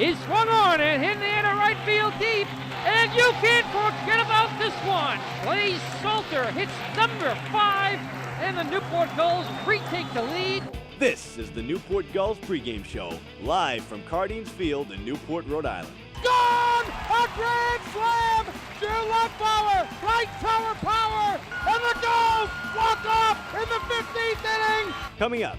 is swung on and hit in the air to right field deep. And you can't forget about this one. Blaze Salter hits number 5, and the Newport Gulls retake the lead. This is the Newport Gulls pregame show, live from Cardines Field in Newport, Rhode Island. Gone! A grand slam! To left power, right tower power, and the Gulls walk off in the 15th inning! Coming up,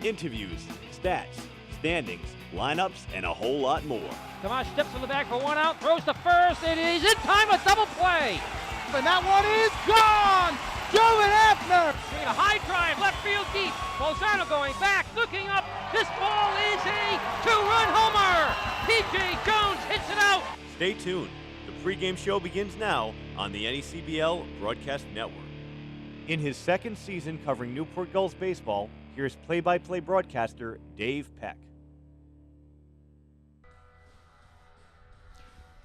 interviews, stats, standings, lineups, and a whole lot more. Tomas steps to the back for one out, throws to first, it is in time, a double play. And that one is gone! Joe and Afner! A high drive, left field deep. Bolzano going back, looking up. This ball is a 2-run homer. P.J. Jones hits it out. Stay tuned. The pregame show begins now on the NECBL Broadcast Network. In his second season covering Newport Gulls baseball, here's play-by-play broadcaster Dave Peck.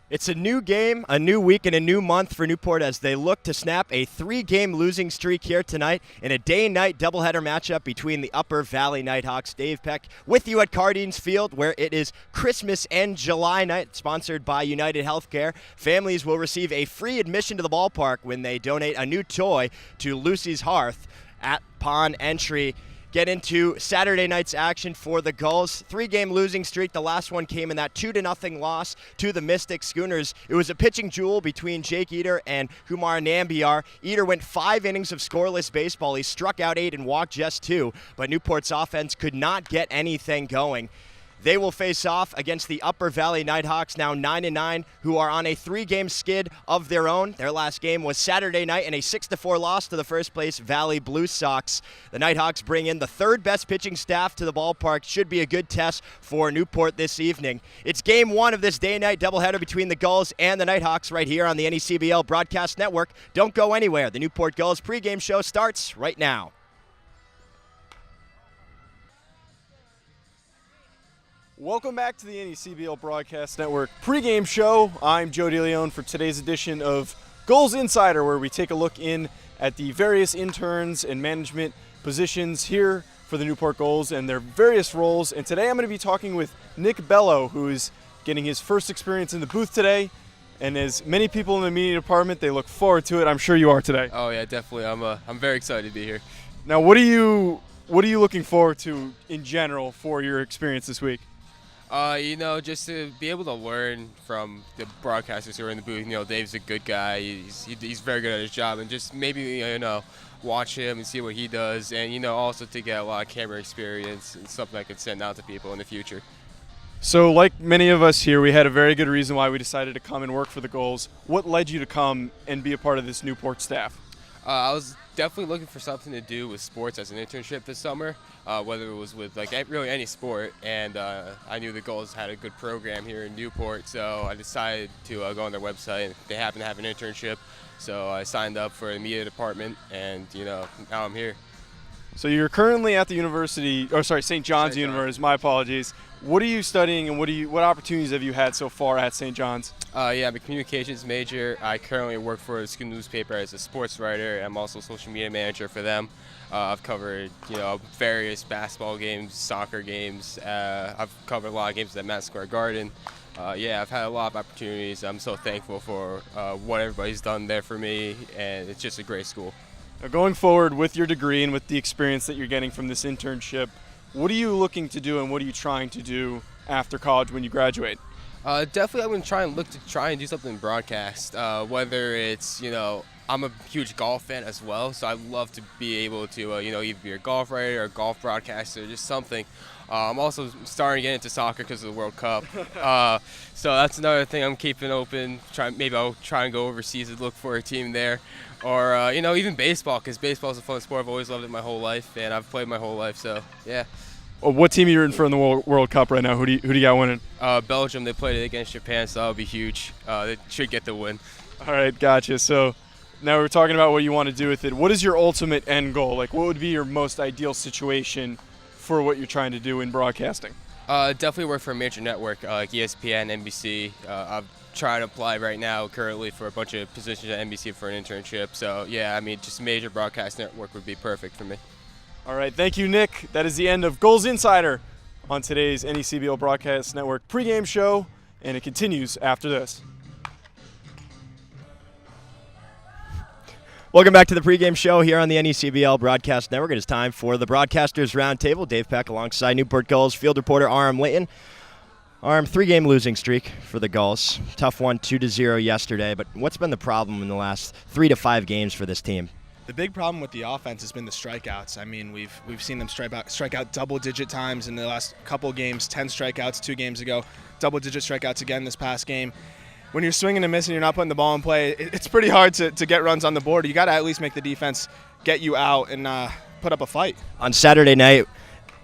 It's a new game, a new week, and a new month for Newport as they look to snap a 3-game losing streak here tonight in a day-and-night doubleheader matchup between the Upper Valley Nighthawks. Dave Peck with you at Cardines Field, where it is Christmas and July night, sponsored by United Healthcare. Families will receive a free admission to the ballpark when they donate a new toy to Lucy's Hearth at Pond Entry. Get into Saturday night's action for the Gulls. 3-game losing streak. The last one came in that 2-0 loss to the Mystic Schooners. It was a pitching duel between Jake Eder and Kumar Nambiar. Eder went 5 innings of scoreless baseball. He struck out 8 and walked just 2, but Newport's offense could not get anything going. They will face off against the Upper Valley Nighthawks, now 9-9, who are on a 3-game skid of their own. Their last game was Saturday night in a 6-4 loss to the first-place Valley Blue Sox. The Nighthawks bring in the third-best pitching staff to the ballpark. Should be a good test for Newport this evening. It's Game 1 of this day-and-night doubleheader between the Gulls and the Nighthawks right here on the NECBL Broadcast Network. Don't go anywhere. The Newport Gulls pregame show starts right now. Welcome back to the NECBL Broadcast Network pregame show. I'm Joe DeLeon for today's edition of Gulls Insider, where we take a look in at the various interns and management positions here for the Newport Gulls and their various roles. And today I'm going to be talking with Nick Bello, who is getting his first experience in the booth today. And as many people in the media department, they look forward to it. I'm sure you are today. Oh yeah, definitely. I'm very excited to be here. Now, what are you looking forward to in general for your experience this week? Just to be able to learn from the broadcasters who are in the booth. Dave's a good guy. He's very good at his job, and just maybe watch him and see what he does, and also to get a lot of camera experience and something I can send out to people in the future. So, like many of us here, we had a very good reason why we decided to come and work for the Gulls. What led you to come and be a part of this Newport staff? I was definitely looking for something to do with sports as an internship this summer, whether it was with really any sport, and I knew the Gulls had a good program here in Newport, so I decided to go on their website, and they happen to have an internship, so I signed up for the media department, and now I'm here. So you're currently at the St. John's University. My apologies. What are you studying, and what opportunities have you had so far at St. John's? I'm a communications major. I currently work for a school newspaper as a sports writer. I'm also a social media manager for them. I've covered various basketball games, soccer games. I've covered a lot of games at Madison Square Garden. I've had a lot of opportunities. I'm so thankful for what everybody's done there for me, and it's just a great school. Now, going forward with your degree and with the experience that you're getting from this internship, what are you looking to do and what are you trying to do after college when you graduate? Definitely I'm going to try and do something in broadcast, whether it's, I'm a huge golf fan as well, so I'd love to be able to, either be a golf writer or a golf broadcaster, just something. I'm also starting to get into soccer because of the World Cup, so that's another thing I'm keeping open. Maybe I'll try and go overseas and look for a team there, or even baseball, because baseball is a fun sport. I've always loved it my whole life, and I've played my whole life, so yeah. What team are you rooting for in the World Cup right now? Who do you got winning? Belgium. They played it against Japan, so that'll be huge. They should get the win. All right, gotcha. So now we're talking about what you want to do with it. What is your ultimate end goal? Like, what would be your most ideal situation for what you're trying to do in broadcasting? Definitely work for a major network like ESPN, NBC. I'm trying to apply right now currently for a bunch of positions at NBC for an internship. So, just a major broadcast network would be perfect for me. All right, thank you, Nick. That is the end of Gulls Insider on today's NECBL Broadcast Network pregame show, and it continues after this. Welcome back to the pregame show here on the NECBL Broadcast Network. It is time for the Broadcasters Roundtable. Dave Peck alongside Newport Gulls field reporter Aram Layton. Aram, 3-game losing streak for the Gulls. Tough one, 2-0 yesterday. But what's been the problem in the last 3 to 5 games for this team? The big problem with the offense has been the strikeouts. I mean, we've seen them strike out double-digit times in the last couple of games, 10 strikeouts 2 games ago, double-digit strikeouts again this past game. When you're swinging and missing, you're not putting the ball in play, it's pretty hard to get runs on the board. You got to at least make the defense get you out and put up a fight. On Saturday night,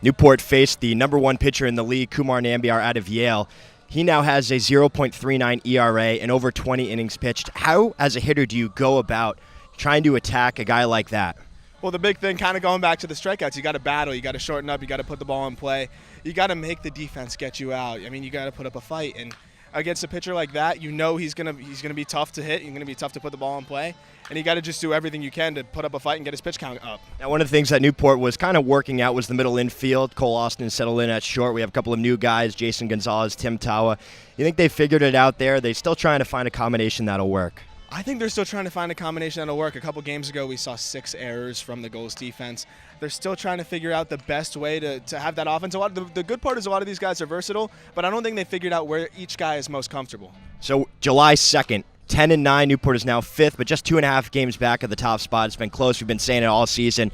Newport faced the number 1 pitcher in the league, Kumar Nambiar, out of Yale. He now has a 0.39 ERA and over 20 innings pitched. How, as a hitter, do you go about trying to attack a guy like that? Well, the big thing, kind of going back to the strikeouts, you got to battle, you got to shorten up, you got to put the ball in play, you got to make the defense get you out. I mean, you got to put up a fight, and against a pitcher like that, you know he's gonna be tough to hit, he's gonna be tough to put the ball in play, and you got to just do everything you can to put up a fight and get his pitch count up. Now, one of the things that Newport was kind of working out was the middle infield. Cole Austin settled in at short. We have a couple of new guys, Jason Gonzalez, Tim Tawa. You think they figured it out there? They still trying to find a combination that'll work? I think they're still trying to find a combination that'll work. A couple games ago, we saw 6 errors from the Gulls defense. They're still trying to figure out the best way to have that offense. The good part is a lot of these guys are versatile, but I don't think they figured out where each guy is most comfortable. So July 2nd, 10-9, Newport is now 5th, but just 2.5 games back at the top spot. It's been close. We've been saying it all season.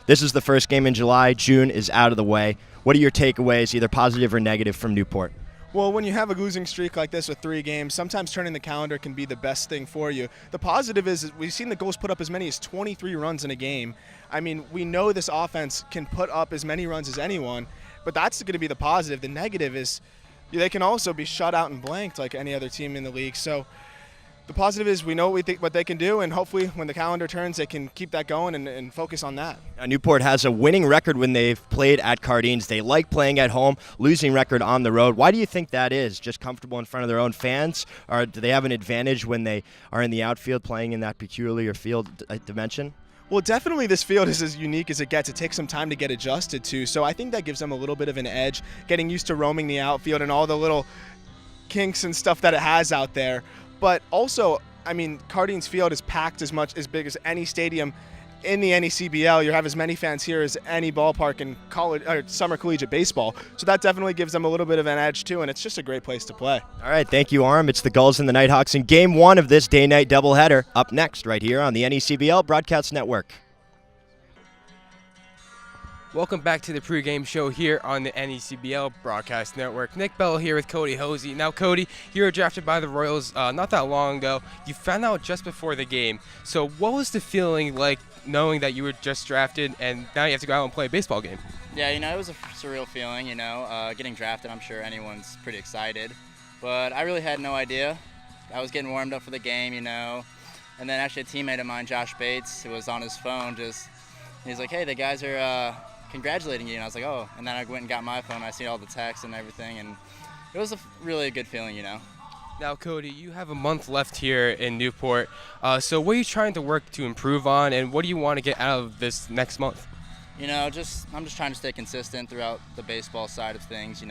This is the first game in July. June is out of the way. What are your takeaways, either positive or negative, from Newport? Well, when you have a losing streak like this with 3 games, sometimes turning the calendar can be the best thing for you. The positive is we've seen the Gulls put up as many as 23 runs in a game. I mean, we know this offense can put up as many runs as anyone, but that's going to be the positive. The negative is they can also be shut out and blanked like any other team in the league. So the positive is we know what they can do, and hopefully when the calendar turns, they can keep that going and focus on that. Now, Newport has a winning record when they've played at Cardines. They like playing at home, losing record on the road. Why do you think that is? Just comfortable in front of their own fans? Or do they have an advantage when they are in the outfield playing in that peculiar field dimension? Well, definitely this field is as unique as it gets. It takes some time to get adjusted to, so I think that gives them a little bit of an edge, getting used to roaming the outfield and all the little kinks and stuff that it has out there. But also, I mean, Cardines Field is packed as big as any stadium in the NECBL. You have as many fans here as any ballpark in college or summer collegiate baseball. So that definitely gives them a little bit of an edge too, and it's just a great place to play. All right, thank you, Aram. It's the Gulls and the Nighthawks in Game 1 of this day-night doubleheader. Up next, right here on the NECBL Broadcast Network. Welcome back to the pregame show here on the NECBL Broadcast Network. Nick Bell here with Cody Hosey. Now, Cody, you were drafted by the Royals not that long ago. You found out just before the game. So what was the feeling like knowing that you were just drafted and now you have to go out and play a baseball game? Yeah, it was a surreal feeling, getting drafted. I'm sure anyone's pretty excited. But I really had no idea. I was getting warmed up for the game, And then actually a teammate of mine, Josh Bates, who was on his phone, he's like, hey, the guys are congratulating you, and I was like, oh, and then I went and got my phone, I see all the texts and everything, and it was a really good feeling, Now, Cody, you have a month left here in Newport, so what are you trying to work to improve on, and what do you want to get out of this next month? I'm just trying to stay consistent throughout the baseball side of things, and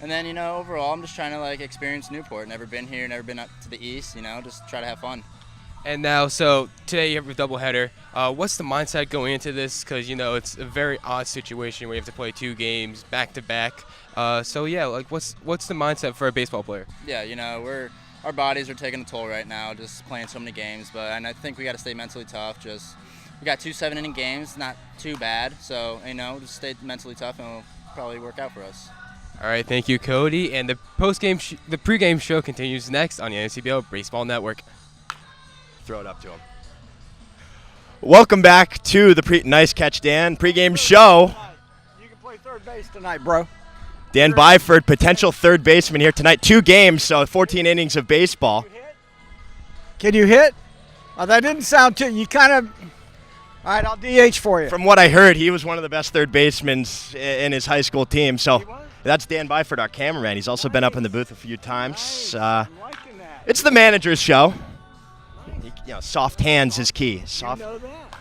then, overall, I'm just trying to, experience Newport. Never been here, never been up to the east, just try to have fun. And now, so today you have a doubleheader. What's the mindset going into this? Because, it's a very odd situation where you have to play 2 games back-to-back. What's the mindset for a baseball player? Yeah, our bodies are taking a toll right now, just playing so many games. And I think we got to stay mentally tough. We got 2 7-inning games, not too bad. So, just stay mentally tough, and it'll probably work out for us. All right, thank you, Cody. And the pregame show continues next on the NCBL Baseball Network. Throw it up to him. Welcome back to the nice catch, Dan. Pregame show. You can play third base tonight, bro. Dan Byford, potential third baseman here tonight. 2 games, so 14 innings of baseball. Can you hit? Oh, that didn't sound too. You kind of. All right, I'll DH for you. From what I heard, he was one of the best third basemen in his high school team. So that's Dan Byford, our cameraman. He's also been up in the booth a few times. I'm liking that. It's the manager's show. Soft hands is key. You know that.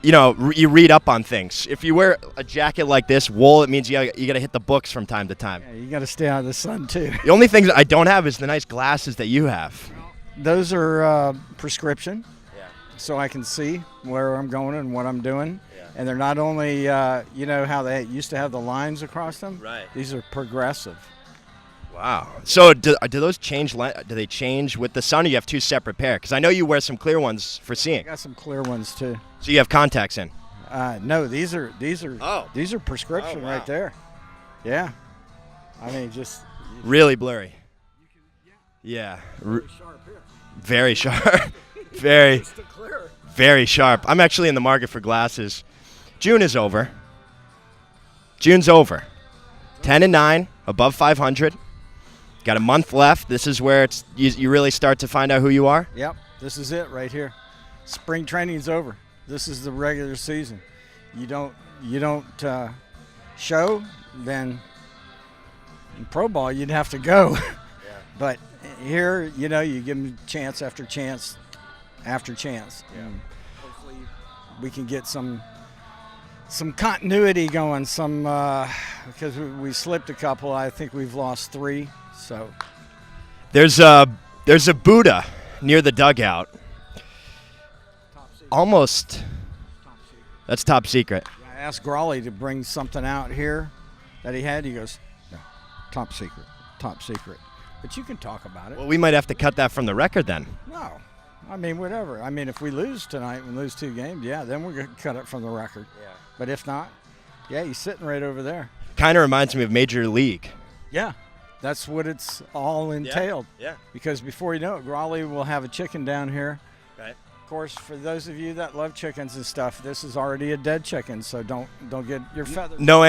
you read up on things. If you wear a jacket like this, wool, it means you got to hit the books from time to time. Yeah, you got to stay out of the sun too. The only thing that I don't have is the nice glasses that you have. Those are prescription, so I can see where I'm going and what I'm doing. Yeah. And they're not only, how they used to have the lines across them. Right. These are progressive. Wow. So do those change? Do they change with the sun, or you have two separate pair? Because I know you wear some clear ones for seeing. I got some clear ones too. So you have contacts in? No, these are prescription right there. Yeah. I mean, just really blurry. Yeah. Very sharp. Very sharp. I'm actually in the market for glasses. June is over. June's over. 10-9, above 500. Got a month left. This is where you really start to find out who you are. Yep, this is it right here. Spring training's over. This is the regular season. You don't show, then in pro ball you'd have to go. Yeah. But here, you give them chance after chance after chance. Yeah. And hopefully we can get some continuity going. Because we slipped a couple. I think we've lost 3. So there's a Buddha near the dugout. Almost. That's top secret. I asked Grawley to bring something out here that he had. He goes, no, top secret. But you can talk about it. Well, we might have to cut that from the record then. No. I mean, whatever. I mean, if we lose tonight and lose 2 games, then we're going to cut it from the record. Yeah. But if not, he's sitting right over there. Kind of reminds me of Major League. Yeah. That's what it's all entailed. Yeah. Because before you know it, Grawley will have a chicken down here. Right. Of course, for those of you that love chickens and stuff, this is already a dead chicken, so don't get your feathers. No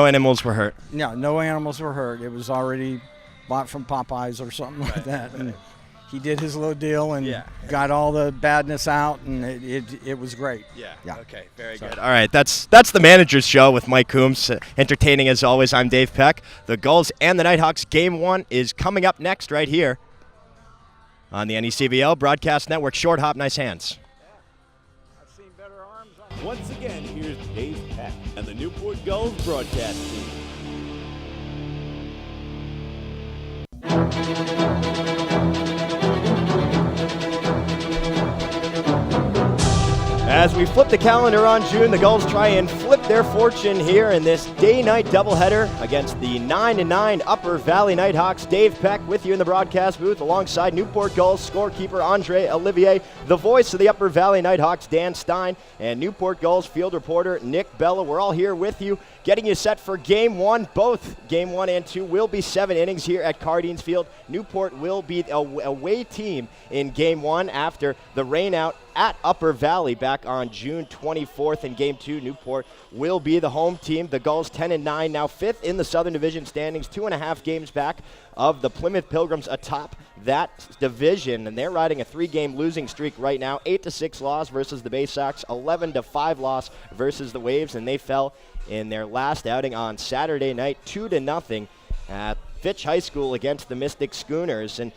animals were hurt. No animals were hurt. It was already bought from Popeyes or something like that. Right. And he did his little deal and got all the badness out, and it was great. Yeah. Okay. Very good. All right. That's the Manager's Show with Mike Coombs. Entertaining as always. I'm Dave Peck. The Gulls and the Nighthawks Game 1 is coming up next right here on the NECBL Broadcast Network. Short hop, nice hands. I've seen better arms. Once again, here's Dave Peck and the Newport Gulls broadcast team. As we flip the calendar on June, the Gulls try and flip their fortune here in this day-night doubleheader against the 9-9 Upper Valley Nighthawks. Dave Peck with you in the broadcast booth alongside Newport Gulls scorekeeper Andre Olivier, the voice of the Upper Valley Nighthawks Dan Stein, and Newport Gulls field reporter Nick Bella. We're all here with you, getting you set for Game 1. Both Game 1 and 2 will be 7 innings here at Cardines Field. Newport will be a away team in Game 1 after the rainout at Upper Valley back on June 24th. In Game 2, Newport will be the home team. The Gulls 10-9, now 5th in the Southern Division standings, 2.5 games back of the Plymouth Pilgrims atop that division, and they're riding a 3-game losing streak right now. 8-6 loss versus the Bay Sox, 11-5 loss versus the Waves, and they fell in their last outing on Saturday night 2-0 at Fitch High School against the Mystic Schooners. And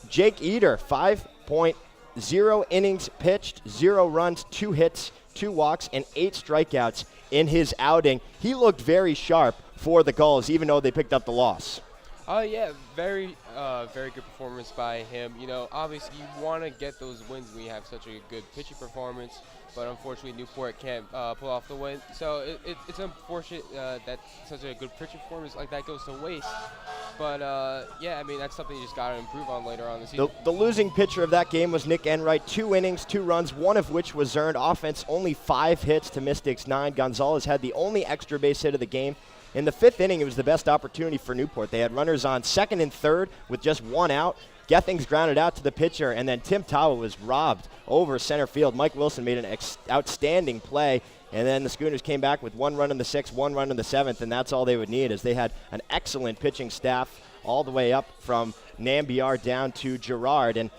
Jake Eder, 5.0 innings pitched, 0 runs, 2 hits, 2 walks, and 8 strikeouts in his outing. He looked very sharp for the Gulls, even though they picked up the loss. Very good performance by him. Obviously you want to get those wins when you have such a good pitching performance, but unfortunately Newport can't pull off the win. So it's unfortunate that such a good pitching performance like that goes to waste. But that's something you just got to improve on later on in the season. The losing pitcher of that game was Nick Enright. 2 innings, 2 runs, 1 of which was earned. Offense only 5 hits to Mystics 9. Gonzalez had the only extra base hit of the game. In the 5th inning, it was the best opportunity for Newport. They had runners on 2nd and 3rd with just 1 out. Gethings grounded out to the pitcher, and then Tim Tawa was robbed over center field. Mike Wilson made an outstanding play, and then the Schooners came back with 1 run in the 6th, 1 run in the 7th, and that's all they would need, as they had an excellent pitching staff all the way up from Nambiar down to Girard. And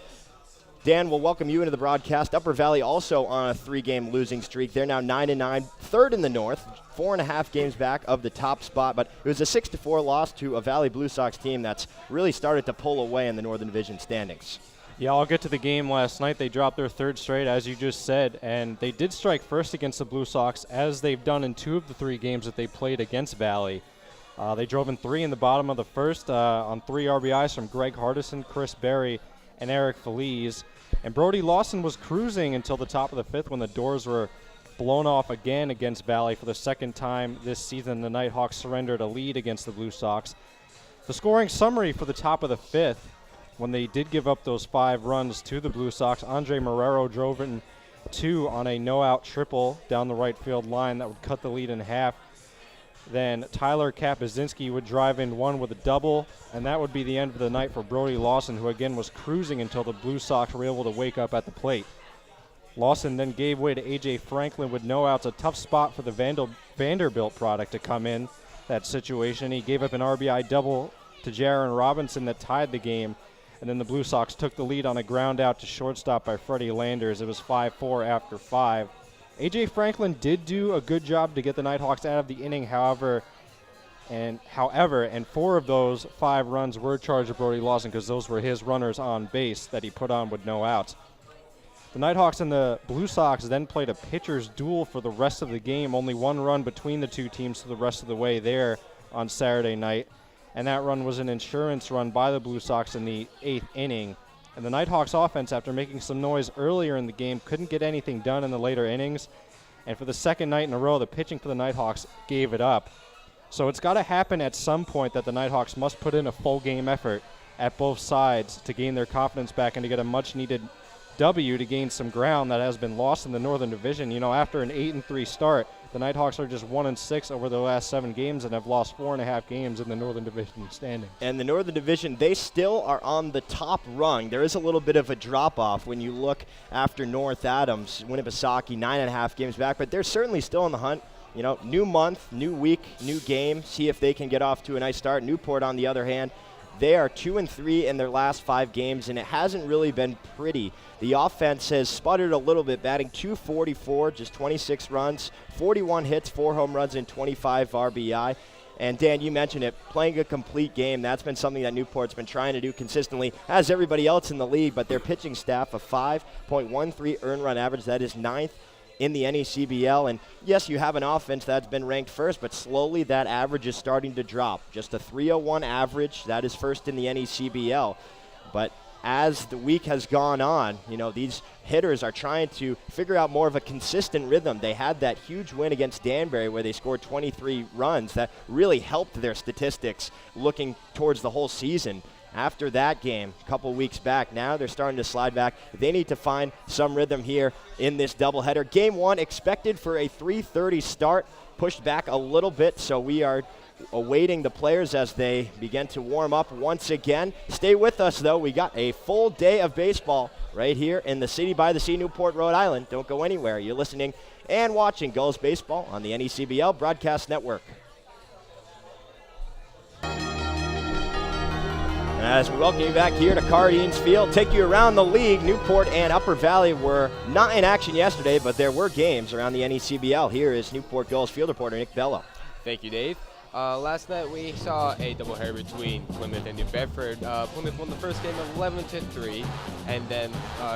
Dan, we'll welcome you into the broadcast. Upper Valley also on a 3-game losing streak. They're now 9-9, 3rd in the North, 4.5 games back of the top spot. But it was a 6-4 loss to a Valley Blue Sox team that's really started to pull away in the Northern Division standings. Yeah, I'll get to the game last night. They dropped their third straight, as you just said, and they did strike first against the Blue Sox, as they've done in 2 of the 3 games that they played against Valley. They drove in 3 in the bottom of the first on 3 RBIs from Greg Hardison, Chris Berry, and Eric Feliz. And Brody Lawson was cruising until the top of the 5th when the doors were blown off again against Valley for the second time this season. The Nighthawks surrendered a lead against the Blue Sox. The scoring summary for the top of the 5th, when they did give up those 5 runs to the Blue Sox, Andre Marrero drove in 2 on a no-out triple down the right field line that would cut the lead in half. Then Tyler Kapuzinski would drive in 1 with a double, and that would be the end of the night for Brody Lawson, who again was cruising until the Blue Sox were able to wake up at the plate. Lawson then gave way to A.J. Franklin with no outs, a tough spot for the Vanderbilt product to come in that situation. He gave up an RBI double to Jaron Robinson that tied the game, and then the Blue Sox took the lead on a ground out to shortstop by Freddie Landers. It was 5-4 after 5. A.J. Franklin did do a good job to get the Nighthawks out of the inning, however, and 4 of those 5 runs were charged to Brody Lawson because those were his runners on base that he put on with no outs. The Nighthawks and the Blue Sox then played a pitcher's duel for the rest of the game, only 1 run between the 2 teams for the rest of the way there on Saturday night, and that run was an insurance run by the Blue Sox in the 8th inning. And the Nighthawks offense, after making some noise earlier in the game, couldn't get anything done in the later innings. And for the second night in a row, the pitching for the Nighthawks gave it up. So it's got to happen at some point that the Nighthawks must put in a full game effort at both sides to gain their confidence back and to get a much-needed W to gain some ground that has been lost in the Northern Division. You know, after an 8-3 start, the Nighthawks are just 1-6 over the last 7 games and have lost 4.5 games in the Northern Division standings. And the Northern Division, they still are on the top rung. There is a little bit of a drop-off when you look after North Adams, Winnipesaukee, 9.5 games back, but they're certainly still in the hunt. You know, new month, new week, new game, see if they can get off to a nice start. Newport, on the other hand, they are 2-3 in their last 5 games, and it hasn't really been pretty. The offense has sputtered a little bit, batting .244, just 26 runs, 41 hits, 4 home runs, and 25 RBI. And Dan, you mentioned it, playing a complete game. That's been something that Newport's been trying to do consistently, as everybody else in the league. But their pitching staff, a 5.13 earned run average, that is 9th in the NECBL. And yes, you have an offense that's been ranked first, but slowly that average is starting to drop. Just a .301 average, that is first in the NECBL. But as the week has gone on, you know, these hitters are trying to figure out more of a consistent rhythm. They had that huge win against Danbury where they scored 23 runs. That really helped their statistics looking towards the whole season. After that game, a couple weeks back, now they're starting to slide back. They need to find some rhythm here in this doubleheader. Game 1 expected for a 3:30 start, pushed back a little bit, so we are awaiting the players as they begin to warm up once again. Stay with us, though. We got a full day of baseball right here in the City by the Sea, Newport, Rhode Island. Don't go anywhere. You're listening and watching Gulls Baseball on the NECBL Broadcast Network. As we welcome you back here to Cardines Field, take you around the league. Newport and Upper Valley were not in action yesterday, but there were games around the NECBL. Here is Newport Gulls field reporter Nick Bello. Thank you, Dave. Last night we saw a doubleheader between Plymouth and New Bedford. Plymouth won the first game 11-3, and then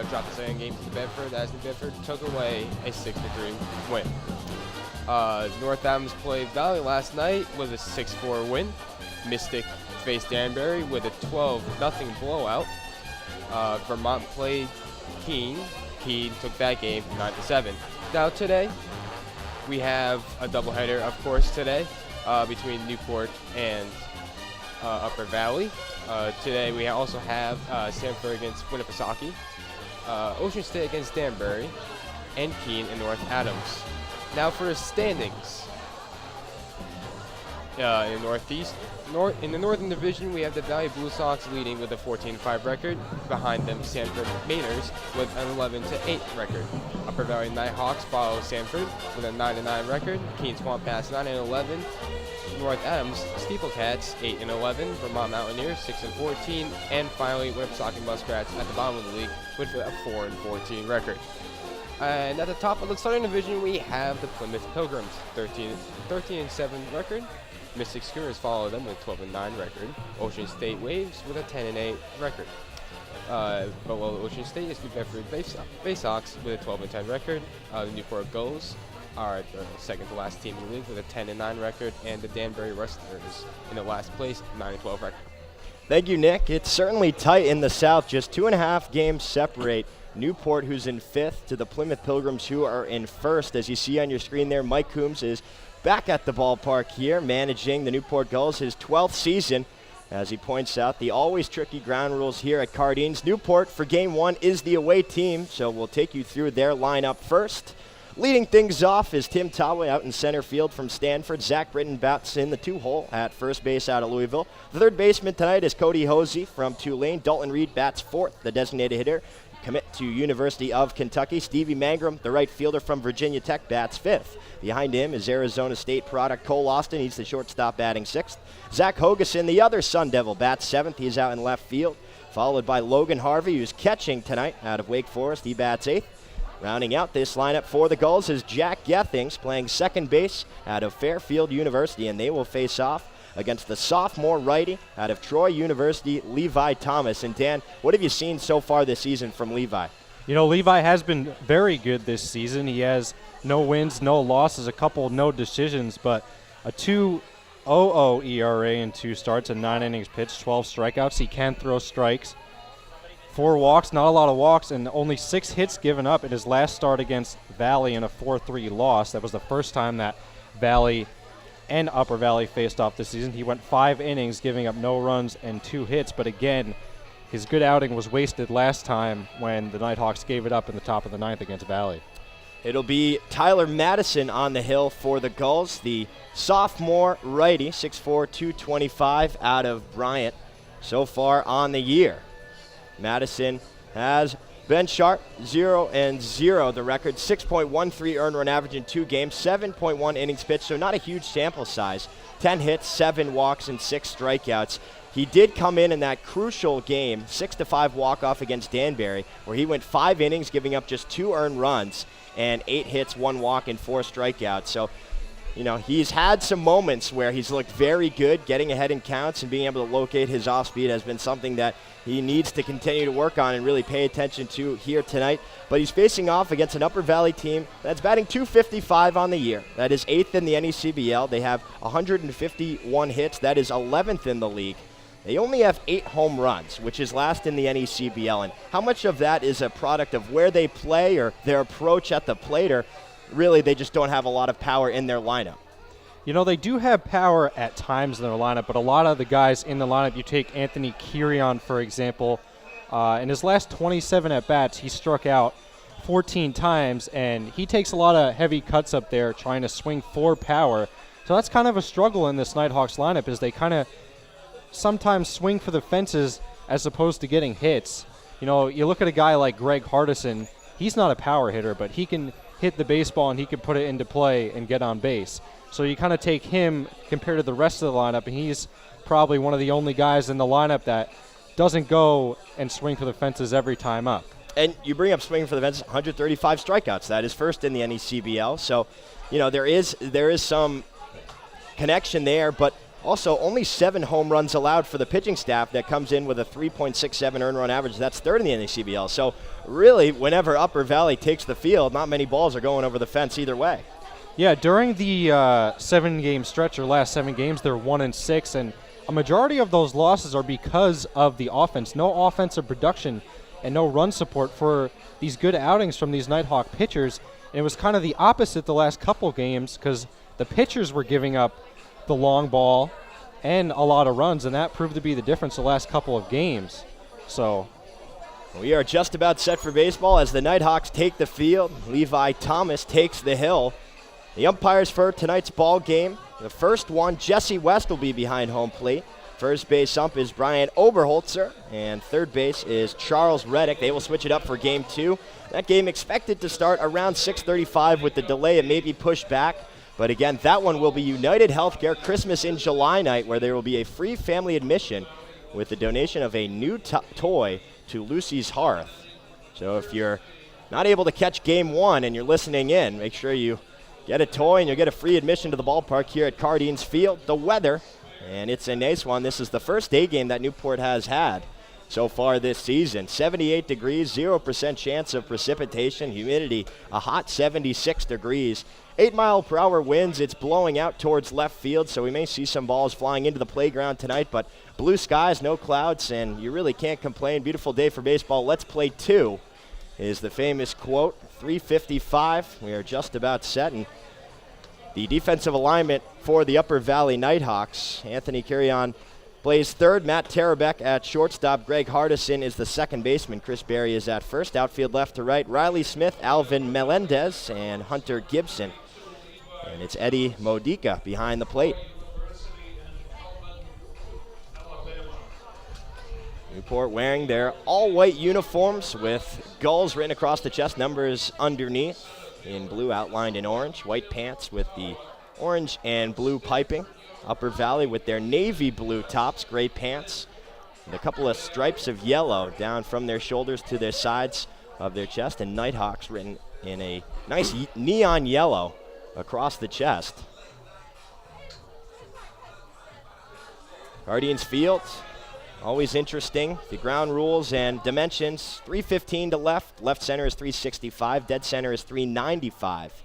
dropped the second game to New Bedford as New Bedford took away a 6-3 win. North Adams played Valley last night with a 6-4 win. Mystic faced Danbury with a 12-0 blowout. Vermont played Keene. Keene took that game 9-7. Now today we have a doubleheader, of course, today. Between Newport and Upper Valley. Today we also have Sanford against Winnipesaukee, Ocean State against Danbury, and Keene and North Adams. Now for the standings. In the Northeast, in the Northern Division, we have the Valley Blue Sox leading with a 14-5 record. Behind them, Sanford Mainers with an 11-8 record. Upper Valley Nighthawks follow Sanford with a 9-9 record. Keene Swamp Pass 9-11. North Adams Steeplecats 8-11. Vermont Mountaineers 6-14. And finally, Winnipesaukee Muskrats at the bottom of the league with a 4-14 record. And at the top of the Southern Division, we have the Plymouth Pilgrims 13-7 record. Mystic Schooners follow them with a 12-9 record. Ocean State Waves with a 10-8 record. below Ocean State is New Bedford Baysox with a 12-10 record. The Newport Gulls are the second to last team in the league with a 10-9 record, and the Danbury Rustlers in the last place, 9-12 record. Thank you, Nick. It's certainly tight in the South. Just 2.5 games separate Newport, who's in 5th, to the Plymouth Pilgrims, who are in 1st. As you see on your screen there, Mike Coombs is back at the ballpark here, managing the Newport Gulls, his 12th season. As he points out, the always tricky ground rules here at Cardines. Newport, for Game 1, is the away team, so we'll take you through their lineup first. Leading things off is Tim Taway out in center field from Stanford. Zach Britton bats in the 2-hole at first base out of Louisville. The third baseman tonight is Cody Hosey from Tulane. Dalton Reed bats 4th, the designated hitter. Commit to University of Kentucky. Stevie Mangrum, the right fielder from Virginia Tech, bats 5th. Behind him is Arizona State product Cole Austin. He's the shortstop, batting 6th. Zach Hogeson, the other Sun Devil, bats 7th. He's out in left field. Followed by Logan Harvey, who's catching tonight out of Wake Forest. He bats 8th. Rounding out this lineup for the Gulls is Jack Gethings, playing second base out of Fairfield University, and they will face off against the sophomore righty out of Troy University, Levi Thomas. And Dan, what have you seen so far this season from Levi? You know, Levi has been very good this season. He has no wins, no losses, a couple no decisions, but a 2.00 ERA in 2 starts and 9 innings pitched, 12 strikeouts. He can throw strikes. 4 walks, not a lot of walks, and only 6 hits given up in his last start against Valley in a 4-3 loss. That was the first time that Valley and Upper Valley faced off this season. He went 5 innings, giving up no runs and 2 hits, but again, his good outing was wasted last time when the Nighthawks gave it up in the top of the 9th against Valley. It'll be Tyler Madison on the hill for the Gulls, the sophomore righty, 6'4", 225 out of Bryant so far on the year. Madison has been sharp, 0-0, the record, 6.13 earned run average in 2 games, 7.1 innings pitched, so not a huge sample size. 10 hits, 7 walks, and 6 strikeouts. He did come in that crucial game, 6-5 walk-off against Danbury, where he went 5 innings, giving up just 2 earned runs, and 8 hits, 1 walk, and 4 strikeouts. So, you know, he's had some moments where he's looked very good, getting ahead in counts and being able to locate his off-speed has been something that he needs to continue to work on and really pay attention to here tonight. But he's facing off against an Upper Valley team that's batting .255 on the year. That is 8th in the NECBL. They have 151 hits. That is 11th in the league. They only have 8 home runs, which is last in the NECBL. And how much of that is a product of where they play or their approach at the plate, or really they just don't have a lot of power in their lineup? You know, they do have power at times in their lineup, but a lot of the guys in the lineup, you take Anthony Kirion, for example, in his last 27 at-bats, he struck out 14 times, and he takes a lot of heavy cuts up there trying to swing for power. So that's kind of a struggle in this Nighthawks lineup, is they kind of sometimes swing for the fences as opposed to getting hits. You know, you look at a guy like Greg Hardison, he's not a power hitter, but he can hit the baseball and he can put it into play and get on base. So you kind of take him compared to the rest of the lineup, and he's probably one of the only guys in the lineup that doesn't go and swing for the fences every time up. And you bring up swinging for the fences, 135 strikeouts. That is first in the NECBL. So, you know, there is some connection there, but also only 7 home runs allowed for the pitching staff. That comes in with a 3.67 earned run average. That's third in the NECBL. So really, whenever Upper Valley takes the field, not many balls are going over the fence either way. Yeah, during the 7-game stretch, or last 7 games, they're 1-6, and a majority of those losses are because of the offense. No offensive production and no run support for these good outings from these Nighthawk pitchers. And it was kind of the opposite the last couple games, because the pitchers were giving up the long ball and a lot of runs, and that proved to be the difference the last couple of games. So we are just about set for baseball as the Nighthawks take the field. Levi Thomas takes the hill. The umpires for tonight's ball game, the first one, Jesse West will be behind home plate. First base ump is Brian Oberholzer, and third base is Charles Reddick. They will switch it up for game 2. That game expected to start around 6:35 with the delay. It may be pushed back. But again, that one will be United Healthcare Christmas in July night, where there will be a free family admission with the donation of a new toy to Lucy's Hearth. So if you're not able to catch game 1 and you're listening in, make sure you get a toy and you'll get a free admission to the ballpark here at Cardines Field. The weather, and it's a nice one. This is the first day game that Newport has had. so far this season. 78 degrees, 0% chance of precipitation, humidity a hot 76 degrees. 8-mile-per-hour winds. It's blowing out towards left field, so we may see some balls flying into the playground tonight, but blue skies, no clouds, and you really can't complain. Beautiful day for baseball. Let's play 2 is the famous quote. 3:55. We are just about set, and the defensive alignment for the Upper Valley Nighthawks. Anthony Carrion plays third. Matt Tarabeck at shortstop. Greg Hardison is the second baseman. Chris Berry is at first. Outfield left to right. Riley Smith, Alvin Melendez, and Hunter Gibson. And it's Eddie Modica behind the plate. Newport wearing their all-white uniforms with Gulls written across the chest, numbers underneath in blue outlined in orange. White pants with the orange and blue piping. Upper Valley with their navy blue tops, gray pants, and a couple of stripes of yellow down from their shoulders to their sides of their chest, and Nighthawks written in a nice neon yellow across the chest. Guardians Field, always interesting. The ground rules and dimensions, 315 to left. Left center is 365. Dead center is 395.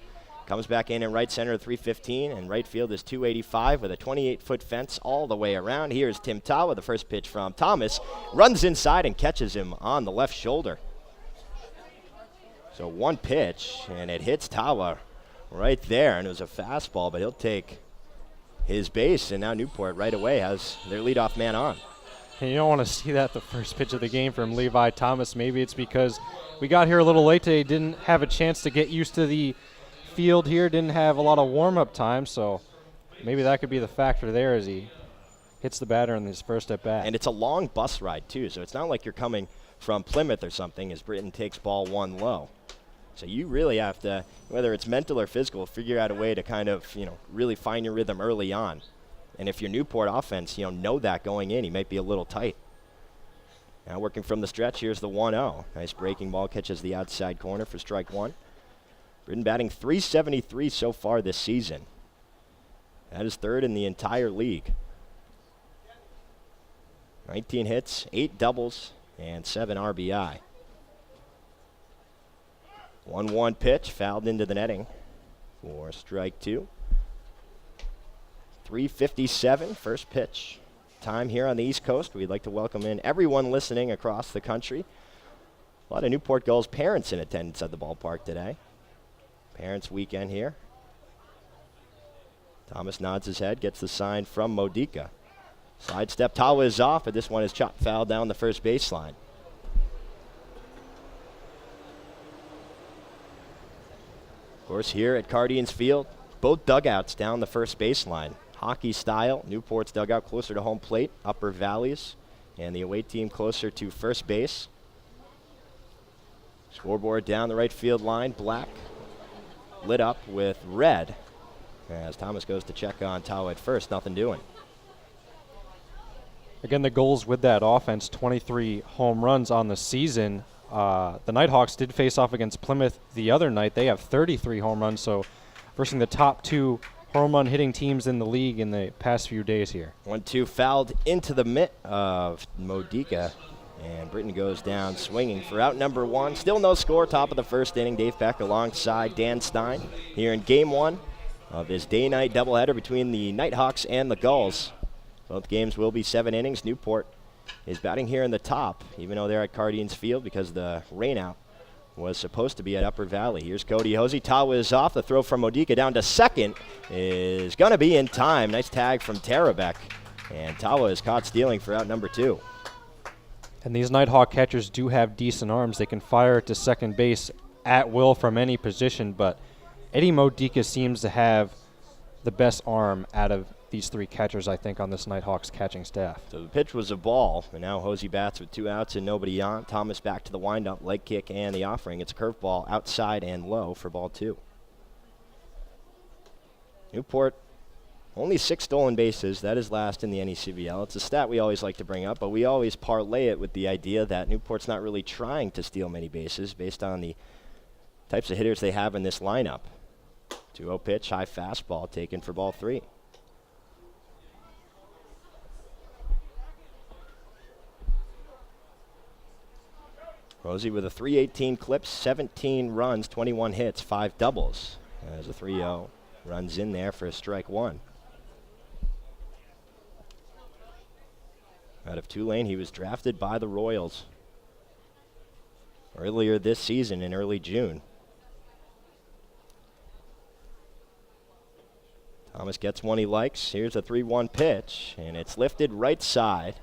Comes back in right center at 315, and right field is 285 with a 28-foot fence all the way around. Here's Tim Tawa, the first pitch from Thomas. Runs inside and catches him on the left shoulder. So one pitch, and it hits Tawa right there, and it was a fastball, but he'll take his base, and now Newport right away has their leadoff man on. And you don't want to see that the first pitch of the game from Levi Thomas. Maybe it's because we got here a little late today, didn't have a chance to get used to the field here, didn't have a lot of warm-up time, so maybe that could be the factor there as he hits the batter in his first at bat. And it's a long bus ride, too, so it's not like you're coming from Plymouth or something as Britton takes ball 1 low. So you really have to, whether it's mental or physical, figure out a way to kind of, really find your rhythm early on. And if your Newport offense, know that going in, he might be a little tight. Now working from the stretch, here's the 1-0. Nice breaking ball, catches the outside corner for strike 1. Britton batting .373 so far this season. That is third in the entire league. 19 hits, 8 doubles, and 7 RBI. 1-1 pitch, fouled into the netting for strike 2. 3:57, first pitch time here on the East Coast. We'd like to welcome in everyone listening across the country. A lot of Newport Gulls parents in attendance at the ballpark today. Parents' weekend here. Thomas nods his head, gets the sign from Modica. Slide step, Tawa is off, but this one is chopped foul down the first baseline. Of course, here at Guardians Field, both dugouts down the first baseline. Hockey style, Newport's dugout closer to home plate, Upper Valleys, and the away team closer to first base. Scoreboard down the right field line, black, lit up with red. As Thomas goes to check on Tawa at first, nothing doing. Again, the Gulls with that offense, 23 home runs on the season. The Nighthawks did face off against Plymouth the other night. They have 33 home runs, so versing the top 2 home run hitting teams in the league in the past few days here. 1-2 fouled into the mitt of Modica, and Britton goes down swinging for out number 1. Still no score, top of the first inning. Dave Peck alongside Dan Stein here in game 1 of this day-night doubleheader between the Nighthawks and the Gulls. Both games will be 7 innings. Newport is batting here in the top, even though they're at Guardians Field because the rainout was supposed to be at Upper Valley. Here's Cody Hosey. Tawa is off. The throw from Modica down to second is going to be in time. Nice tag from Tarabeck. And Tawa is caught stealing for out number 2. And these Nighthawk catchers do have decent arms. They can fire it to second base at will from any position, but Eddie Modica seems to have the best arm out of these 3 catchers, I think, on this Nighthawks catching staff. So the pitch was a ball, and now Hosey bats with 2 outs and nobody on. Thomas back to the windup, leg kick, and the offering. It's a curveball outside and low for ball 2. Newport, only 6 stolen bases. That is last in the NECBL. It's a stat we always like to bring up, but we always parlay it with the idea that Newport's not really trying to steal many bases based on the types of hitters they have in this lineup. 2-0 pitch, high fastball taken for ball 3. Rosie with a 318 clip, 17 runs, 21 hits, 5 doubles. As a 3-0 runs in there for a strike one. Out of Tulane, he was drafted by the Royals earlier this season in early June. Thomas gets one he likes. Here's a 3-1 pitch, and it's lifted right side,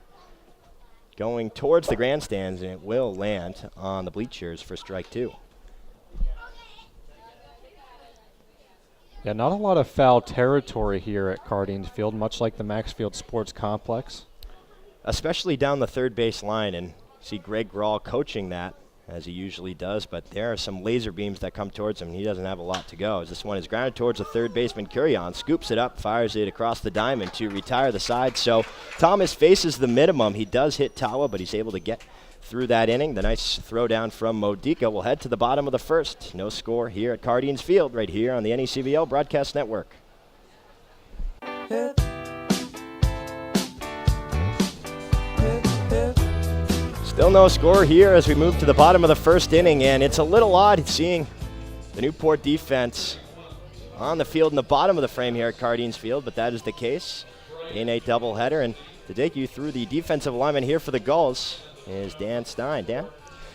going towards the grandstands, and it will land on the bleachers for strike two. Yeah, not a lot of foul territory here at Cardines Field, much like the Maxfield Sports Complex. Especially down the third base line, and see Greg Grawl coaching that, as he usually does, but there are some laser beams that come towards him. He doesn't have a lot to go. As this one is grounded towards the third baseman, Curion scoops it up, fires it across the diamond to retire the side. So Thomas faces the minimum. He does hit Tawa, but he's able to get through that inning. The nice throw down from Modica will head to the bottom of the first. No score here at Cardines Field, right here on the NECBL Broadcast Network. Still no score here as we move to the bottom of the first inning, and it's a little odd seeing the Newport defense on the field in the bottom of the frame here at Cardines Field, but that is the case. Day-night doubleheader, and to take you through the defensive alignment here for the Gulls is Dan Stein. Dan?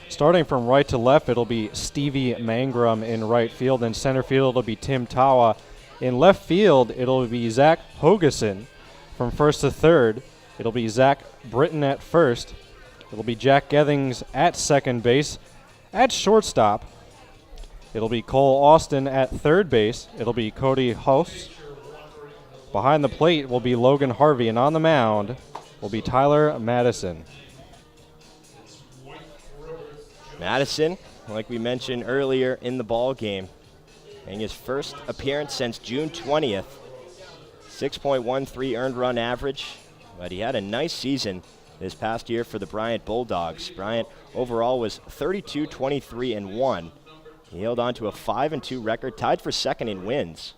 Starting from right to left, it'll be Stevie Mangrum in right field. In center field, it'll be Tim Tawa. In left field, it'll be Zach Hogeson. From first to third, it'll be Zach Britton at first. It'll be Jack Gethings at second base. At shortstop, it'll be Cole Austin at third base. It'll be Cody House. Behind the plate will be Logan Harvey, and on the mound will be Tyler Madison. Madison, like we mentioned earlier in the ball game, making his first appearance since June 20th. 6.13 earned run average, but he had a nice season this past year for the Bryant Bulldogs. Bryant overall was 32, 23, and 1. He held on to a 5-2 record, tied for second in wins.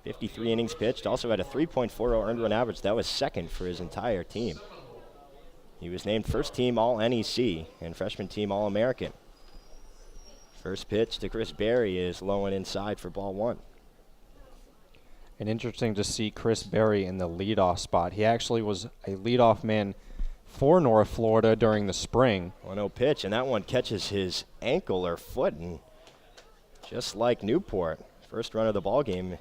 53 innings pitched, also had a 3.40 earned run average. That was second for his entire team. He was named first team All-NEC and freshman team All-American. First pitch to Chris Berry is low and inside for ball one. And interesting to see Chris Berry in the leadoff spot. He actually was a leadoff man for North Florida during the spring. 1-0 pitch, and that one catches his ankle or foot, and just like Newport, first run of the ball game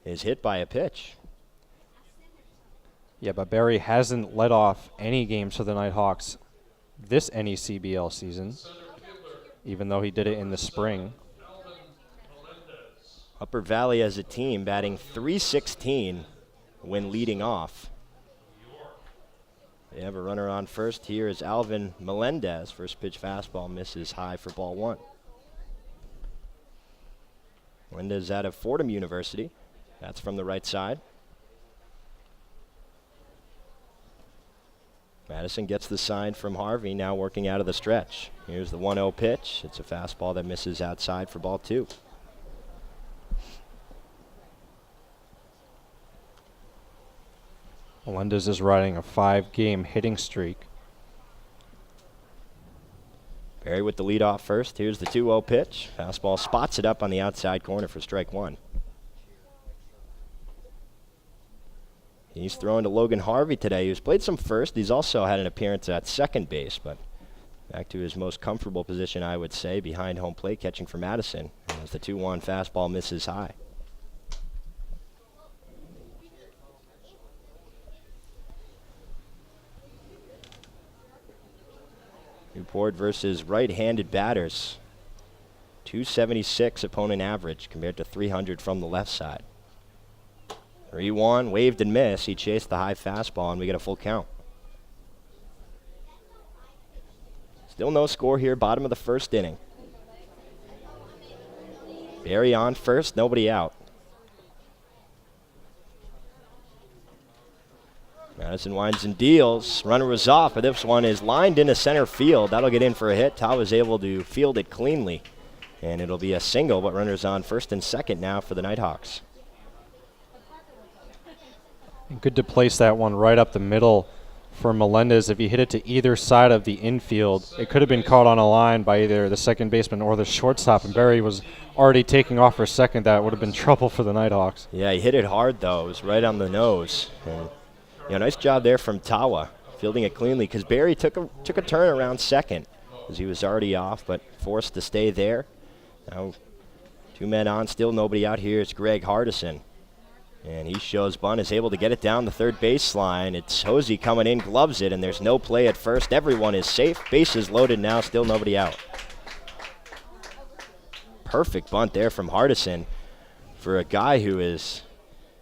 is hit by a pitch. Yeah, but Berry hasn't led off any games for the Nighthawks this NECBL season, even though he did it in the spring. Upper Valley as a team batting .316 when leading off. They have a runner on first. Here is Alvin Melendez. First pitch fastball misses high for ball one. Melendez out of Fordham University. That's from the right side. Madison gets the sign from Harvey, now working out of the stretch. Here's the 1-0 pitch. It's a fastball that misses outside for ball two. Melendez is riding a 5-game hitting streak. Berry with the lead off first. Here's the 2-0 pitch. Fastball spots it up on the outside corner for strike one. He's throwing to Logan Harvey today, who's played some first. He's also had an appearance at second base, but back to his most comfortable position, I would say, behind home plate, catching for Madison. As the 2-1 fastball misses high. Newport versus right-handed batters. 276 opponent average compared to 300 from the left side. 3-1, waved and missed. He chased the high fastball, and we get a full count. Still no score here, bottom of the first inning. Berry on first, nobody out. Madison winds and deals. Runner was off, but this one is lined into center field. That'll get in for a hit. Tawa was able to field it cleanly, and it'll be a single, but runners on first and second now for the Nighthawks. Good to place that one right up the middle for Melendez. If he hit it to either side of the infield, it could have been caught on a line by either the second baseman or the shortstop, and Barry was already taking off for second. That would have been trouble for the Nighthawks. Yeah, he hit it hard, though. It was right on the nose. And, nice job there from Tawa, fielding it cleanly, because Barry took a turn around second, because he was already off, but forced to stay there. Now, 2 men on, still nobody out here. It's Greg Hardison. And he shows bunt, is able to get it down the third baseline. It's Hosey coming in, gloves it, and there's no play at first. Everyone is safe. Bases loaded now, still nobody out. Perfect bunt there from Hardison for a guy who is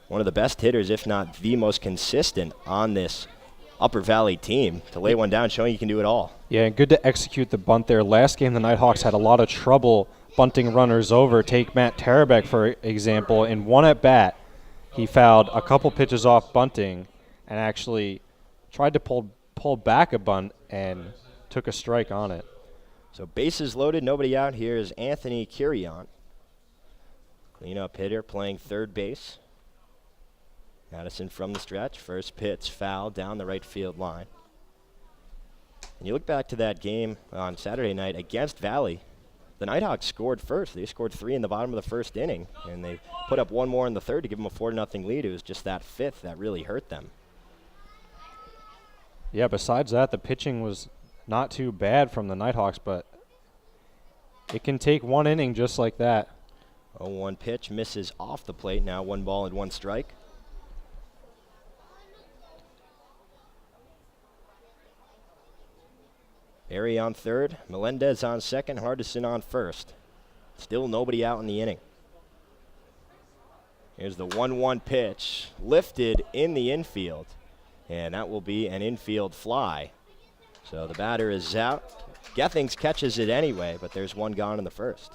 one of the best hitters, if not the most consistent on this Upper Valley team. To lay one down, showing you can do it all. Yeah, and good to execute the bunt there. Last game, the Nighthawks had a lot of trouble bunting runners over. Take Matt Tarabek, for example. In one at-bat, he fouled a couple pitches off bunting and actually tried to pull back a bunt and took a strike on it. So bases loaded, nobody out. Here is Anthony Curion. Cleanup hitter playing third base. Madison from the stretch. First pitch foul down the right field line. And you look back to that game on Saturday night against Valley. The Nighthawks scored first. They scored 3 in the bottom of the first inning, and they put up 1 more in the third to give them a 4-0 lead. It was just that fifth that really hurt them. Yeah, besides that, the pitching was not too bad from the Nighthawks, but it can take 1 inning just like that. 0-1 pitch misses off the plate. Now 1 ball and 1 strike. Barry on third, Melendez on second, Hardison on first. Still nobody out in the inning. Here's the 1-1 pitch, lifted in the infield, and that will be an infield fly. So the batter is out. Gethings catches it anyway, but there's 1 gone in the first.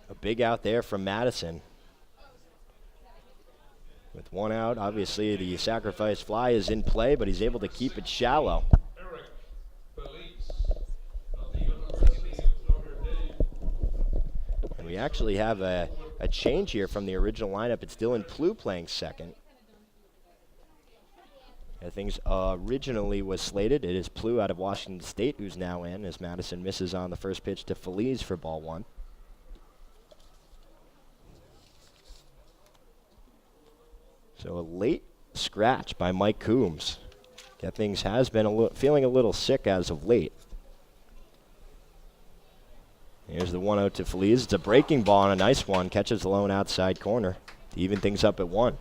A big out there from Madison. With 1 out, obviously the sacrifice fly is in play, but he's able to keep it shallow. And we actually have a change here from the original lineup. It's Dylan Plew playing second. Things originally was slated. It is Plew out of Washington State who's now in, as Madison misses on the first pitch to Feliz for ball 1. So a late scratch by Mike Coombs. Gethings has been feeling a little sick as of late. Here's the 1-0 to Feliz. It's a breaking ball and a nice one. Catches the lone outside corner to even things up at 1.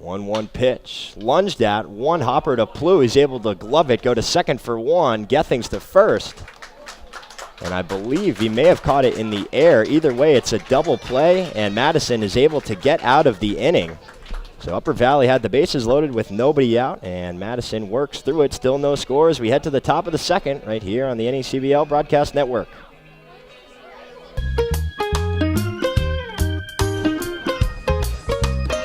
One pitch, lunged at, 1 hopper to Plew. He's able to glove it, go to second for 1. Gethings to first. And I believe he may have caught it in the air. Either way, it's a double play, and Madison is able to get out of the inning. So Upper Valley had the bases loaded with nobody out, and Madison works through it. Still no scores. We head to the top of the second right here on the NECBL Broadcast Network.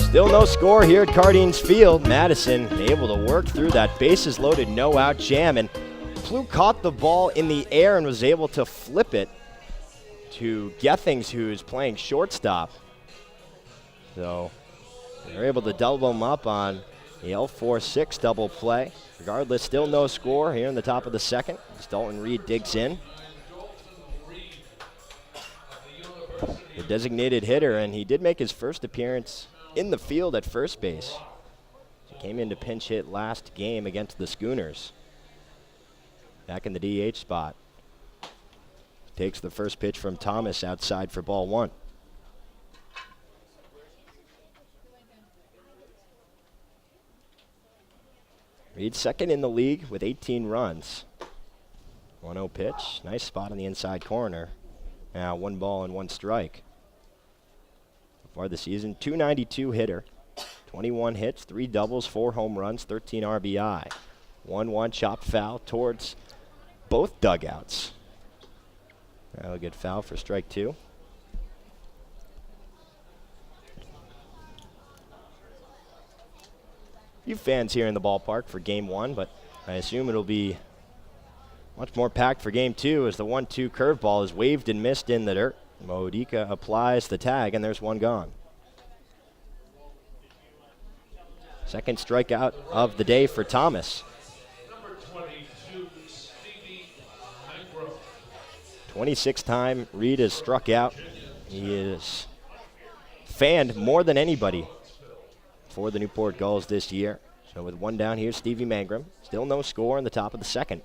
Still no score here at Cardines Field. Madison able to work through that bases loaded no out jam, and Plew caught the ball in the air and was able to flip it to Gethings, who's playing shortstop. So they're able to double him up on the L4-6 double play. Regardless, still no score here in the top of the second as Dalton Reed digs in. The designated hitter, and he did make his first appearance in the field at first base. He came in to pinch hit last game against the Schooners. Back in the DH spot. Takes the first pitch from Thomas outside for ball 1. Reed second in the league with 18 runs. 1-0 pitch. Nice spot on the inside corner. Now 1 ball and 1 strike. For the season, 292 hitter, 21 hits, 3 doubles, 4 home runs, 13 RBI. 1-1 chopped foul towards both dugouts. That'll get foul for strike 2. few fans here in the ballpark for Game 1, but I assume it'll be much more packed for Game 2 as the 1-2 curveball is waved and missed in the dirt. Modica applies the tag, and there's one gone. Second strikeout of the day for Thomas. 26th time Reed has struck out. He is fanned more than anybody for the Newport Gulls this year. So with one down here, Stevie Mangrum. Still no score in the top of the second.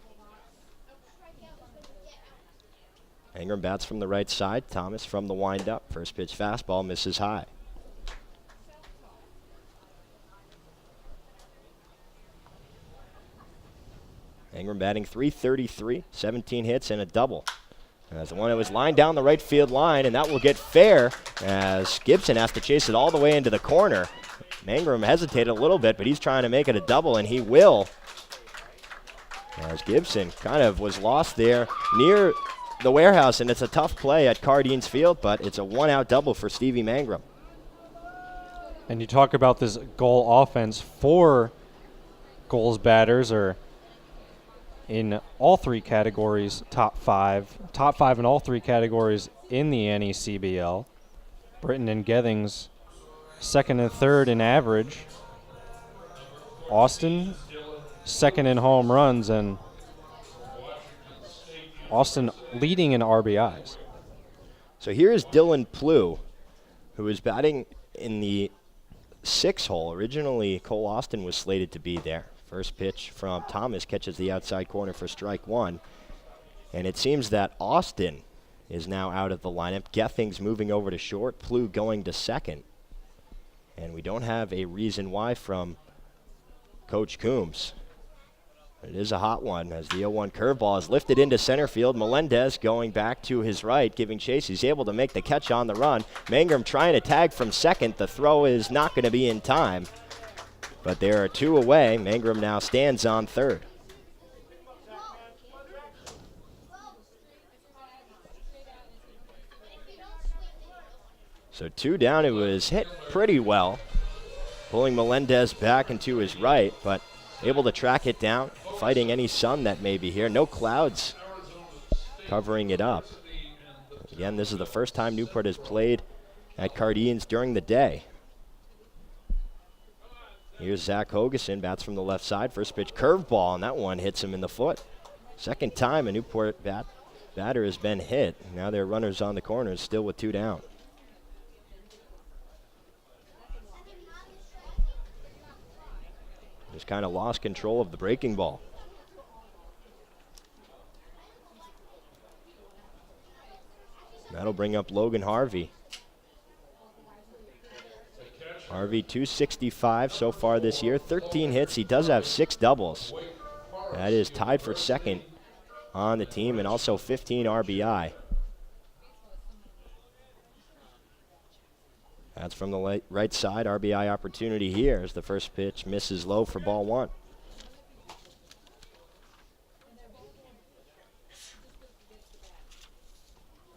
Mangrum bats from the right side. Thomas from the windup. First pitch fastball misses high. Mangrum batting .333, 17 hits and a double. That's the one that was lined down the right field line, and that will get fair as Gibson has to chase it all the way into the corner. Mangrum hesitated a little bit, but he's trying to make it a double, and he will. As Gibson kind of was lost there near the warehouse, and it's a tough play at Cardines Field, but it's a one-out double for Stevie Mangrum. And you talk about this goal offense. 4 Gulls batters are in all 3 categories, top 5 in all 3 categories in the NECBL. Britton and Gethings second and third in average. Austin second in home runs, and Austin leading in RBIs. So here is Dylan Plew, who is batting in the 6 hole. Originally, Cole Austin was slated to be there. First pitch from Thomas catches the outside corner for strike 1. And it seems that Austin is now out of the lineup. Gethings moving over to short, Plew going to second. And we don't have a reason why from Coach Coombs. It is a hot one as the 0-1 curveball is lifted into center field. Melendez going back to his right, giving chase. He's able to make the catch on the run. Mangrum trying to tag from second. The throw is not going to be in time. But there are 2 away. Mangrum now stands on third. So 2 down. It was hit pretty well, pulling Melendez back into his right, but able to track it down, fighting any sun that may be here. No clouds covering it up. Again, this is the first time Newport has played at Cardines during the day. Here's Zach Hogeson, bats from the left side. First pitch curveball, and that one hits him in the foot. Second time a Newport batter has been hit. Now they're runners on the corners, still with 2 down. Just kind of lost control of the breaking ball. That'll bring up Logan Harvey. Harvey 265 so far this year, 13 hits. He does have 6 doubles. That is tied for second on the team, and also 15 RBI. That's from the right side. RBI opportunity here as the first pitch misses low for ball 1.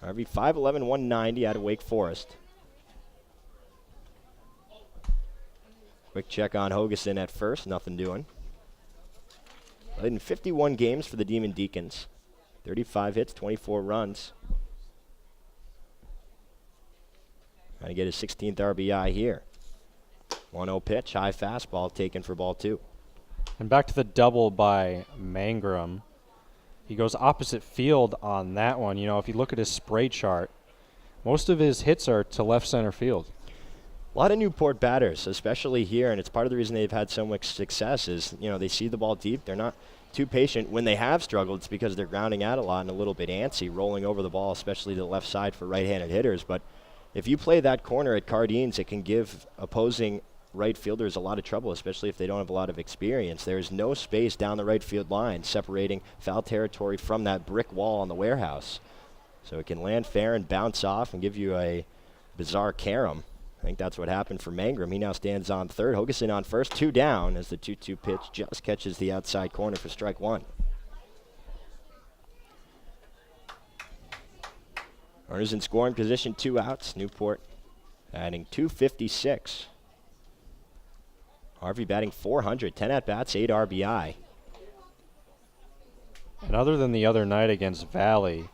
Harvey 5'11", 190 out of Wake Forest. Quick check on Hogeson at first, nothing doing. Played in 51 games for the Demon Deacons. 35 hits, 24 runs. Trying to get his 16th RBI here. 1-0 pitch, high fastball taken for ball 2. And back to the double by Mangrum. He goes opposite field on that one. You know, if you look at his spray chart, most of his hits are to left center field. A lot of Newport batters, especially here, and it's part of the reason they've had so much success is, you know, they see the ball deep. They're not too patient. When they have struggled, it's because they're grounding out a lot and a little bit antsy, rolling over the ball, especially to the left side for right-handed hitters. But if you play that corner at Cardines, it can give opposing right fielders a lot of trouble, especially if they don't have a lot of experience. There's no space down the right field line separating foul territory from that brick wall on the warehouse. So it can land fair and bounce off and give you a bizarre carom. I think that's what happened for Mangrum. He now stands on third. Hogeson on first, 2 down as the 2-2 pitch just catches the outside corner for strike 1. Runners in scoring position, 2 outs. Newport adding 256. Harvey batting .400, 10 at-bats, 8 RBI. And other than the other night against Valley,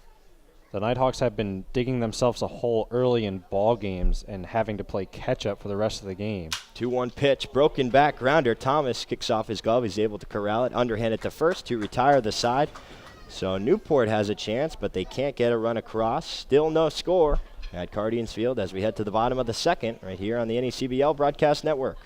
the Nighthawks have been digging themselves a hole early in ball games and having to play catch-up for the rest of the game. 2-1 pitch, broken back grounder. Thomas kicks off his glove. He's able to corral it, underhand it to first to retire the side. So Newport has a chance, but they can't get a run across. Still no score at Cardians Field as we head to the bottom of the second right here on the NECBL Broadcast Network.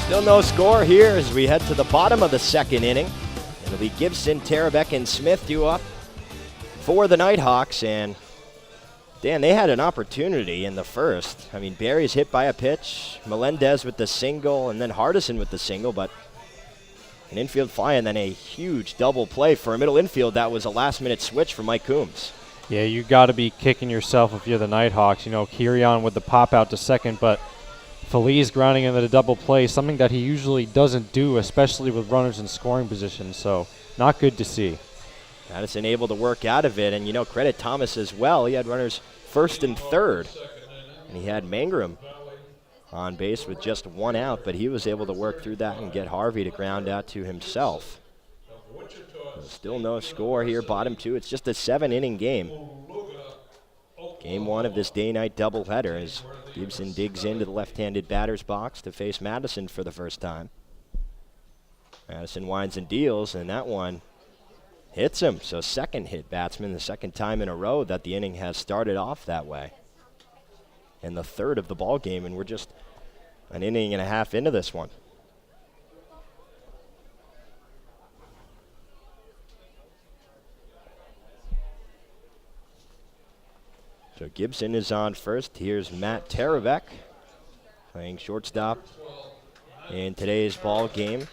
Still no score here as we head to the bottom of the second inning. It'll be Gibson, Tarabek, and Smith due up for the Nighthawks. And Dan, they had an opportunity in the first. I mean, Barry's hit by a pitch, Melendez with the single, and then Hardison with the single, but an infield fly and then a huge double play for a middle infield. That was a last-minute switch for Mike Coombs. Yeah, you got to be kicking yourself if you're the Nighthawks. You know, Kirion with the pop out to second, but Feliz grounding into the double play, something that he usually doesn't do, especially with runners in scoring position, so not good to see. Madison able to work out of it, and, you know, credit Thomas as well. He had runners first and third, and he had Mangrum on base with just one out, but he was able to work through that and get Harvey to ground out to himself. Still no score here, bottom two. It's just a 7-inning game. Game one of this day-night doubleheader as Gibson digs into the left-handed batter's box to face Madison for the first time. Madison winds and deals, and that one hits him. So second hit batsman, the second time in a row that the inning has started off that way. And the third of the ball game, and we're just an inning and a half into this one. So Gibson is on first. Here's Matt Tarabek playing shortstop in today's ball game.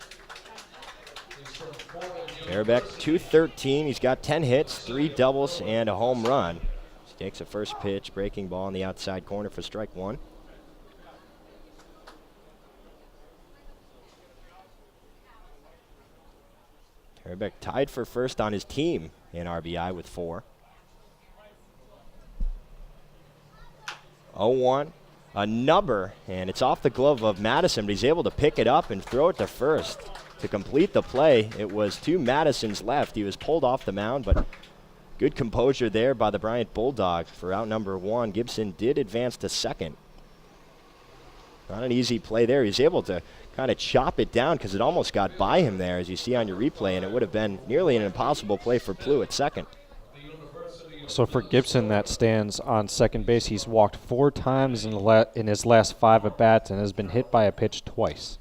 Tarabek, .213. He's got 10 hits, 3 doubles, and a home run. He takes a first pitch, breaking ball in the outside corner for strike one. Tarabek tied for first on his team in RBI with 4. 0-1, a number, and it's off the glove of Madison, but he's able to pick it up and throw it to first. To complete the play, it was to Madison's left. He was pulled off the mound, but good composure there by the Bryant Bulldog for out number 1. Gibson did advance to second. Not an easy play there. He's able to kind of chop it down because it almost got by him there, as you see on your replay, and it would have been nearly an impossible play for Plew at second. So for Gibson, that stands on second base. He's walked 4 times in his last 5 at-bats and has been hit by a pitch twice.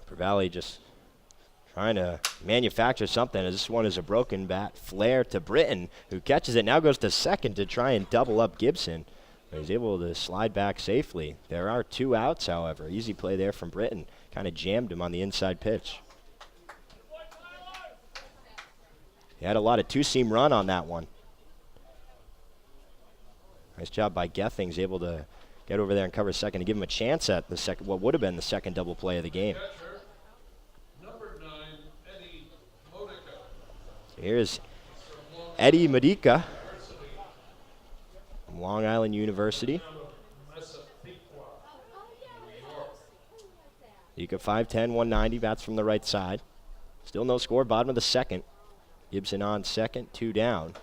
For Valley just trying to manufacture something, as this one is a broken bat. Flare to Britton, who catches it, now goes to second to try and double up Gibson. But he's able to slide back safely. There are 2 outs, however. Easy play there from Britton. Kind of jammed him on the inside pitch. He had a lot of two-seam run on that one. Nice job by Gethings, able to get over there and cover second to give him a chance at the second, what would have been the second double play of the game. Here's Eddie Medica from Long Island University. Medica 5'10", 190, bats from the right side. Still no score, bottom of the second. Gibson on second, 2 down.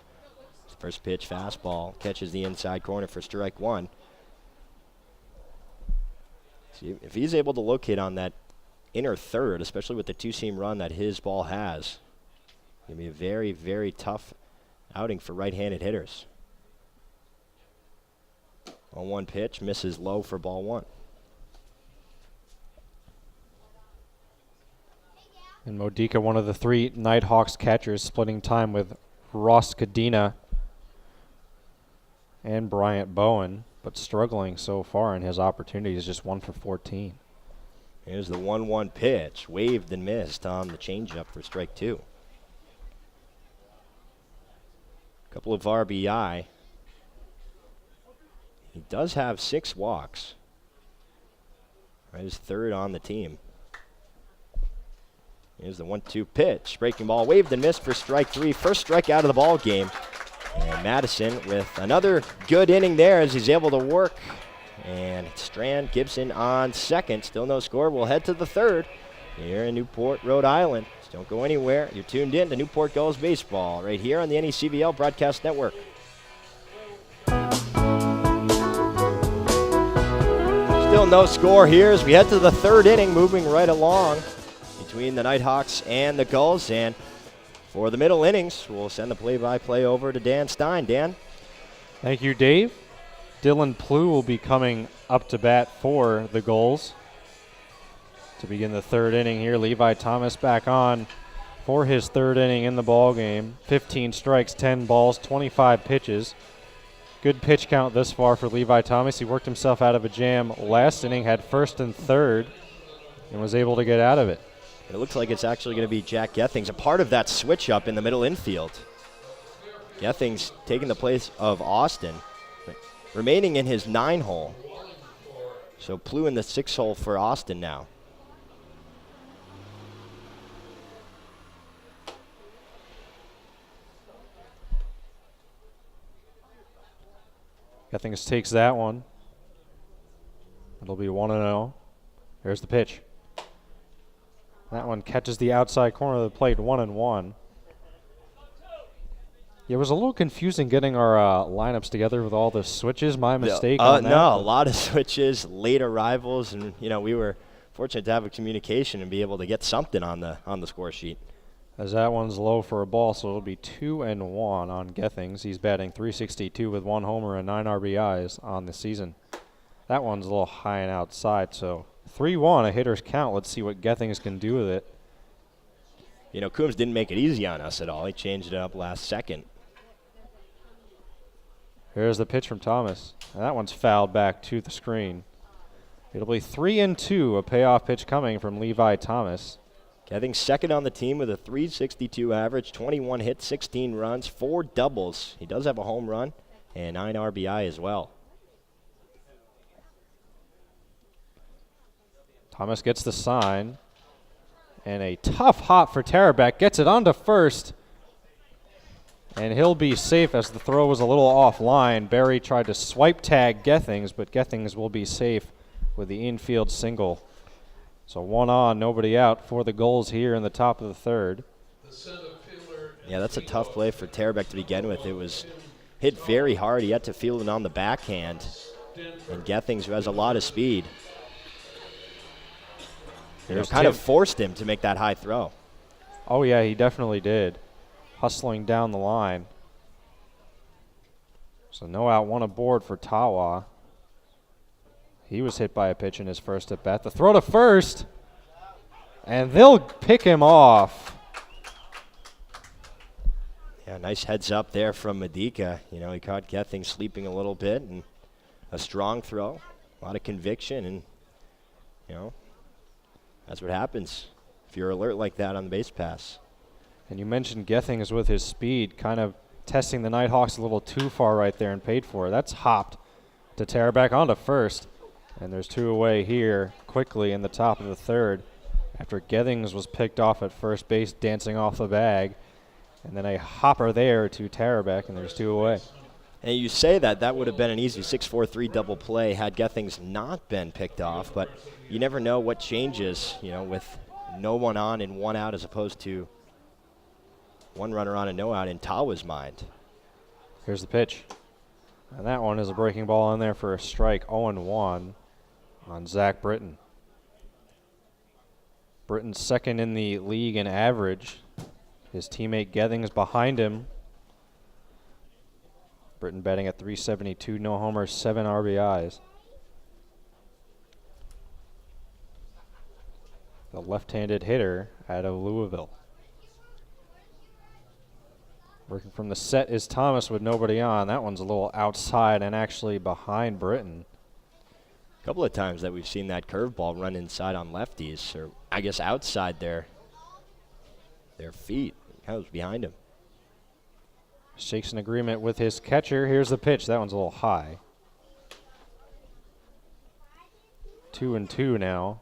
First pitch fastball, catches the inside corner for strike 1. See, if he's able to locate on that inner third, especially with the two-seam run that his ball has, it's going to be a very, very tough outing for right-handed hitters. 0-1 pitch, misses low for ball 1. And Modica, one of the 3 Nighthawks catchers, splitting time with Ross Cadena and Bryant Bowen, but struggling so far in his opportunities, just 1 for 14. Here's the 1-1 pitch, waved and missed on the changeup for strike 2. Couple of RBI. He does have 6 walks. Right, his third on the team. Here's the 1-2 pitch. Breaking ball waved and missed for strike 3. First strike out of the ball game. And Madison with another good inning there as he's able to work. And Strand Gibson on second. Still no score. We'll head to the third here in Newport, Rhode Island. Just don't go anywhere. You're tuned in to Newport Gulls baseball right here on the NECBL Broadcast Network. Still no score here as we head to the third inning, moving right along between the Nighthawks and the Gulls. And for the middle innings, we'll send the play-by-play over to Dan Stein. Dan? Thank you, Dave. Dylan Plew will be coming up to bat for the Gulls to begin the third inning here. Levi Thomas back on for his third inning in the ball game. 15 strikes, 10 balls, 25 pitches. Good pitch count thus far for Levi Thomas. He worked himself out of a jam last inning, had first and third, and was able to get out of it. It looks like it's actually going to be Jack Gethings, a part of that switch up in the middle infield. Gethings taking the place of Austin, remaining in his 9-hole. So Plew in the 6-hole for Austin now. Gethings takes that one. It'll be 1-0. Here's the pitch. That one catches the outside corner of the plate, 1-1. It was a little confusing getting our lineups together with all the switches. My mistake on that. No, a lot of switches, late arrivals, and we were fortunate to have a communication and be able to get something on the score sheet. As that one's low for a ball, so it'll be 2-1 on Gethings. He's batting .362 with 1 homer and 9 RBIs on the season. That one's a little high and outside, so 3-1, a hitter's count. Let's see what Gethings can do with it. Coombs didn't make it easy on us at all. He changed it up last second. Here's the pitch from Thomas. And that one's fouled back to the screen. It'll be 3-2, a payoff pitch coming from Levi Thomas. Gethings second on the team with a .362 average, 21 hits, 16 runs, 4 doubles. He does have a home run and 9 RBI as well. Thomas gets the sign. And a tough hop for Tarabek. Gets it onto first. And he'll be safe as the throw was a little offline. Barry tried to swipe tag Gethings, but Gethings will be safe with the infield single. So 1 on, nobody out for the Gulls here in the top of the third. Yeah, that's a tough play for Tarabek to begin with. It was hit very hard. He had to field it on the backhand. And Gethings, who has a lot of speed, kind of forced him to make that high throw. Oh, yeah, he definitely did. Hustling down the line. So no out, 1 aboard for Tawa. He was hit by a pitch in his first at bat. The throw to first. And they'll pick him off. Yeah, nice heads up there from Medica. He caught Gethings sleeping a little bit, and a strong throw. A lot of conviction, and, that's what happens if you're alert like that on the base pass. And you mentioned Gethings with his speed, kind of testing the Nighthawks a little too far right there and paid for it. That's hopped to Tarabek onto first. And there's 2 away here quickly in the top of the third after Gethings was picked off at first base, dancing off the bag. And then a hopper there to Tarabek, and there's 2 away. And you say that would have been an easy 6-4-3 double play had Gethings not been picked off, but you never know what changes, with no one on and 1 out as opposed to 1 runner on and no out in Tawa's mind. Here's the pitch. And that one is a breaking ball in there for a strike, 0-1 on Zach Britton. Britton's second in the league in average. His teammate Gethings behind him. Britton batting at .372, no homers, 7 RBIs. The left-handed hitter out of Louisville. Working from the set is Thomas with nobody on. That one's a little outside and actually behind Britton. A couple of times that we've seen that curveball run inside on lefties, or I guess outside their feet. It comes behind him. Shakes an agreement with his catcher. Here's the pitch. That one's a little high. 2-2 now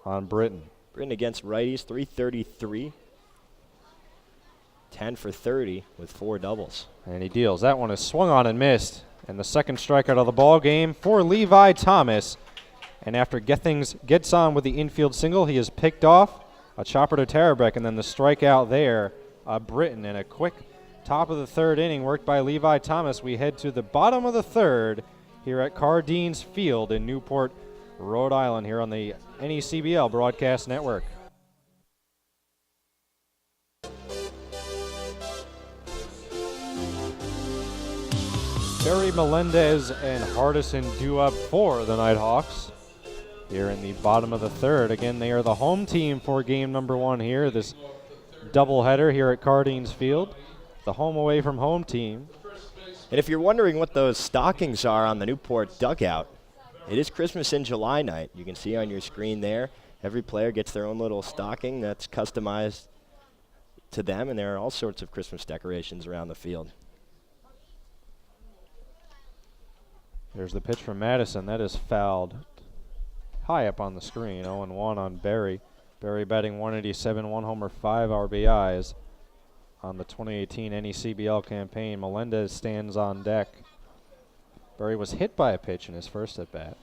on Britton. Britton against righties, 333. 10 for 30 with 4 doubles. And he deals. That one is swung on and missed. And the second strikeout of the ball game for Levi Thomas. And after Gethings gets on with the infield single, he is picked off. A chopper to Tarabek, and then the strikeout there, Britton. And a quick top of the third inning worked by Levi Thomas. We head to the bottom of the third here at Cardines Field in Newport, Rhode Island, here on the NECBL Broadcast Network. Barry Melendez and Hardison due up for the Nighthawks here in the bottom of the third. Again, they are the home team for game number 1 here, this doubleheader here at Cardines Field. The home away from home team. And if you're wondering what those stockings are on the Newport dugout, it is Christmas in July night. You can see on your screen there, every player gets their own little stocking that's customized to them, and there are all sorts of Christmas decorations around the field. There's the pitch from Madison. That is fouled high up on the screen. 0-1 on Barry. Barry batting 187, 1 homer, 5 RBIs on the 2018 NECBL campaign. Melendez stands on deck. Barry was hit by a pitch in his first at bat.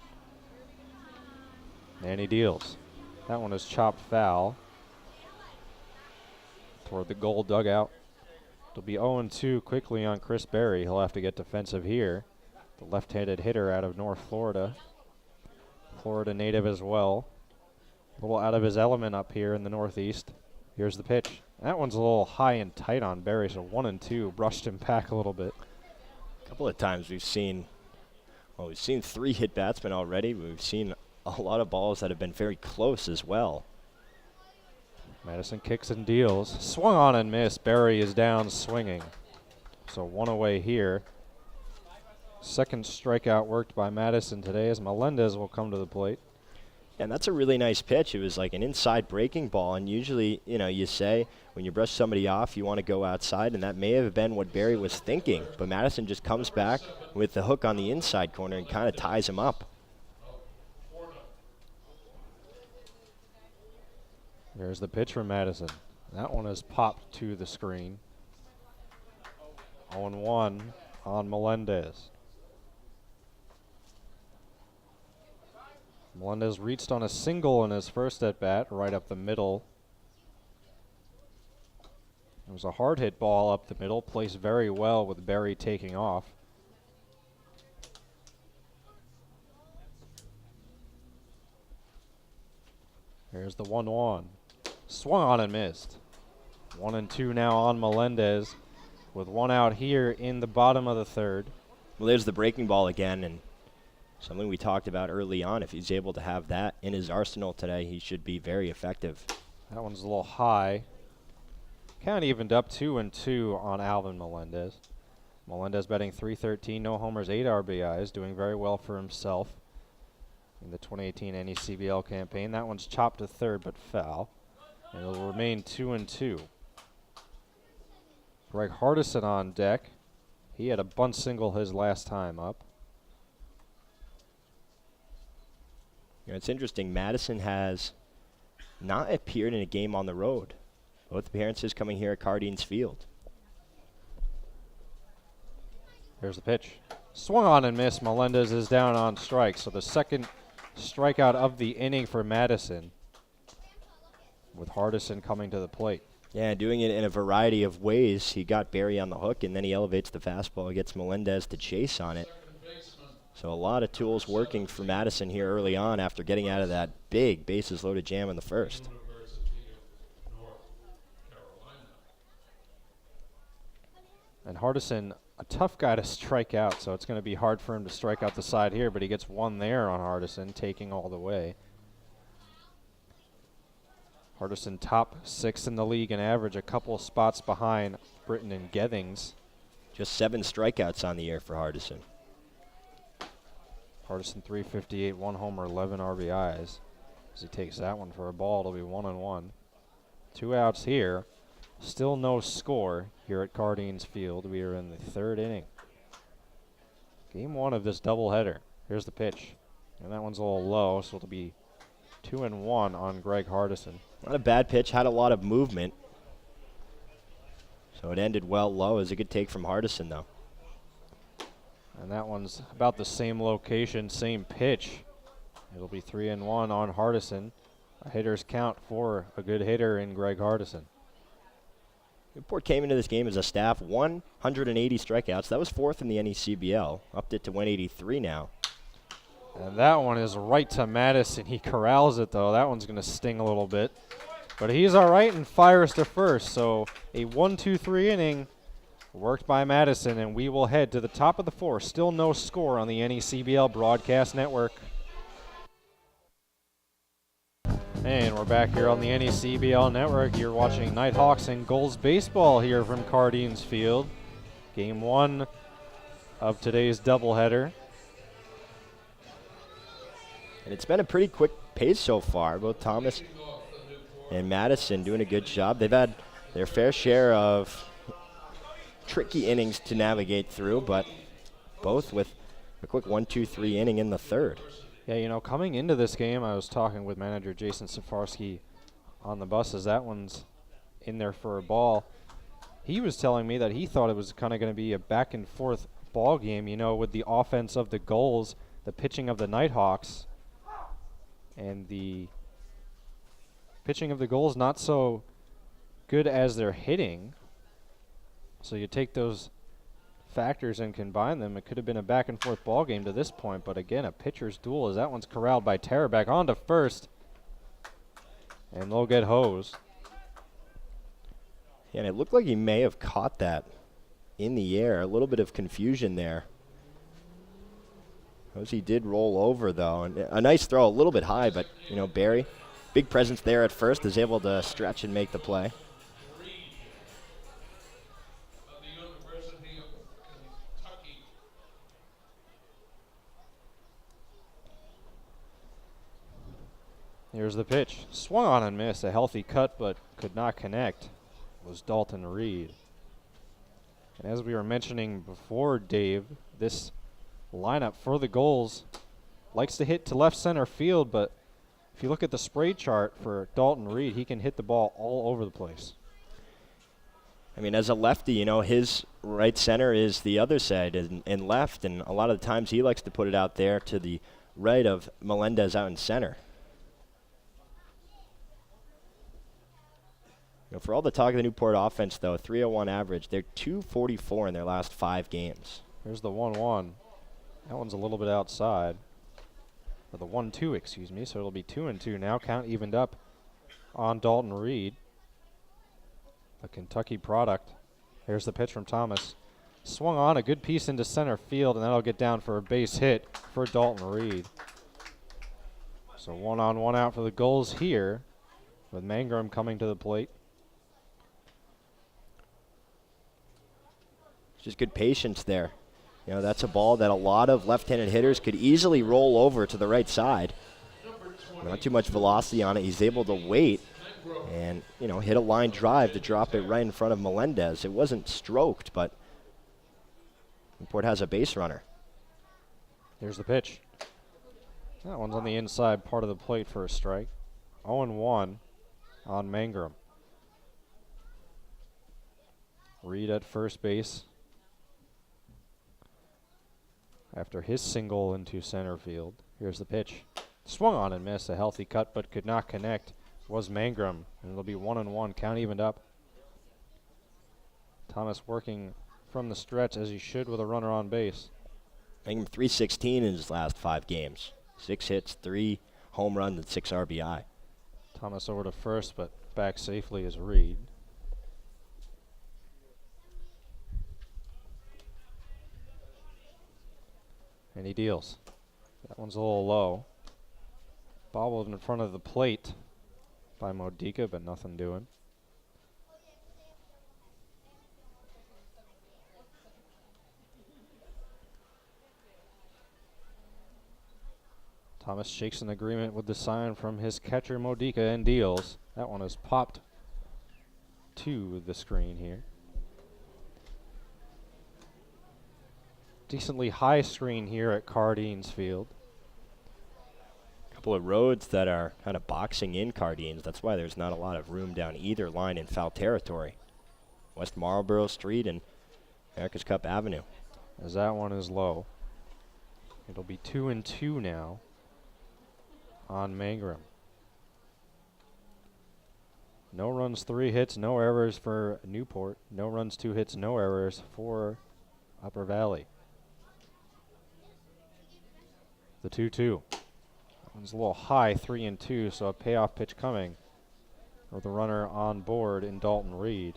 And he deals. That one is chopped foul toward the goal dugout. It'll be 0-2 quickly on Chris Barry. He'll have to get defensive here. The left-handed hitter out of North Florida. Florida native as well. A little out of his element up here in the Northeast. Here's the pitch. That one's a little high and tight on Barry, so 1-2. Brushed him back a little bit. A couple of times we've seen 3 hit batsmen already. We've seen a lot of balls that have been very close as well. Madison kicks and deals. Swung on and missed. Barry is down swinging. So 1 away here. Second strikeout worked by Madison today as Melendez will come to the plate. And that's a really nice pitch. It was like an inside breaking ball, and usually, you say when you brush somebody off, you want to go outside, and that may have been what Barry was thinking. But Madison just comes back with the hook on the inside corner and kind of ties him up. There's the pitch from Madison. That one is popped to the screen. 0-1 on Melendez. Melendez reached on a single in his first at-bat, right up the middle. It was a hard hit ball up the middle, placed very well with Barry taking off. Here's the 1-1. Swung on and missed. 1-2 now on Melendez with 1 out here in the bottom of the third. Well, there's the breaking ball again, and something we talked about early on. If he's able to have that in his arsenal today, he should be very effective. That one's a little high. Count evened up 2-2 on Alvin Melendez. Melendez batting .313, no homers, 8 RBIs, doing very well for himself in the 2018 NECBL campaign. That one's chopped to third but foul, and it'll remain 2-2. Greg Hardison on deck. He had a bunt single his last time up. It's interesting. Madison has not appeared in a game on the road. Both appearances coming here at Cardines Field. Here's the pitch. Swung on and missed. Melendez is down on strike. So the second strikeout of the inning for Madison, with Hardison coming to the plate. Yeah, doing it in a variety of ways. He got Barry on the hook, and then he elevates the fastball, gets Melendez to chase on it. So a lot of tools working for Madison here early on after getting out of that big bases-loaded jam in the first. And Hardison, a tough guy to strike out, so it's going to be hard for him to strike out the side here, but he gets one there on Hardison, taking all the way. Hardison top 6 in the league in average, a couple spots behind Britton and Gethings. Just 7 strikeouts on the year for Hardison. Hardison 358, 1 homer, 11 RBIs. As he takes that one for a ball, it'll be 1-1. 2 outs here. Still no score here at Cardines Field. We are in the third inning. Game 1 of this doubleheader. Here's the pitch. And that one's a little low, so it'll be 2-1 on Greg Hardison. Not a bad pitch, had a lot of movement. So it ended well low. It was a good take from Hardison, though. And that one's about the same location, same pitch. It'll be 3-1 on Hardison. A hitter's count for a good hitter in Greg Hardison. Newport came into this game as a staff 180 strikeouts. That was 4th in the NECBL. Upped it to 183 now. And that one is right to Madison. He corrals it, though. That one's going to sting a little bit. But he's all right and fires to first. So a 1-2-3 inning worked by Madison, and we will head to the top of the 4th. Still no score on the NECBL Broadcast Network. And we're back here on the NECBL Network. You're watching Nighthawks and Gulls baseball here from Cardines Field. Game 1 of today's doubleheader. And it's been a pretty quick pace so far. Both Thomas and Madison doing a good job. They've had their fair share of tricky innings to navigate through, but both with a quick 1-2-3 inning in the 3rd. Yeah, you know, coming into this game, I was talking with manager Jason Safarski on the buses. That one's in there for a ball. He was telling me that he thought it was kind of going to be a back and forth ball game, you know, with the offense of the Gulls, the pitching of the Nighthawks, and the pitching of the Gulls not so good as their hitting. So you take those factors and combine them, it could have been a back and forth ball game to this point, but again, a pitcher's duel as that one's corralled by Terabek on to first, and they'll get hosed. Yeah, and it looked like he may have caught that in the air. A little bit of confusion there. He did roll over, though, and a nice throw, a little bit high, but, you know, Barry, big presence there at first, is able to stretch and make the play. Here's the pitch. Swung on and missed. A healthy cut, but could not connect. Was Dalton Reed. And as we were mentioning before, Dave, this lineup for the Gulls likes to hit to left center field, but if you look at the spray chart for Dalton Reed, he can hit the ball all over the place. I mean, as a lefty, you know, his right center is the other side and left, and a lot of the times he likes to put it out there to the right of Melendez out in center. You know, for all the talk of the Newport offense, though, 301 average, they're 244 in their last 5 games. Here's the 1-1. That one's a little bit outside. Or the 1-2, excuse me. So it'll be 2-2 now. Count evened up on Dalton Reed, a Kentucky product. Here's the pitch from Thomas. Swung on, a good piece into center field, and that'll get down for a base hit for Dalton Reed. So 1-on, 1 out for the Gulls here, with Mangrum coming to the plate. Just good patience there. You know, that's a ball that a lot of left-handed hitters could easily roll over to the right side. Not too much velocity on it. He's able to wait and, you know, hit a line drive to drop it right in front of Melendez. It wasn't stroked, but Newport has a base runner. Here's the pitch. That one's on the inside part of the plate for a strike. 0-1 on Mangrum. Reed at first base after his single into center field. Here's the pitch. Swung on and missed. A healthy cut, but could not connect. Was Mangrum, and it'll be 1-1. Count evened up. Thomas working from the stretch as he should with a runner on base. Mangrum 316 in his last 5 games. 6 hits, 3 home runs, and 6 RBI. Thomas over to first, but back safely is Reed. And he deals. That one's a little low. Bobbled in front of the plate by Modica, but nothing doing. Thomas shakes an agreement with the sign from his catcher Modica and deals. That one is popped to the screen here. Decently high screen here at Cardines Field. couple of roads that are kind of boxing in Cardines. That's why there's not a lot of room down either line in foul territory. West Marlborough Street and America's Cup Avenue. As that one is low. It'll be 2-2 now on Mangrum. No runs, 3 hits, no errors for Newport. No runs, 2 hits, no errors for Upper Valley. The 2-2. One's a little high, 3-2, so a payoff pitch coming with the runner on board in Dalton Reed.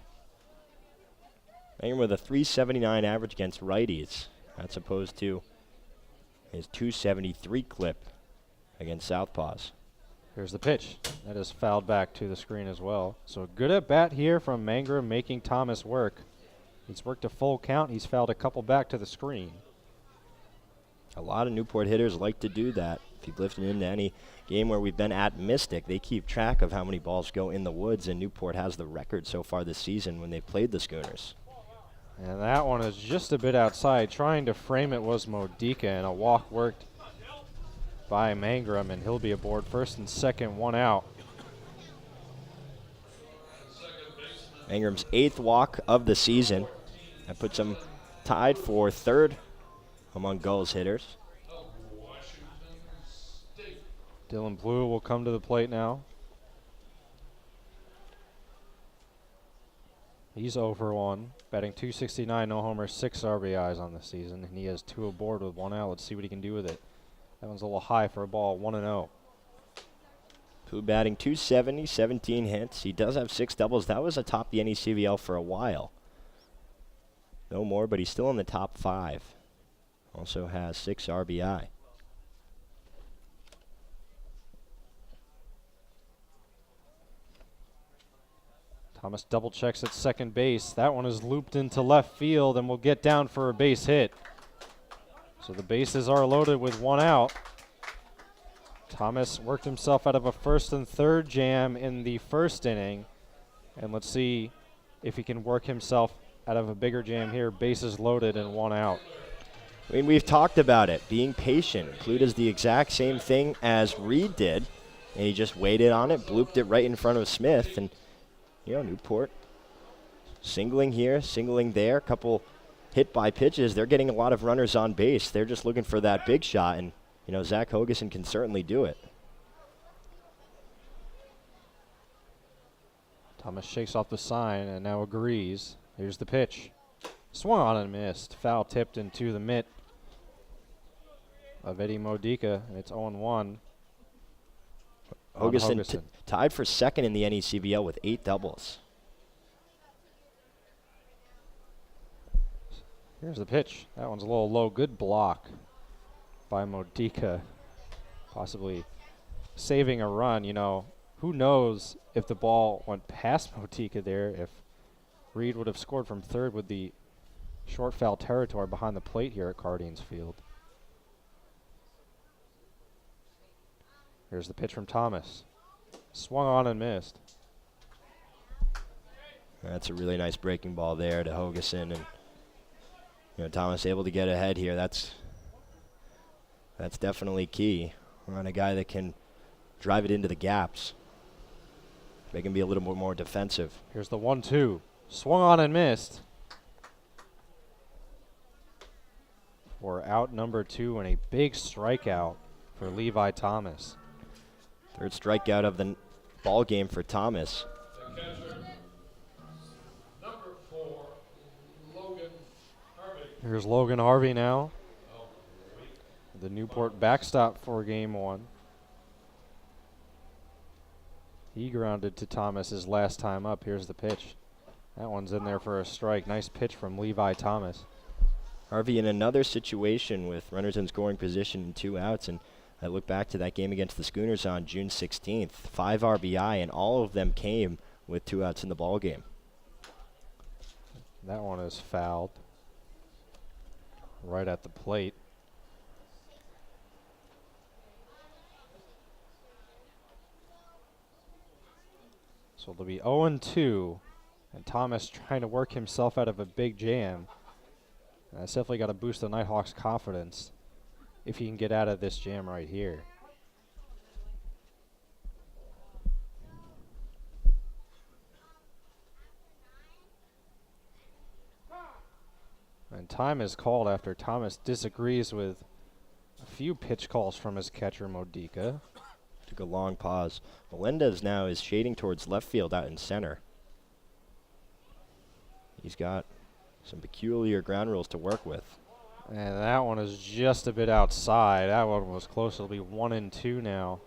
Mangrum with a 379 average against righties. That's opposed to his 273 clip against southpaws. Here's the pitch. That is fouled back to the screen as well. So good at bat here from Mangrum, making Thomas work. He's worked a full count. He's fouled a couple back to the screen. A lot of Newport hitters like to do that. If you've lifted into any game where we've been at Mystic, they keep track of how many balls go in the woods, and Newport has the record so far this season when they've played the Schooners. And that one is just a bit outside. Trying to frame it was Modica, and a walk worked by Mangrum, and he'll be aboard first and second, 1 out. Mangrum's 8th walk of the season. That puts him tied for 3rd among Gulls hitters. Dylan Blue will come to the plate now. He's 0 for 1, batting .269, no homers, 6 RBIs on the season, and he has 2 aboard with 1 out. Let's see what he can do with it. That one's a little high for a ball, 1-0. Blue batting .270, 17 hits. He does have 6 doubles. That was atop the NECVL for a while. No more, but he's still in the top 5. Also has 6 RBI. Thomas double checks at second base. That one is looped into left field and will get down for a base hit. So the bases are loaded with 1 out. Thomas worked himself out of a 1st and 3rd jam in the 1st inning. And let's see if he can work himself out of a bigger jam here. Bases loaded and 1 out. I mean, we've talked about it, being patient. Clue does the exact same thing as Reed did, and he just waited on it, blooped it right in front of Smith, and, you know, Newport singling here, singling there, couple hit by pitches. They're getting a lot of runners on base. They're just looking for that big shot, and, you know, Zach Hogeson can certainly do it. Thomas shakes off the sign and now agrees. Here's the pitch. Swung on and missed. Foul tipped into the mitt of Eddie Modica, and it's 0-1. Hogeson tied for 2nd in the NECVL with 8 doubles. Here's the pitch. That one's a little low. Good block by Modica, possibly saving a run. You know, who knows if the ball went past Modica there, if Reed would have scored from 3rd with the short foul territory behind the plate here at Cardines Field. Here's the pitch from Thomas. Swung on and missed. That's a really nice breaking ball there to Hogeson, and, you know, Thomas able to get ahead here. That's definitely key. We're on a guy that can drive it into the gaps. They can be a little bit more defensive. Here's the 1-2. Swung on and missed. For out number 2 and a big strikeout for Levi Thomas. 3rd strikeout of the ball game for Thomas. Here's Logan Harvey now. The Newport backstop for game 1. He grounded to Thomas his last time up. Here's the pitch. That one's in there for a strike. Nice pitch from Levi Thomas. Harvey in another situation with runners in scoring position and 2 outs, and I look back to that game against the Schooners on June 16th. 5 RBI, and all of them came with 2 outs in the ball game. That one is fouled right at the plate. So it'll be 0-2, and Thomas trying to work himself out of a big jam. And that's definitely got to boost the Nighthawks' confidence if he can get out of this jam right here. And time is called after Thomas disagrees with a few pitch calls from his catcher, Modica. Took a long pause. Melendez now is shading towards left field out in center. He's got some peculiar ground rules to work with. And that one is just a bit outside. That one was close. It'll be 1-2 now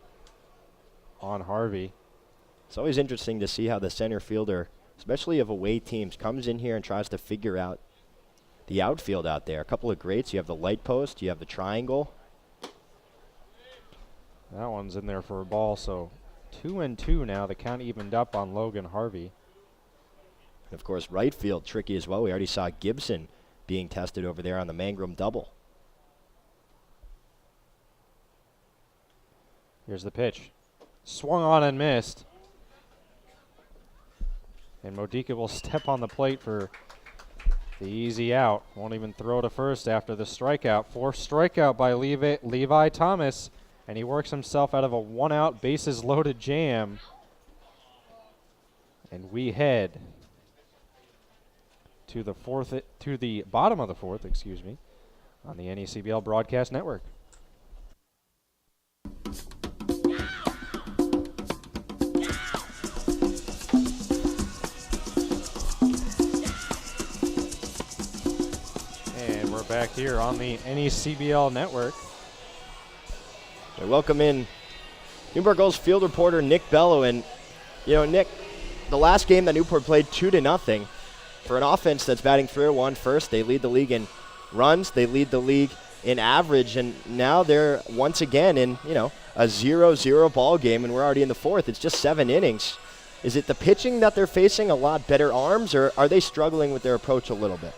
on Harvey. It's always interesting to see how the center fielder, especially of away teams, comes in here and tries to figure out the outfield out there. A couple of greats. You have the light post. You have the triangle. That one's in there for a ball, so 2-2 now. The count evened up on Logan Harvey. And of course, right field tricky as well. We already saw Gibson being tested over there on the Mangrum double. Here's the pitch. Swung on and missed. And Modica will step on the plate for the easy out. Won't even throw to first after the strikeout. Forced strikeout by Levi Thomas. And he works himself out of a one-out, bases-loaded jam. And we head to the bottom of the fourth, excuse me, on the NECBL Broadcast Network. And we're back here on the NECBL Network. We welcome in Newport Gulls field reporter Nick Bello. And, you know, Nick, the last game that Newport played 2-0 for an offense that's batting 301 first. They lead the league in runs. They lead the league in average. And now they're once again in, you know, a 0-0 ball game, and we're already in the fourth. It's just 7 innings. Is it the pitching that they're facing, a lot better arms, or are they struggling with their approach a little bit?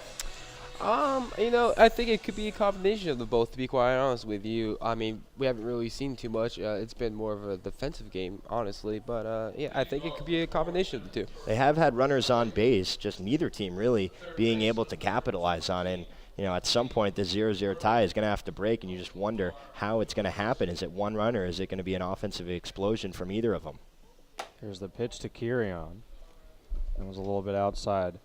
You know, I think it could be a combination of the both, to be quite honest with you. I mean, we haven't really seen too much. It's been more of a defensive game, honestly. But, yeah, I think it could be a combination of the two. They have had runners on base, just neither team really being able to capitalize on it. And, you know, at some point, the 0-0 tie is going to have to break, and you just wonder how it's going to happen. Is it one run, or is it going to be an offensive explosion from either of them? Here's the pitch to Kirion. That was a little bit outside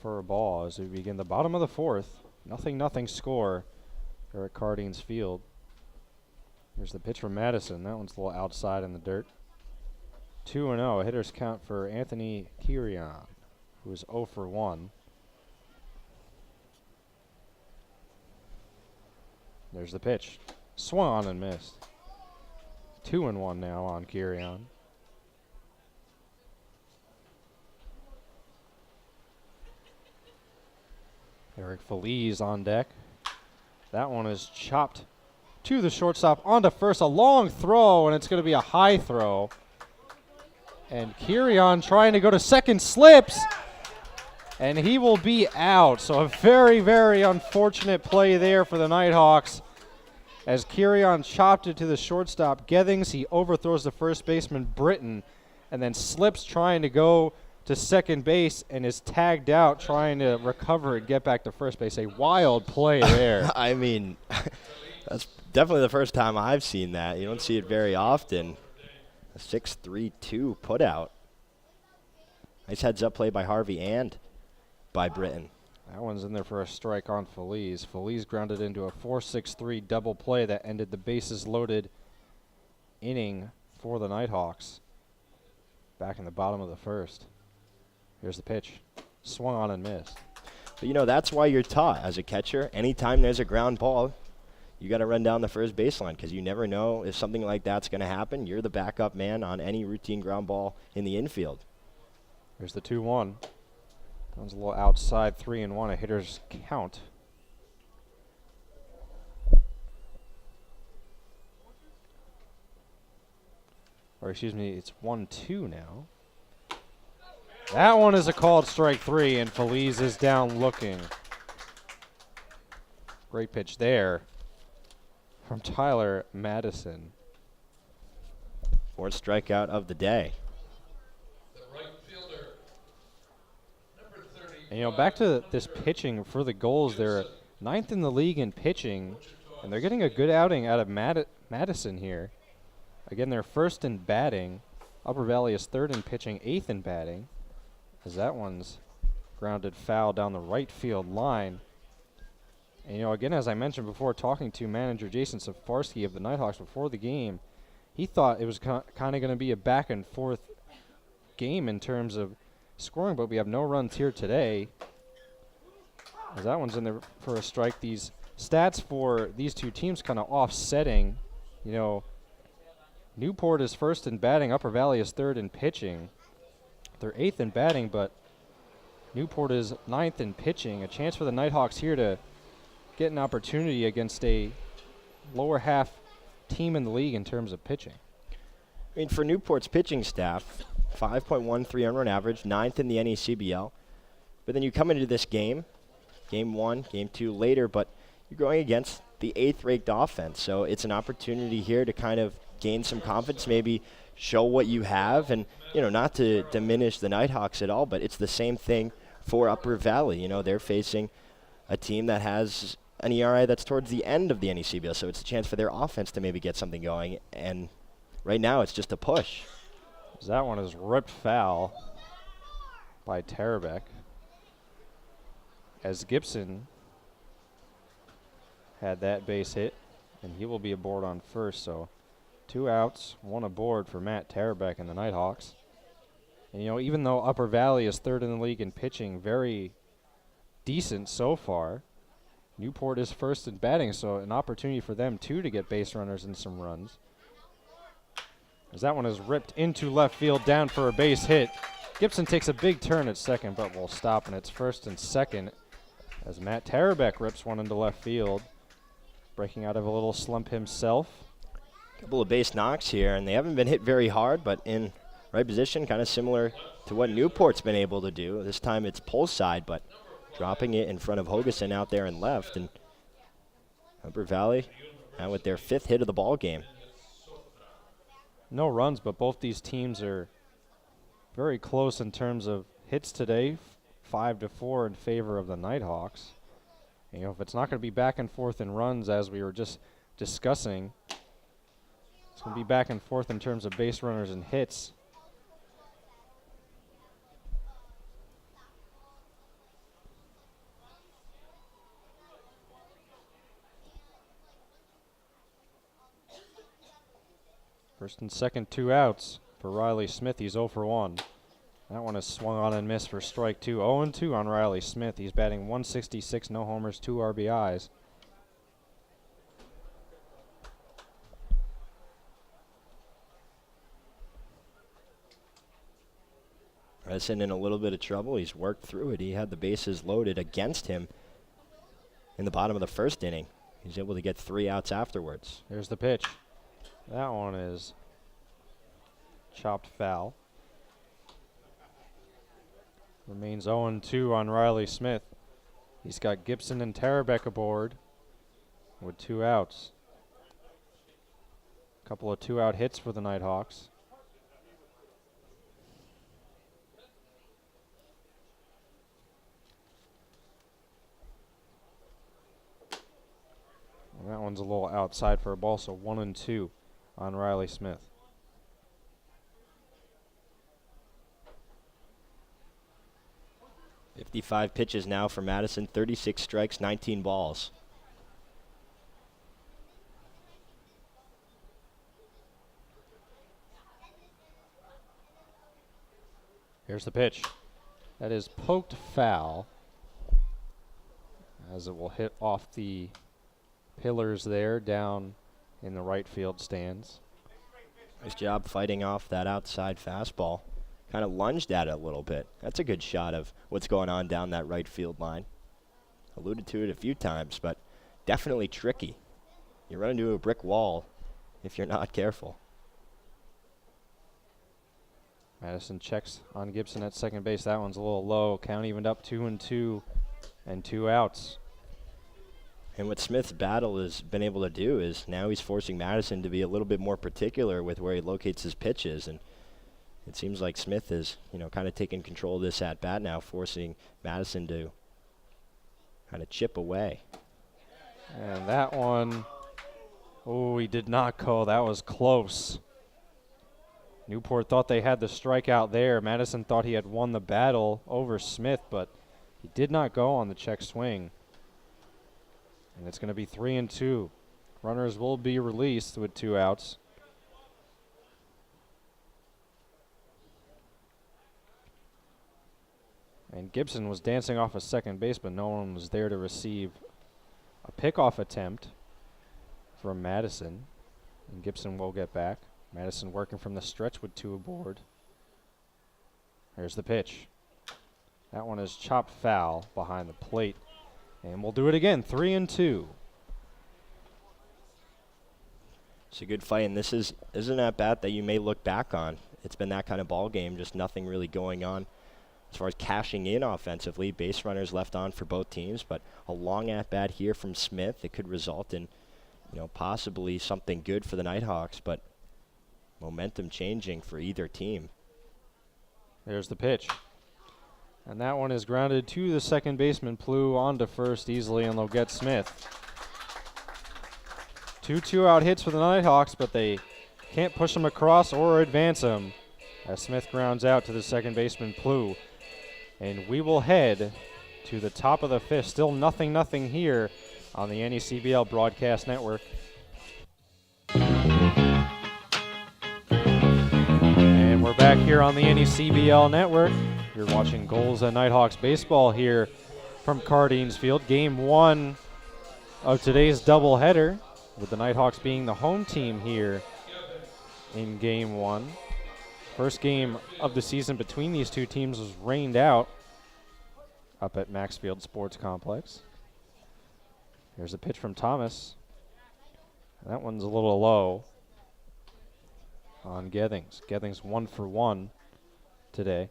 for a ball as we begin the bottom of the fourth. 0-0 score here at Cardines Field. Here's the pitch from Madison. That one's a little outside in the dirt. 2-0, a hitter's count for Anthony Kirion, who is 0 for 1. There's the pitch. Swung on and missed. 2-1 now on Kirion. Eric Feliz on deck. That one is chopped to the shortstop, onto first. A long throw, and it's going to be a high throw. And Kirion trying to go to second, slips, and he will be out. So a very, very unfortunate play there for the Nighthawks. As Kirion chopped it to the shortstop, Gethings, he overthrows the first baseman, Britton, and then slips trying to go to second base and is tagged out trying to recover and get back to first base. A wild play there. I mean, that's definitely the first time I've seen that. You don't see it very often. A 6-3-2 put out. Nice heads-up play by Harvey and by Britton. That one's in there for a strike on Feliz. Feliz grounded into a 4-6-3 double play that ended the bases-loaded inning for the Nighthawks. Back in the bottom of the first. Here's the pitch. Swung on and missed. But, you know, that's why you're taught as a catcher. Anytime there's a ground ball, you got to run down the first baseline because you never know if something like that's going to happen. You're the backup man on any routine ground ball in the infield. Here's the 2-1. That was a little outside, 3-1, a hitter's count. Or excuse me, it's 1-2 now. That one is a called strike 3, and Feliz is down looking. Great pitch there from Tyler Madison. Fourth strikeout of the day. And, you know, back to this pitching for the Gulls. They're 9th in the league in pitching, and they're getting a good outing out of Madison here. Again, they're first in batting. Upper Valley is 3rd in pitching, 8th in batting, as that one's grounded foul down the right field line. And, again, as I mentioned before, talking to manager Jason Safarsky of the Nighthawks before the game, he thought it was kind of going to be a back-and-forth game in terms of scoring, but we have no runs here today. As that one's in there for a strike. These stats for these two teams kind of offsetting. Newport is first in batting. Upper Valley is third in pitching. They're eighth in batting, but Newport is ninth in pitching. A chance for the Nighthawks here to get an opportunity against a lower half team in the league in terms of pitching. I mean, for Newport's pitching staff, 5.13 earned run average, ninth in the NECBL. But then you come into this game 1, game 2 later, but you're going against the 8th-ranked offense. So it's an opportunity here to kind of gain some confidence, maybe show what you have, and, not to diminish the Nighthawks at all, but it's the same thing for Upper Valley. They're facing a team that has an ERA that's towards the end of the NECBL, so it's a chance for their offense to maybe get something going, and right now it's just a push. That one is ripped foul by Tarabek, as Gibson had that base hit, and he will be aboard on first. So 2 outs, 1 aboard for Matt Tarabek and the Nighthawks. And, even though Upper Valley is third in the league in pitching, very decent so far, Newport is first in batting, so an opportunity for them, too, to get base runners and some runs. As that one is ripped into left field, down for a base hit. Gibson takes a big turn at second, but will stop, and it's first and second as Matt Tarabek rips one into left field, breaking out of a little slump himself. Couple of base knocks here, and they haven't been hit very hard, but in right position, kind of similar to what Newport's been able to do. This time it's pull side, but dropping it in front of Hogeson out there in left. And Upper Valley now with their 5th hit of the ball game. No runs, but both these teams are very close in terms of hits today, 5-4 in favor of the Nighthawks. If it's not going to be back and forth in runs, as we were just discussing, it's going to be back and forth in terms of base runners and hits. First and second, 2 outs for Riley Smith. He's 0 for 1. That one is swung on and missed for strike 2. 0-2 on Riley Smith. He's batting 166, no homers, 2 RBIs. Redson in a little bit of trouble. He's worked through it. He had the bases loaded against him in the bottom of the first inning. He's able to get 3 outs afterwards. There's the pitch. That one is chopped foul. Remains 0-2 on Riley Smith. He's got Gibson and Tarabek aboard with 2 outs. Couple of 2-out hits for the Nighthawks. And that one's a little outside for a ball, so 1-2 on Riley Smith. .55 pitches now for Madison, 36 strikes, 19 balls. Here's the pitch. That is poked foul, as it will hit off the pillars there down in the right field stands. Nice job fighting off that outside fastball. Kind of lunged at it a little bit. That's a good shot of what's going on down that right field line. Alluded to it a few times, but definitely tricky. You run into a brick wall if you're not careful. Madison checks on Gibson at second base. That one's a little low. Count evened up 2-2 and 2 outs. And what Smith's battle has been able to do is now he's forcing Madison to be a little bit more particular with where he locates his pitches. And it seems like Smith is, kind of taking control of this at-bat now, forcing Madison to kind of chip away. And that one, oh, he did not go. That was close. Newport thought they had the strikeout there. Madison thought he had won the battle over Smith, but he did not go on the check swing. And it's going to be 3-2. Runners will be released with 2 outs. And Gibson was dancing off a second base, but no one was there to receive a pickoff attempt from Madison. And Gibson will get back. Madison working from the stretch with 2 aboard. Here's the pitch. That one is chopped foul behind the plate. And we'll do it again, 3-2. It's a good fight, and this isn't that bat that you may look back on. It's been that kind of ball game, just nothing really going on as far as cashing in offensively. Base runners left on for both teams, but a long at bat here from Smith. It could result in, possibly something good for the Nighthawks, but momentum changing for either team. There's the pitch. And that one is grounded to the second baseman. Plew on to first easily, and they'll get Smith. 2 2-out hits for the Nighthawks, but they can't push him across or advance him as Smith grounds out to the second baseman, Plew. And we will head to the top of the 5th. Still 0-0 here on the NECBL Broadcast Network. And we're back here on the NECBL Network. You're watching Gulls and Nighthawks baseball here from Cardines Field. Game 1 of today's doubleheader, with the Nighthawks being the home team here in Game 1. First game of the season between these two teams was rained out up at Maxfield Sports Complex. Here's a pitch from Thomas. That one's a little low on Gethings. Gethings 1 for 1 today.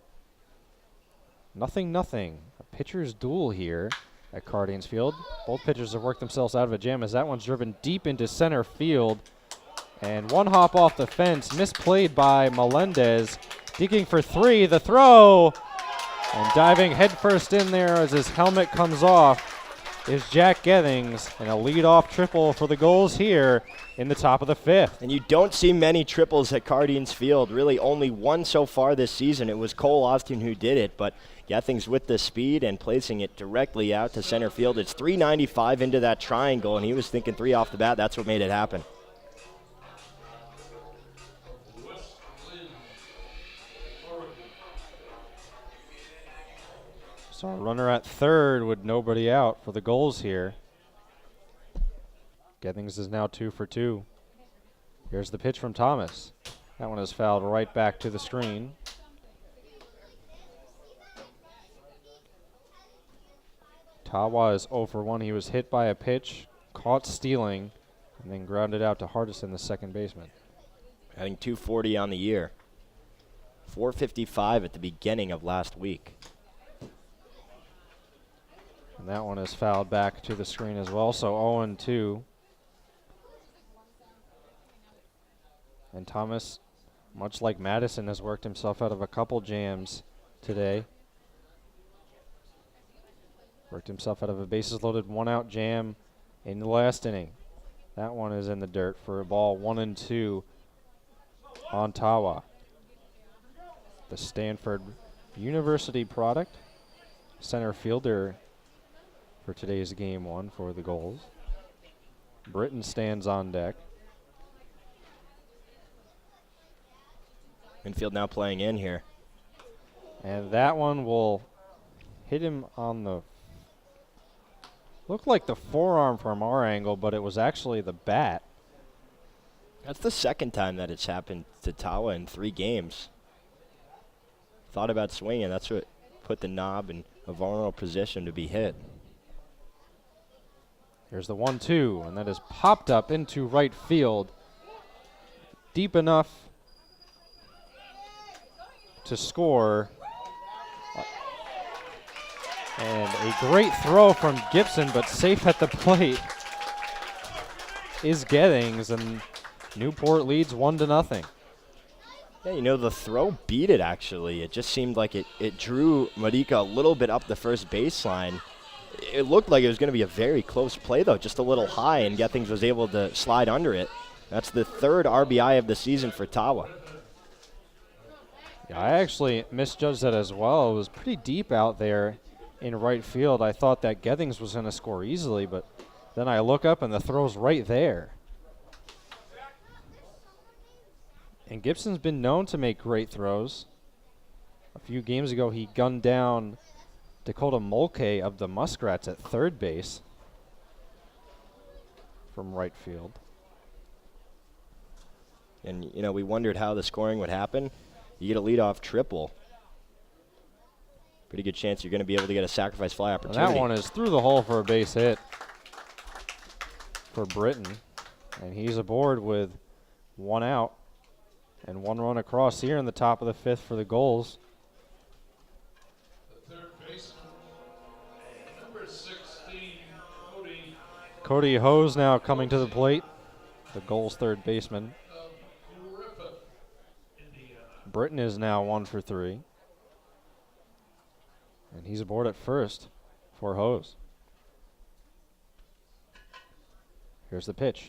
0-0. A pitcher's duel here at Cardines Field. Both pitchers have worked themselves out of a jam as that one's driven deep into center field. And one hop off the fence, misplayed by Melendez. Digging for 3, the throw. And diving headfirst in there as his helmet comes off is Jack Gethings, and a leadoff triple for the Gulls here in the top of the 5th. And you don't see many triples at Cardines Field. Really only one so far this season. It was Cole Austin who did it, but Gethings with the speed and placing it directly out to center field. It's 395 into that triangle, and he was thinking 3 off the bat. That's what made it happen. So a runner at third with nobody out for the Gulls here. Gethings is now 2 for 2. Here's the pitch from Thomas. That one is fouled right back to the screen. Tawa is 0 for 1. He was hit by a pitch, caught stealing, and then grounded out to Hardison, the second baseman. Having 240 on the year. 455 at the beginning of last week. And that one is fouled back to the screen as well, so 0-2. And Thomas, much like Madison, has worked himself out of a couple jams today. Worked himself out of a bases-loaded 1-out jam in the last inning. That one is in the dirt for a ball, 1-2 on Tawa. The Stanford University product, center fielder for today's Game 1 for the Gulls. Britton stands on deck. Infield now playing in here. And that one will hit him on the, looked like the forearm from our angle, but it was actually the bat. That's the second time that it's happened to Tawa in 3 games. Thought about swinging. That's what put the knob in a vulnerable position to be hit. Here's the 1-2, and that is popped up into right field. Deep enough to score. And a great throw from Gibson, but safe at the plate is Gethings, and Newport leads 1-0. Yeah, the throw beat it, actually. It just seemed like it drew Marika a little bit up the first baseline. It looked like it was going to be a very close play, though, just a little high, and Gethings was able to slide under it. That's the 3rd RBI of the season for Tawa. Yeah, I actually misjudged that as well. It was pretty deep out there in right field. I thought that Gethings was going to score easily, but Then I look up and the throw's right there. And Gibson's been known to make great throws. A few games ago, he gunned down Dakota Mulcahy of the Muskrats at third base from right field. And, you know, we wondered how the scoring would happen. You get a leadoff triple. Pretty good chance you're going to be able to get a sacrifice fly And opportunity. that one is through the hole for a base hit for Britton. And he's aboard with one out and one run across here in the top of the fifth for the Gulls. The third baseman, number 16, Cody. Cody Hose now coming to the plate, the Gulls' third baseman. Britton is now 1 for 3. And he's aboard at first for Hose. Here's the pitch.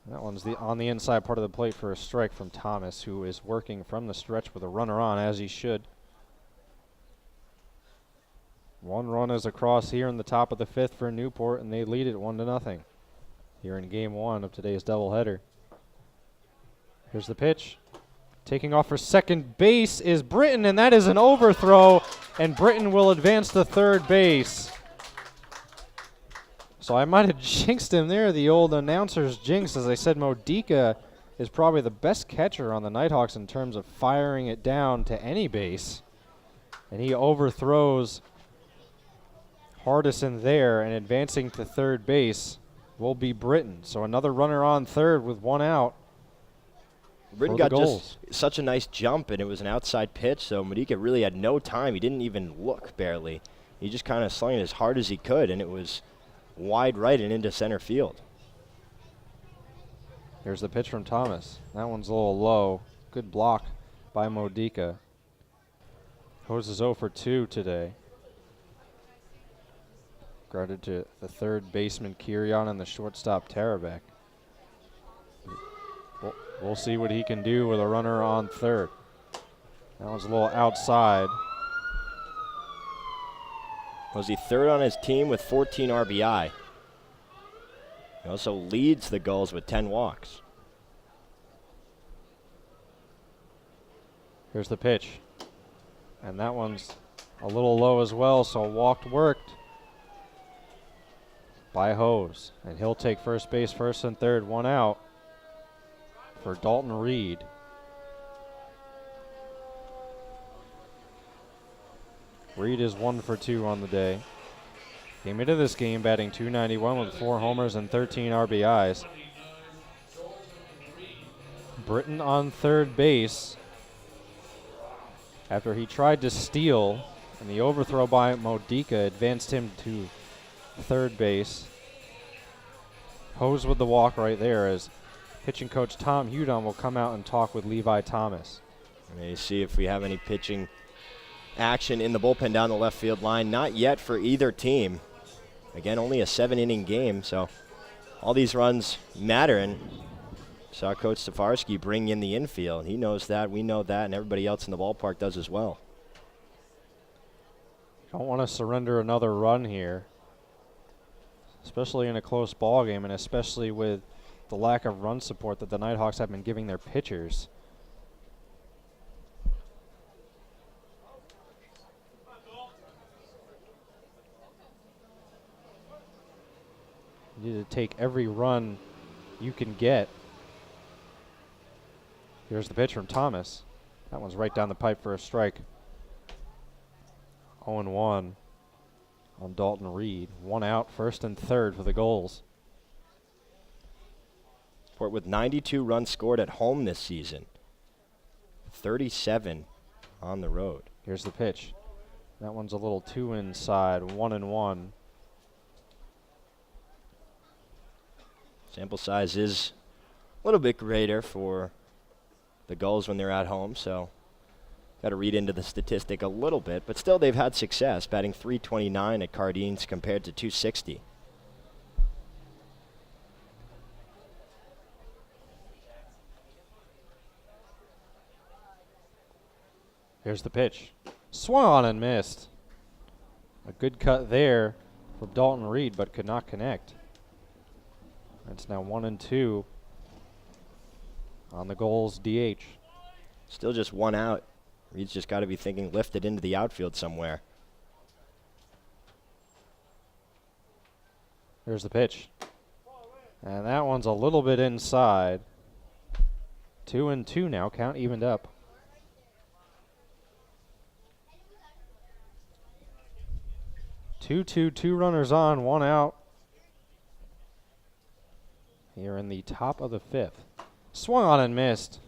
That one's on the inside part of the plate for a strike from Thomas, who is working from the stretch with a runner on, as he should. One run is across here in the top of the fifth for Newport, and they lead it 1-0 here in game one of today's doubleheader. Here's the pitch. Taking off for second base is Britton, and that is an overthrow, and Britton will advance to third base. So I might have jinxed him there, the old announcer's jinx. As I said, Modica is probably the best catcher on the Nighthawks in terms of firing it down to any base. And he overthrows Hardison there, and advancing to third base will be Britton. So another runner on third with one out. Britton got just such a nice jump, and it was an outside pitch, so Modica really had no time. He didn't even look, barely. He just kind of slung it as hard as he could, and it was wide right and into center field. Here's the pitch from Thomas. That one's a little low. Good block by Modica. Hose is 0 for 2 today. Grounded to the third baseman Kirion and the shortstop Tarabek. We'll see what he can do with a runner on third. That one's a little outside. Was he third on his team with 14 RBI? He also leads the Gulls with 10 walks. Here's the pitch. And that one's a little low as well, so walked worked by Hose. And he'll take first base, first and third, one out for Dalton Reed. Reed is 1 for 2 on the day. Came into this game batting .291 with 4 homers and 13 RBIs. Britton on third base after he tried to steal, and the overthrow by Modica advanced him to third base. Hose with the walk right there, as pitching coach Tom Hudon will come out and talk with Levi Thomas. And see if we have any pitching action in the bullpen down the left field line. Not yet for either team. Again, only a 7-inning game, so all these runs matter. And saw Coach Stefarski bring in the infield. He knows that, we know that, and everybody else in the ballpark does as well. Don't want to surrender another run here, especially in a close ball game, and especially with the lack of run support that the Nighthawks have been giving their pitchers. You need to take every run you can get. Here's the pitch from Thomas. That one's right down the pipe for a strike. 0-1 on Dalton Reed. One out, first and third for the Gulls. Port with 92 runs scored at home this season. 37 on the road. Here's the pitch. That one's a little too inside, 1-1. Sample size is a little bit greater for the Gulls when they're at home, so got to read into the statistic a little bit, but still they've had success, batting .329 at Cardines compared to .260. Here's the pitch. Swung on and missed. A good cut there from Dalton Reed, but could not connect. It's now 1-2 on the Gulls DH. Still just one out. Reed's just got to be thinking lift it into the outfield somewhere. There's the pitch. And that one's a little bit inside. 2-2 now, count evened up. Two runners on, one out. Here in the top of the fifth. Swung on and missed.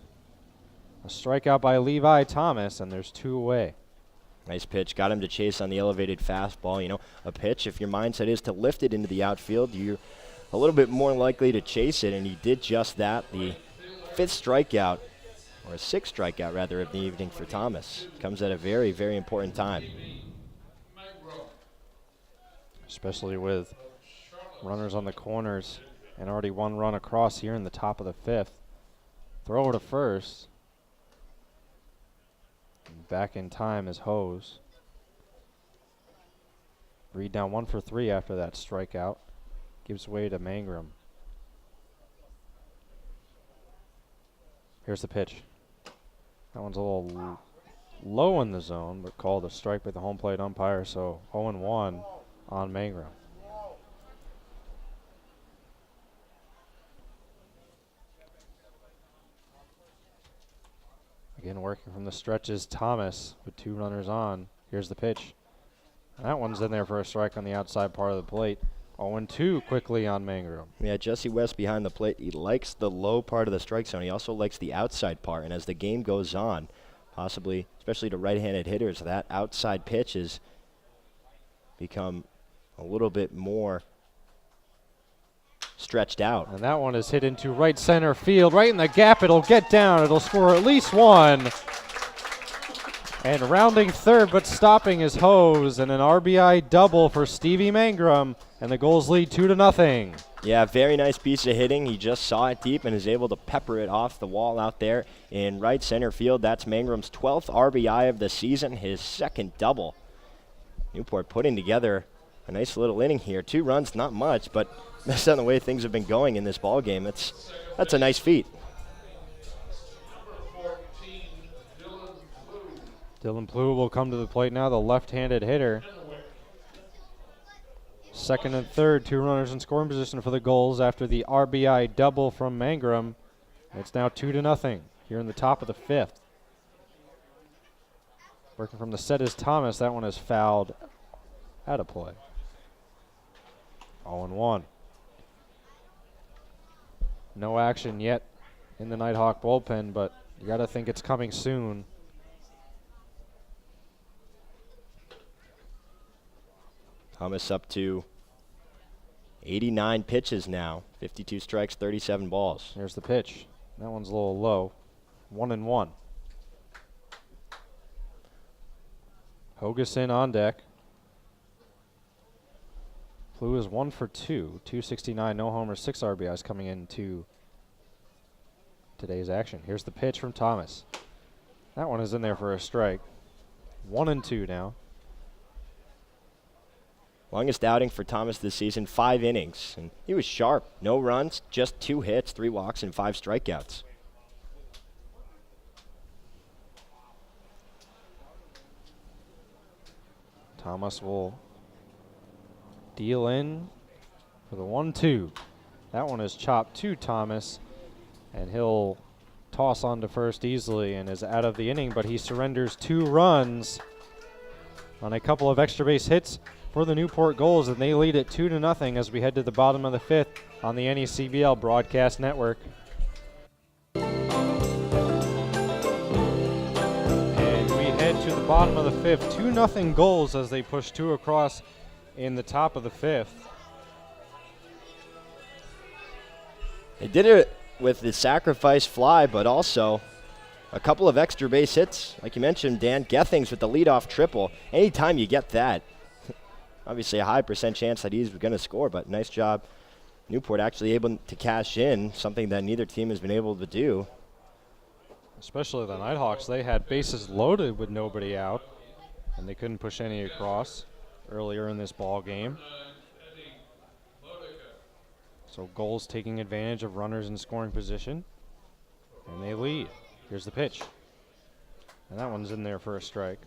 A strikeout by Levi Thomas, and there's two away. Nice pitch. Got him to chase on the elevated fastball. You know, a pitch, if your mindset is to lift it into the outfield, you're a little bit more likely to chase it, and he did just that. The fifth strikeout, or sixth strikeout rather, of the evening for Thomas. Comes at a very, very important time. Especially with runners on the corners and already one run across here in the top of the fifth. Throw to first. Back in time is Hose. Reed down 1 for 3 after that strikeout. Gives way to Mangrum. Here's the pitch. That one's a little low in the zone, but called a strike by the home plate umpire, so 0-1 on Mangrum. Again, working from the stretches, Thomas with two runners on. Here's the pitch. And that one's in there for a strike on the outside part of the plate. 0-2 quickly on Mangrum. Yeah, Jesse West behind the plate. He likes the low part of the strike zone. He also likes the outside part. And as the game goes on, possibly, especially to right-handed hitters, that outside pitch has become a little bit more stretched out. And that one is hit into right center field, right in the gap. It'll get down. It'll score at least one. And rounding third, but stopping is Hose, and an RBI double for Stevie Mangrum, and the Gulls lead 2-0. Yeah, very nice piece of hitting. He just saw it deep and is able to pepper it off the wall out there in right center field. That's Mangrum's 12th RBI of the season, his second double. Newport putting together a nice little inning here. 2 runs, not much, but based on the way things have been going in this ball game, that's a nice feat. Dylan Plew will come to the plate now, the left-handed hitter. Second and third, 2 runners in scoring position for the Gulls after the RBI double from Mangrum. It's now 2-0 here in the top of the fifth. Working from the set is Thomas. That one is fouled out of play. 0-1. No action yet in the Nighthawk bullpen, but you got to think it's coming soon. Thomas up to 89 pitches now, 52 strikes, 37 balls. Here's the pitch. That one's a little low. 1-1. Hogus in on deck. Plew is 1 for 2, 269, no homers, 6 RBIs coming into today's action. Here's the pitch from Thomas. That one is in there for a strike. 1-2 now. Longest outing for Thomas this season, 5 innings. And he was sharp. No runs, just 2 hits, 3 walks, and 5 strikeouts. Thomas will deal in for the 1-2. That one is chopped to Thomas, and he'll toss on to first easily and is out of the inning, but he surrenders 2 runs on a couple of extra base hits for the Newport Gulls, and they lead it 2-0 as we head to the bottom of the fifth on the NECBL Broadcast Network. And we head to the bottom of the fifth. 2-0 Gulls as they push 2 across in the top of the fifth. They did it with the sacrifice fly, but also a couple of extra base hits. Like you mentioned, Dan, Gethings with the leadoff triple. Anytime you get that, obviously a high % chance that he's going to score, but nice job. Newport actually able to cash in, something that neither team has been able to do. Especially the Nighthawks. They had bases loaded with nobody out, and they couldn't push any across earlier in this ball game. So Gulls taking advantage of runners in scoring position, and they lead. Here's the pitch. And that one's in there for a strike.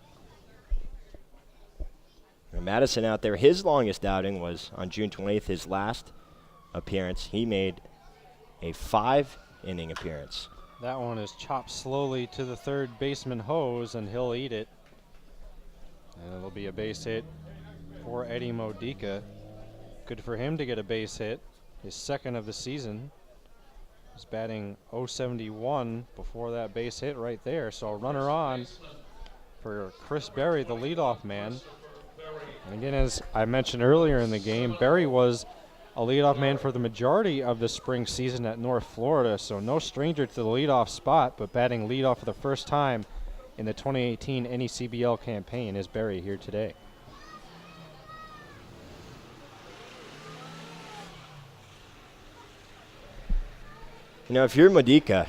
And Madison out there, his longest outing was on June 20th, his last appearance. He made a 5-inning appearance. That one is chopped slowly to the third baseman Hose, and he'll eat it. And it'll be a base hit for Eddie Modica. Good for him to get a base hit, his second of the season. He's batting .071 before that base hit right there. So a runner on for Chris Berry, the leadoff man. And again, as I mentioned earlier in the game, Berry was a leadoff man for the majority of the spring season at North Florida, so no stranger to the leadoff spot, but batting leadoff for the first time in the 2018 NECBL campaign is Berry here today. You know, if you're Modica,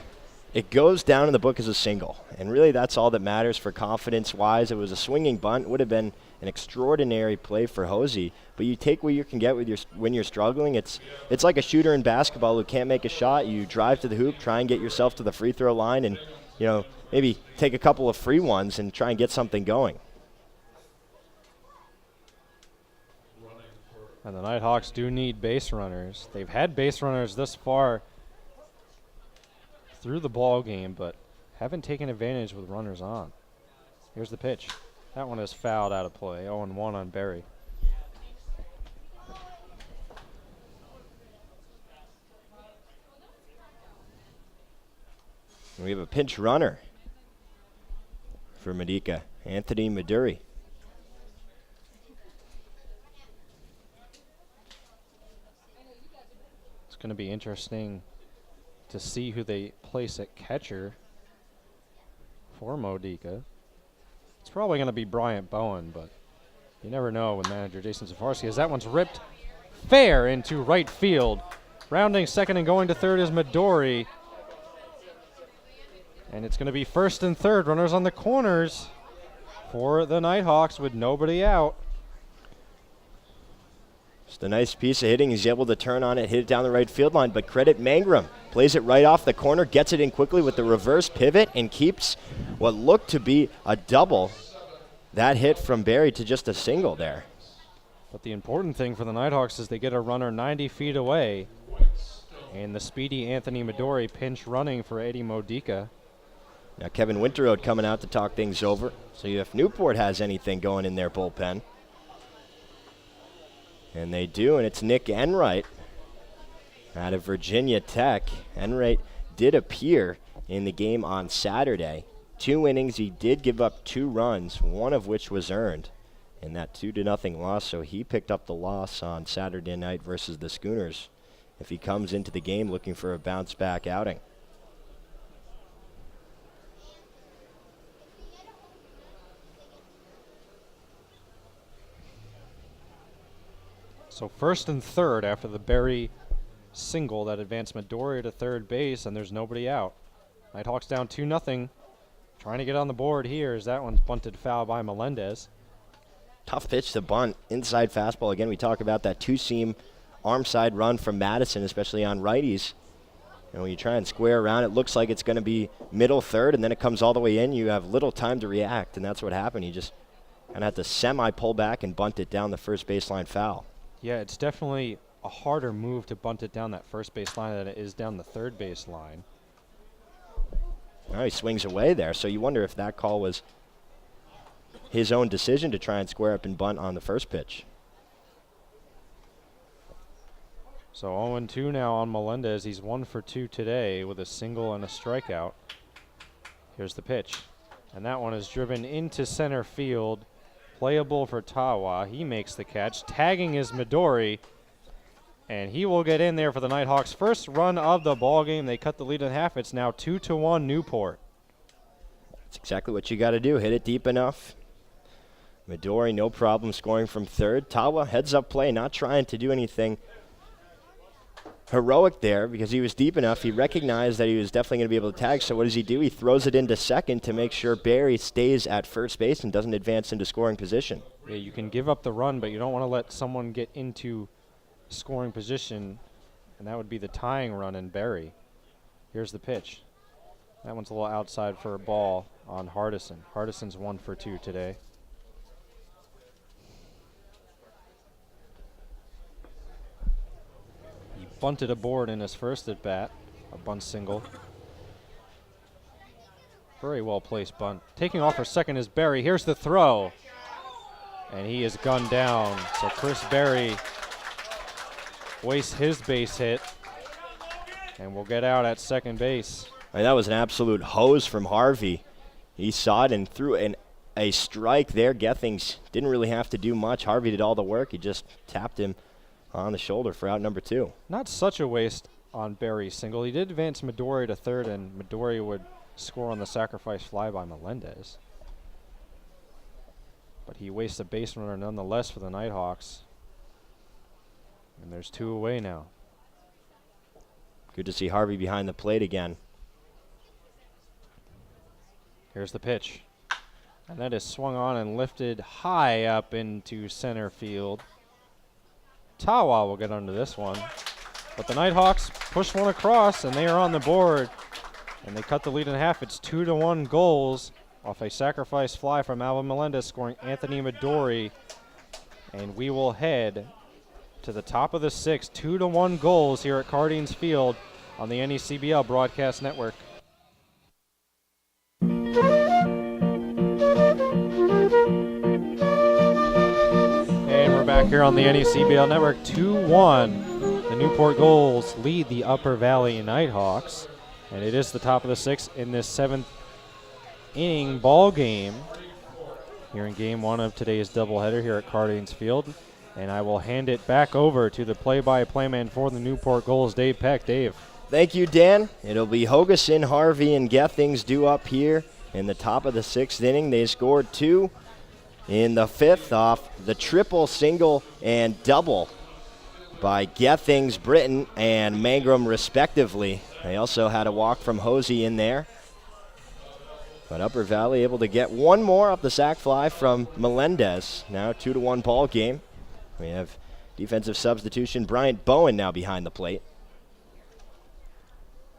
it goes down in the book as a single, and really that's all that matters for confidence-wise. It was a swinging bunt, would have been an extraordinary play for Hosey, but you take what you can get with when you're struggling. It's like a shooter in basketball who can't make a shot. You drive to the hoop, try and get yourself to the free throw line, and maybe take a couple of free ones and try and get something going. And the Nighthawks do need base runners. They've had base runners this far through the ball game, but haven't taken advantage with runners on. Here's the pitch. That one is fouled out of play. 0-1 on Berry. We have a pinch runner for Modica, Anthony Maduri. It's going to be interesting to see who they place at catcher for Modica. It's probably going to be Bryant Bowen, but you never know with manager Jason Zafarski, as that one's ripped fair into right field. Rounding second and going to third is Midori. And it's going to be first and third, runners on the corners for the Nighthawks with nobody out. Just a nice piece of hitting. He's able to turn on it, hit it down the right field line, but credit Mangrum. Plays it right off the corner, gets it in quickly with the reverse pivot, and keeps what looked to be a double. That hit from Berry to just a single there. But the important thing for the Nighthawks is they get a runner 90 feet away. And the speedy Anthony Midori pinch running for Eddie Modica. Now Kevin Winterroad coming out to talk things over. So if Newport has anything going in their bullpen. And they do, and it's Nick Enright out of Virginia Tech. Enright did appear in the game on Saturday. 2 innings, he did give up 2 runs, one of which was earned in that 2-0 loss. So he picked up the loss on Saturday night versus the Schooners if he comes into the game looking for a bounce-back outing. So first and third after the Berry single that advanced Midori to third base, and there's nobody out. Nighthawks down 2-0. Trying to get on the board here as that one's bunted foul by Melendez. Tough pitch to bunt. Inside fastball. Again, we talk about that 2-seam arm side run from Madison, especially on righties. And when you try and square around, it looks like it's going to be middle third, and then it comes all the way in. You have little time to react, and that's what happened. You just kind of had to semi-pull back and bunt it down the first baseline foul. Yeah, it's definitely a harder move to bunt it down that first base line than it is down the third base line. Well, he swings away there, so you wonder if that call was his own decision to try and square up and bunt on the first pitch. So 0-2 now on Melendez. He's 1 for 2 today with a single and a strikeout. Here's the pitch. And that one is driven into center field. Playable for Tawa. He makes the catch. Tagging is Midori. And he will get in there for the Nighthawks' first run of the ball game. They cut the lead in half. It's now 2-1 Newport. That's exactly what you got to do. Hit it deep enough. Midori, no problem scoring from third. Tawa, heads up play, not trying to do anything heroic there because he was deep enough. He recognized that he was definitely going to be able to tag. So what does he do? He throws it into second to make sure Berry stays at first base and doesn't advance into scoring position. Yeah, you can give up the run, but you don't want to let someone get into scoring position and that would be the tying run in Berry. Here's the pitch. That one's a little outside for a ball on Hardison. Hardison's 1 for 2 today. He bunted aboard in his first at bat, a bunt single. Very well placed bunt. Taking off for second is Berry. Here's the throw. And he is gunned down. So Chris Berry wastes his base hit and will get out at second base. That was an absolute hose from Harvey. He saw it and threw a strike there. Gethings didn't really have to do much. Harvey did all the work. He just tapped him on the shoulder for out number 2. Not such a waste on Berry's single. He did advance Midori to third, and Midori would score on the sacrifice fly by Melendez. But he wastes a base runner nonetheless for the Nighthawks. And there's 2 away now. Good to see Harvey behind the plate again. Here's the pitch. And that is swung on and lifted high up into center field. Tawa will get under this one. But the Nighthawks push one across, and they are on the board. And they cut the lead in half. It's 2-1 goals off a sacrifice fly from Alvin Melendez, scoring Anthony Midori. And we will head to the top of the 6th. 2-1 goals here at Cardines Field on the NECBL Broadcast Network. And we're back here on the NECBL Network. 2-1. The Newport Gulls lead the Upper Valley Nighthawks. And it is the top of the 6th in this 7th inning ball game here in game 1 of today's doubleheader here at Cardines Field. And I will hand it back over to the play-by-play man for the Newport Gulls, Dave Peck. Dave. Thank you, Dan. It'll be Hogeson, Harvey, and Gethings due up here in the top of the 6th inning. They scored 2 in the 5th off the triple, single, and double by Gethings, Britton, and Mangrum respectively. They also had a walk from Hosey in there. But Upper Valley able to get one more off the sac fly from Melendez. Now 2-1 ball game. We have defensive substitution. Bryant Bowen now behind the plate.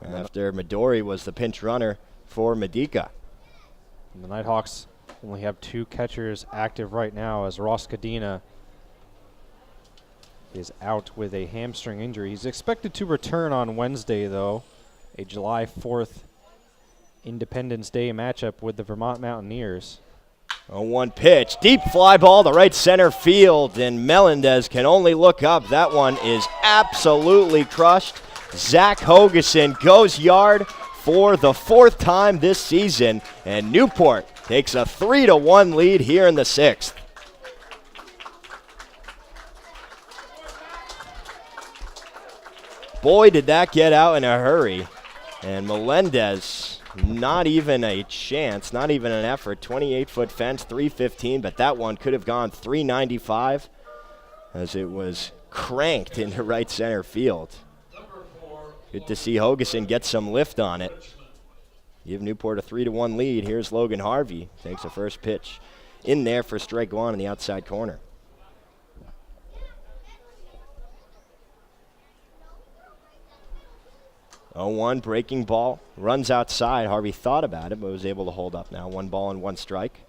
After Midori was the pinch runner for Medica. And the Nighthawks only have 2 catchers active right now as Ross Cadena is out with a hamstring injury. He's expected to return on Wednesday, though, a July 4th Independence Day matchup with the Vermont Mountaineers. 0-1 pitch, deep fly ball to right center field, and Melendez can only look up. That one is absolutely crushed. Zach Hogeson goes yard for the 4th time this season, and Newport takes a 3-1 lead here in the 6th. Boy, did that get out in a hurry. And Melendez, not even a chance, not even an effort. 28-foot fence, 315, but that one could have gone 395 as it was cranked into right center field. Good to see Hogeson get some lift on it. Give Newport a 3-1 lead. Here's Logan Harvey. Takes the first pitch in there for strike 1 in the outside corner. Oh, 1 breaking ball, runs outside. Harvey thought about it, but was able to hold up now. 1 ball and 1 strike.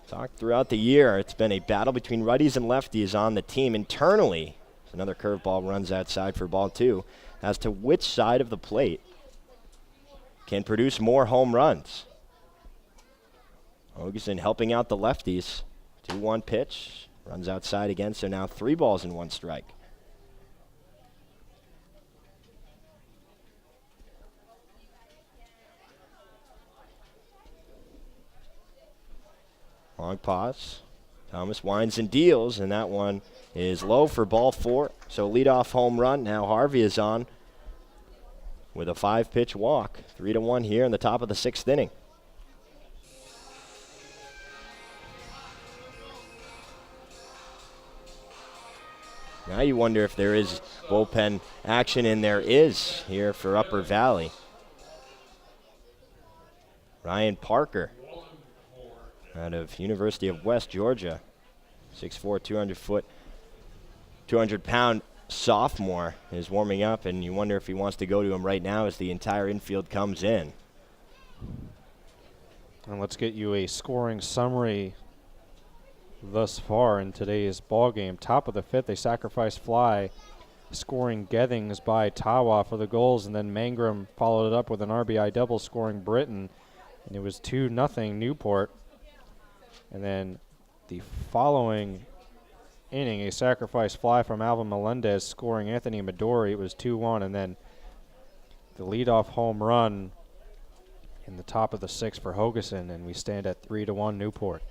Talked throughout the year, it's been a battle between righties and lefties on the team internally. Another curveball runs outside for ball 2 as to which side of the plate can produce more home runs. Hogeson helping out the lefties. 2-1 pitch, runs outside again, so now 3 balls and 1 strike. Long pause. Thomas winds and deals, and that one is low for ball 4. So leadoff home run. Now Harvey is on with a 5-pitch walk. 3-1 here in the top of the 6th inning. Now you wonder if there is bullpen action, and there is here for Upper Valley. Ryan Parker out of University of West Georgia. 6'4", 200-foot 200-pound sophomore is warming up, and you wonder if he wants to go to him right now as the entire infield comes in. And let's get you a scoring summary thus far in today's ball game. Top of the 5th, a sacrifice fly, scoring Gethings by Tawa for the goals, and then Mangrum followed it up with an RBI double, scoring Britton, and it was 2-0 Newport. And then the following inning, a sacrifice fly from Alvin Melendez, scoring Anthony Midori. It was 2-1, and then the leadoff home run in the top of the 6th for Hogeson, and we stand at 3-1 Newport.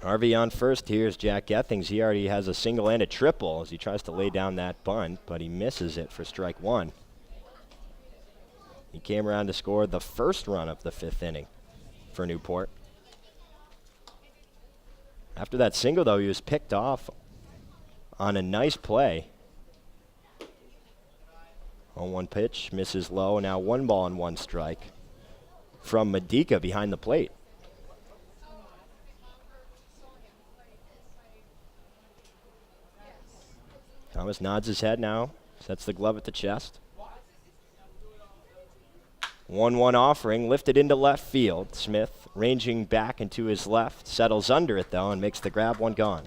Harvey on first. Here's Jack Gethings. He already has a single and a triple as he tries to lay down that bunt, but he misses it for strike 1. He came around to score the first run of the 5th inning for Newport. After that single, though, he was picked off on a nice play. 0-1 pitch, misses low. Now 1 ball and 1 strike from Medica behind the plate. Thomas nods his head now, sets the glove at the chest. 1-1 offering, lifted into left field. Smith ranging back into his left, settles under it though and makes the grab, 1 gone.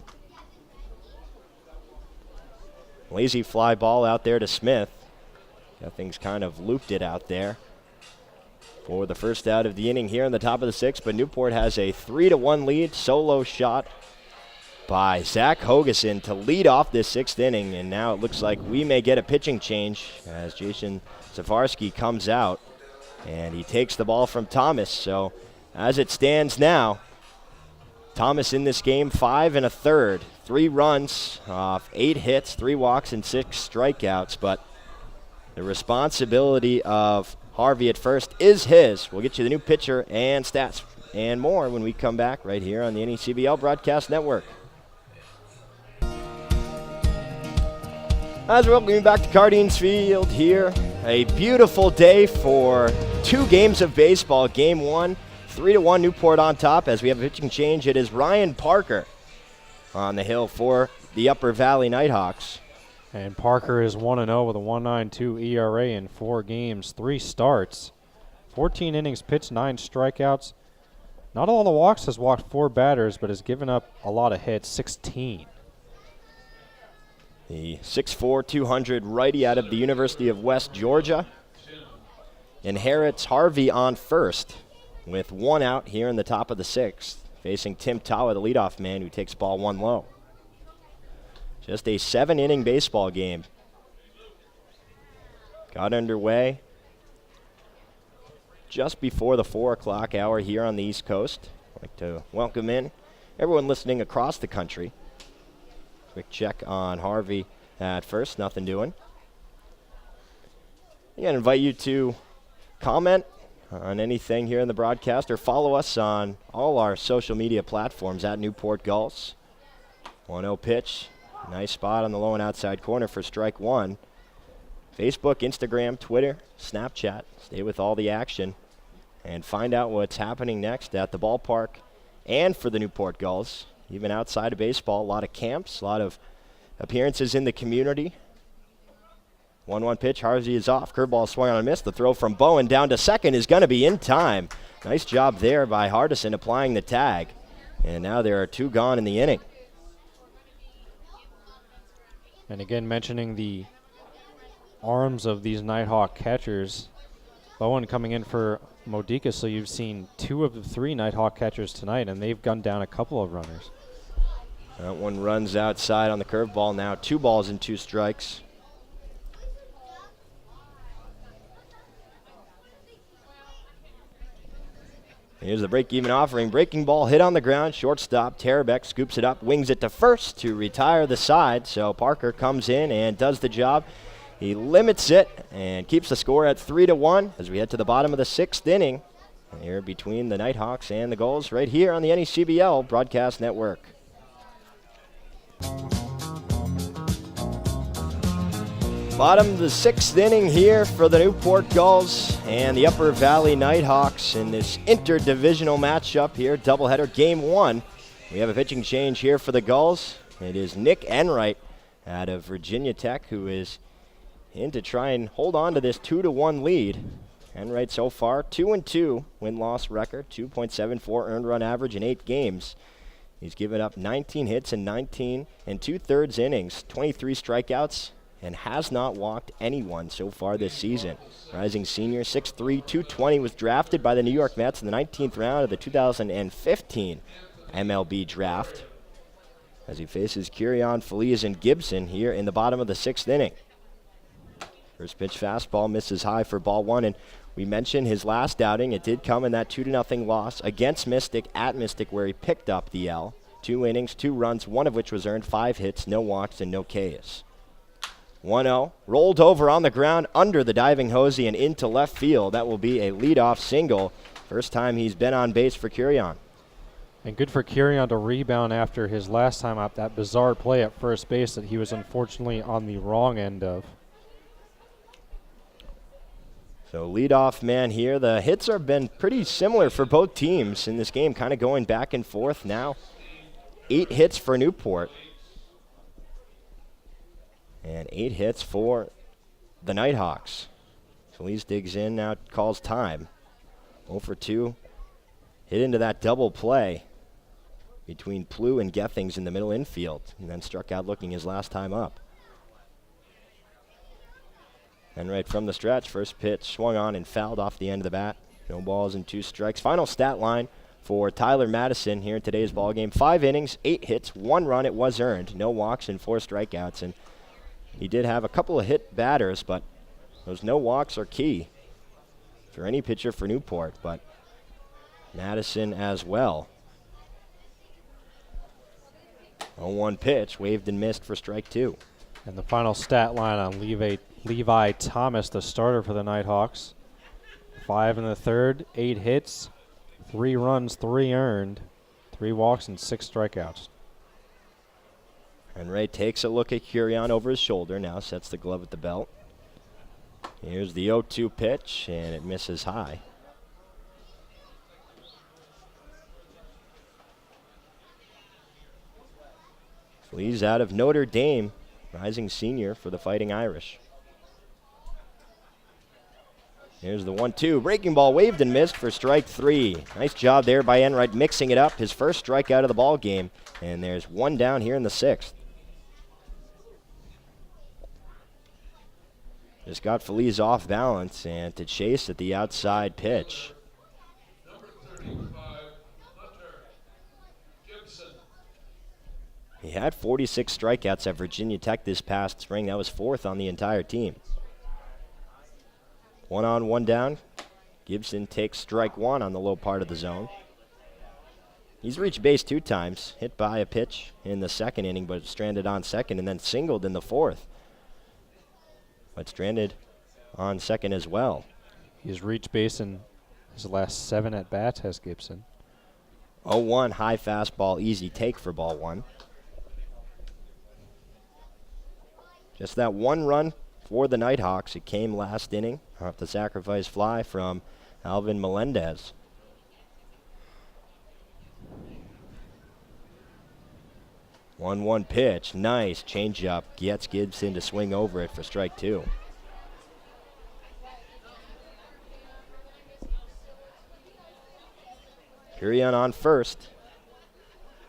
Lazy fly ball out there to Smith. Gethings kind of looped it out there for the first out of the inning here in the top of the 6th, but Newport has a 3-1 lead. Solo shot by Zach Hogeson to lead off this 6th inning, and now it looks like we may get a pitching change as Jason Zavarski comes out, and he takes the ball from Thomas. So as it stands now, Thomas in this game 5 1/3, 3 runs off 8 hits, 3 walks, and 6 strikeouts, but the responsibility of Harvey at first is his. We'll get you the new pitcher and stats and more when we come back right here on the NECBL Broadcast Network. As we're welcoming back to Cardines Field here, a beautiful day for 2 games of baseball. Game 1, 3-1 Newport on top. As we have a pitching change, it is Ryan Parker on the hill for the Upper Valley Nighthawks. And Parker is 1-0 with a 1.92 ERA in 4 games, 3 starts, 14 innings pitched, 9 strikeouts. Not all the walks, has walked 4 batters, but has given up a lot of hits, 16. The 6'4", 200 righty out of the University of West Georgia inherits Harvey on first with 1 out here in the top of the 6th, facing Tim Tawa, the leadoff man, who takes ball 1 low. Just a 7-inning baseball game. Got underway just before the 4 o'clock hour here on the East Coast. I'd like to welcome in everyone listening across the country. Quick check on Harvey at first, nothing doing. Again, invite you to comment on anything here in the broadcast or follow us on all our social media platforms at Newport Gulls. 1-0 pitch, nice spot on the low and outside corner for strike 1. Facebook, Instagram, Twitter, Snapchat, stay with all the action and find out what's happening next at the ballpark and for the Newport Gulls. Even outside of baseball, a lot of camps, a lot of appearances in the community. 1-1 pitch, Harvey is off. Curveball swung on a miss. The throw from Bowen down to second is going to be in time. Nice job there by Hardison applying the tag. And now there are 2 gone in the inning. And again, mentioning the arms of these Nighthawk catchers. Bowen coming in for Modica, so you've seen 2 of the 3 Nighthawk catchers tonight, and they've gunned down a couple of runners. That one runs outside on the curveball now. 2 balls and 2 strikes. Here's the break-even offering. Breaking ball hit on the ground. Shortstop Tarabek scoops it up, wings it to first to retire the side. So Parker comes in and does the job. He limits it and keeps the score at 3-1 as we head to the bottom of the 6th inning. Here between the Nighthawks and the Gulls right here on the NECBL Broadcast Network. Bottom of the 6th inning here for the Newport Gulls and the Upper Valley Nighthawks in this interdivisional matchup here, doubleheader game 1. We have a pitching change here for the Gulls. It is Nick Enright out of Virginia Tech, who is in to try and hold on to this 2-1 lead. Enright so far, 2-2 win-loss record, 2.74 earned run average in 8 games. He's given up 19 hits in 19 and 2/3 innings, 23 strikeouts, and has not walked anyone so far this season. Rising senior, 6'3", 220, was drafted by the New York Mets in the 19th round of the 2015 MLB draft, as he faces Curion, Feliz, and Gibson here in the bottom of the 6th inning. First pitch fastball misses high for ball 1, and we mentioned his last outing. It did come in that 2-0 loss against Mystic at Mystic, where he picked up the L. 2 innings, 2 runs, 1 of which was earned, 5 hits, no walks, and no Ks. 1-0, rolled over on the ground under the diving Hosey and into left field. That will be a leadoff single. First time he's been on base for Curion. And good for Curion to rebound after his last time up, that bizarre play at first base that he was unfortunately on the wrong end of. So leadoff man here. The hits have been pretty similar for both teams in this game, kind of going back and forth now. 8 hits for Newport. And 8 hits for the Nighthawks. Feliz digs in now, calls time. 0 for 2. Hit into that double play between Plew and Gethings in the middle infield, and then struck out looking his last time up. And right from the stretch, first pitch swung on and fouled off the end of the bat. No balls and 2 strikes. Final stat line for Tyler Madison here in today's ballgame. 5 innings, 8 hits, 1 run. It was earned. No walks and 4 strikeouts. And he did have a couple of hit batters, but those no walks are key for any pitcher for Newport. But Madison as well. 0-1 pitch, waved and missed for strike 2. And the final stat line on Levi Thomas, the starter for the Nighthawks. 5 in the 3rd, 8 hits, 3 runs, 3 earned, 3 walks, and 6 strikeouts. And Ray takes a look at Curion over his shoulder, now sets the glove at the belt. Here's the 0-2 pitch, and it misses high. Flees out of Notre Dame, rising senior for the Fighting Irish. Here's the 1-2. Breaking ball waved and missed for strike 3. Nice job there by Enright mixing it up. His first strikeout of the ball game. And there's 1 down here in the 6th. Just got Feliz off balance and to chase at the outside pitch. He had 46 strikeouts at Virginia Tech this past spring. That was 4th on the entire team. 1 on, 1 down. Gibson takes strike 1 on the low part of the zone. He's reached base 2 times, hit by a pitch in the 2nd inning, but stranded on 2nd, and then singled in the 4th. But stranded on 2nd as well. He's reached base in his last 7 at-bats, has Gibson. 0-1, high fastball, easy take for ball 1. Just that 1 run for the Nighthawks. It came last inning off the sacrifice fly from Alvin Melendez. One pitch, nice changeup, gets Gibson to swing over it for strike 2. Curion on first.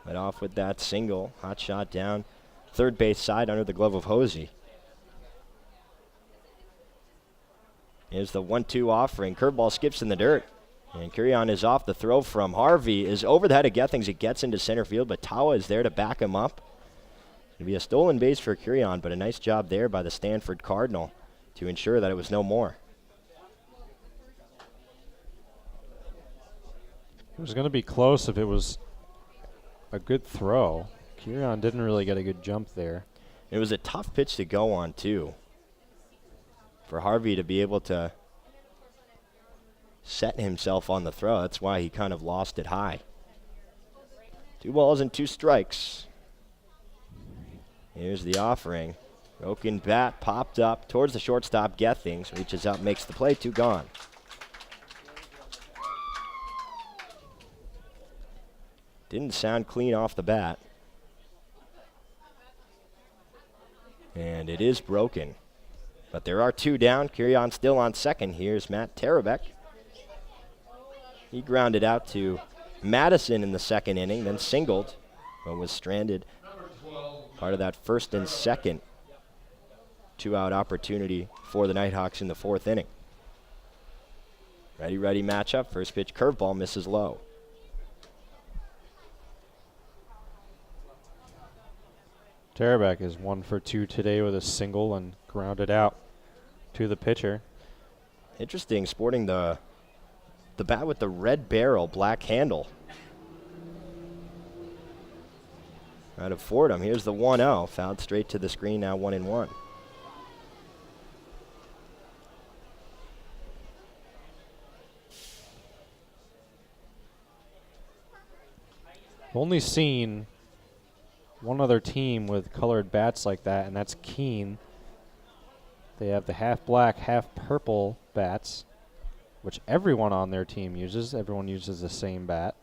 Led off with that single, hot shot down third base side under the glove of Hosey. Here's the 1-2 offering. Curveball skips in the dirt. And Curion is off. The throw from Harvey is over the head of Gethings. It gets into center field, but Tawa is there to back him up. It'll be a stolen base for Curion, but a nice job there by the Stanford Cardinal to ensure that it was no more. It was going to be close if it was a good throw. Curion didn't really get a good jump there. It was a tough pitch to go on, too, for Harvey to be able to set himself on the throw. That's why he kind of lost it high. 2 balls and 2 strikes. Here's the offering. Broken bat popped up towards the shortstop. Gethings reaches out, makes the play. 2 gone. Didn't sound clean off the bat. And it is broken. But there are 2 down. Curion still on second. Here's Matt Tarabek. He grounded out to Madison in the second inning, then singled, but was stranded. Part of that first and second 2-out opportunity for the Nighthawks in the 4th inning. Ready matchup. First pitch curveball misses low. Tarabek is 1 for 2 today with a single and grounded out to the pitcher. Interesting, sporting the bat with the red barrel, black handle. Out of Fordham, here's the 1-0, fouled straight to the screen, now 1-1. I've only seen one other team with colored bats like that, and that's Keene. They have the half black, half purple bats, which everyone on their team uses. Everyone uses the same bat.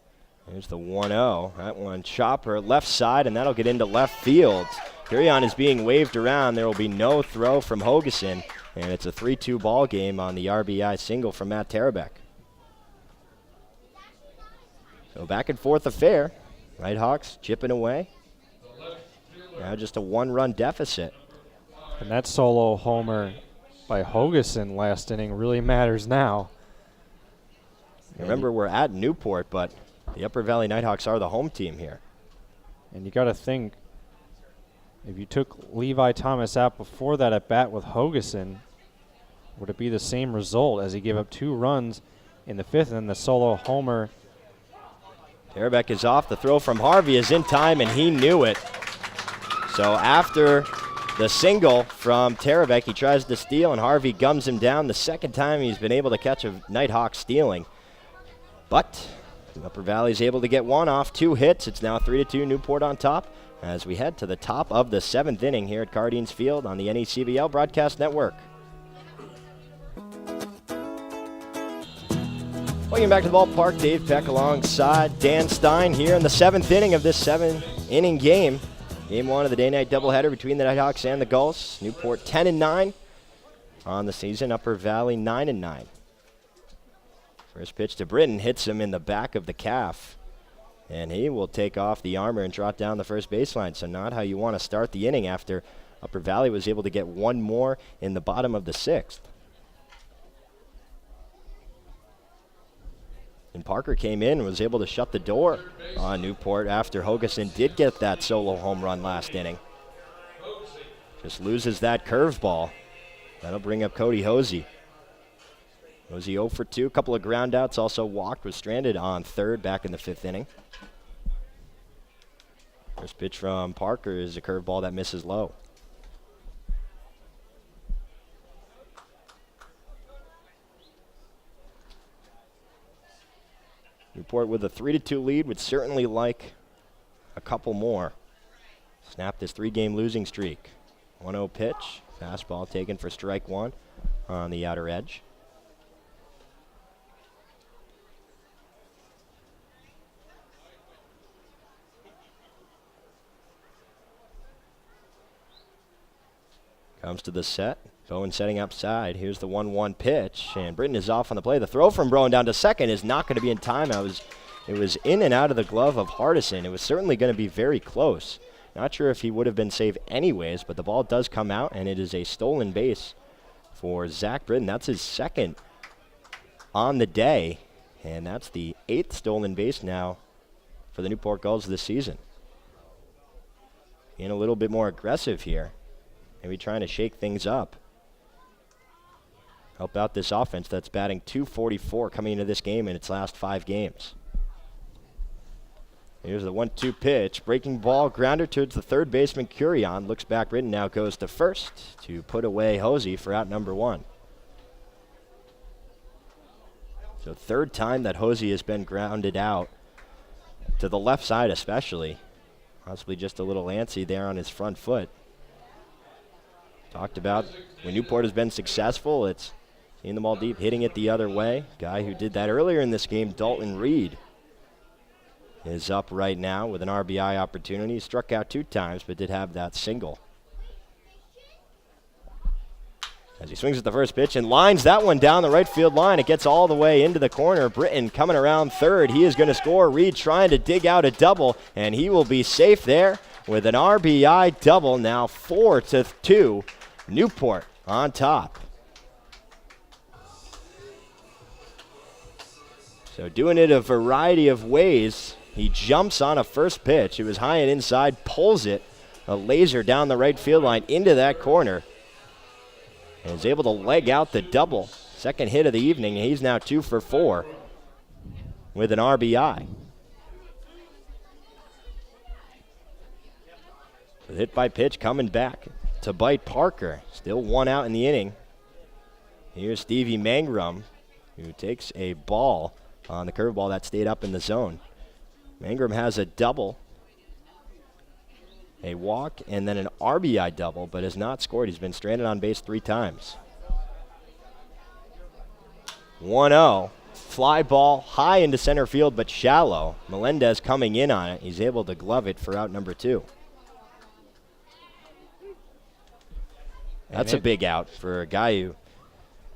There's the 1-0. That one chopper left side, and that'll get into left field. Curion is being waved around. There will be no throw from Hogeson, and it's a 3-2 ball game on the RBI single from Matt Tarabek. So back and forth affair. Nighthawks chipping away. Now just a 1-run deficit. And that solo homer by Hogeson last inning really matters now. Remember, we're at Newport, but the Upper Valley Nighthawks are the home team here. And you got to think, if you took Levi Thomas out before that at bat with Hogeson, would it be the same result as he gave up 2 runs in the 5th and then the solo homer? Tarabek is off. The throw from Harvey is in time, and he knew it. So after the single from Tarabek, he tries to steal, and Harvey gums him down. The second time he's been able to catch a Nighthawk stealing. But Upper Valley is able to get one off 2 hits. It's now 3-2, Newport on top as we head to the top of the 7th inning here at Cardines Field on the NECBL Broadcast Network. Welcome back to the ballpark. Dave Peck alongside Dan Stein here in the 7th inning of this 7-inning game. Game 1 of the day-night doubleheader between the Nighthawks and the Gulls. Newport 10-9 on the season. Upper Valley 9-9. First pitch to Britton hits him in the back of the calf. And he will take off the armor and trot down the first baseline. So not how you want to start the inning after Upper Valley was able to get one more in the bottom of the 6th. And Parker came in and was able to shut the door on Newport after Hogeson did get that solo home run last inning. Just loses that curveball. That'll bring up Cody Hosey. Hosey 0 for 2, a couple of ground outs, also walked, was stranded on third back in the 5th inning. First pitch from Parker is a curveball that misses low. Newport with a 3-2 lead would certainly like a couple more. Snap this 3-game losing streak. 1-0 pitch. Fastball taken for strike 1 on the outer edge. Comes to the set. Bowen setting upside. Here's the 1-1 pitch, and Britton is off on the play. The throw from Bowen down to second is not going to be in time. It was in and out of the glove of Hardison. It was certainly going to be very close. Not sure if he would have been safe anyways, but the ball does come out, and it is a stolen base for Zach Britton. That's his 2nd on the day, and that's the 8th stolen base now for the Newport Gulls this season. Being a little bit more aggressive here. Maybe trying to shake things up. Help out this offense that's batting .244 coming into this game in its last 5 games. Here's the 1-2 pitch. Breaking ball, grounder towards the third baseman, Curion. Looks back, Britton now goes to first to put away Hosey for out number 1. So 3rd time that Hosey has been grounded out to the left side especially. Possibly just a little antsy there on his front foot. Talked about when Newport has been successful, it's seeing the ball deep, hitting it the other way. Guy who did that earlier in this game, Dalton Reed, is up right now with an RBI opportunity. Struck out 2 times, but did have that single. As he swings at the first pitch and lines that one down the right field line. It gets all the way into the corner. Britton coming around third. He is going to score. Reed trying to dig out a double, and he will be safe there with an RBI double. Now 4-2. Newport on top. So doing it a variety of ways. He jumps on a first pitch. It was high and inside, pulls it. A laser down the right field line into that corner. And is able to leg out the double. Second hit of the evening. He's now 2 for 4 with an RBI. The hit by pitch coming back to bite Parker. Still 1 out in the inning. Here's Stevie Mangrum, who takes a ball on the curveball that stayed up in the zone. Mangrum has a double, a walk, and then an RBI double, but has not scored. He's been stranded on base 3 times. 1-0. Fly ball high into center field, but shallow. Melendez coming in on it. He's able to glove it for out number 2. That's a big out for a guy who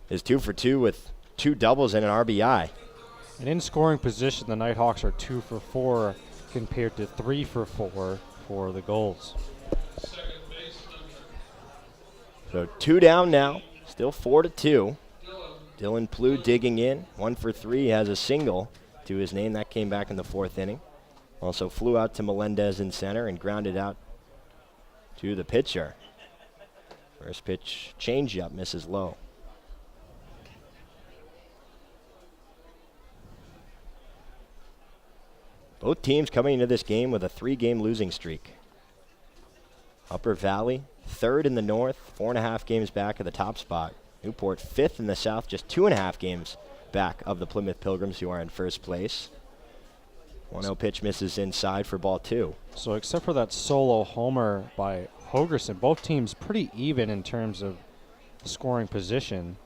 is 2 for 2 with 2 doubles and an RBI. And in scoring position, the Nighthawks are 2 for 4 compared to 3 for 4 for the Gulls. So 2 down now, still 4-2. Dylan Plew digging in, 1 for 3, has a single to his name. That came back in the 4th inning. Also flew out to Melendez in center and grounded out to the pitcher. First pitch, changeup, misses low. Both teams coming into this game with a 3-game losing streak. Upper Valley, 3rd in the north, 4.5 games back of the top spot. Newport 5th in the south, just 2.5 games back of the Plymouth Pilgrims, who are in first place. 1-0 pitch misses inside for ball 2. So except for that solo homer by Hogerson, both teams pretty even in terms of scoring position.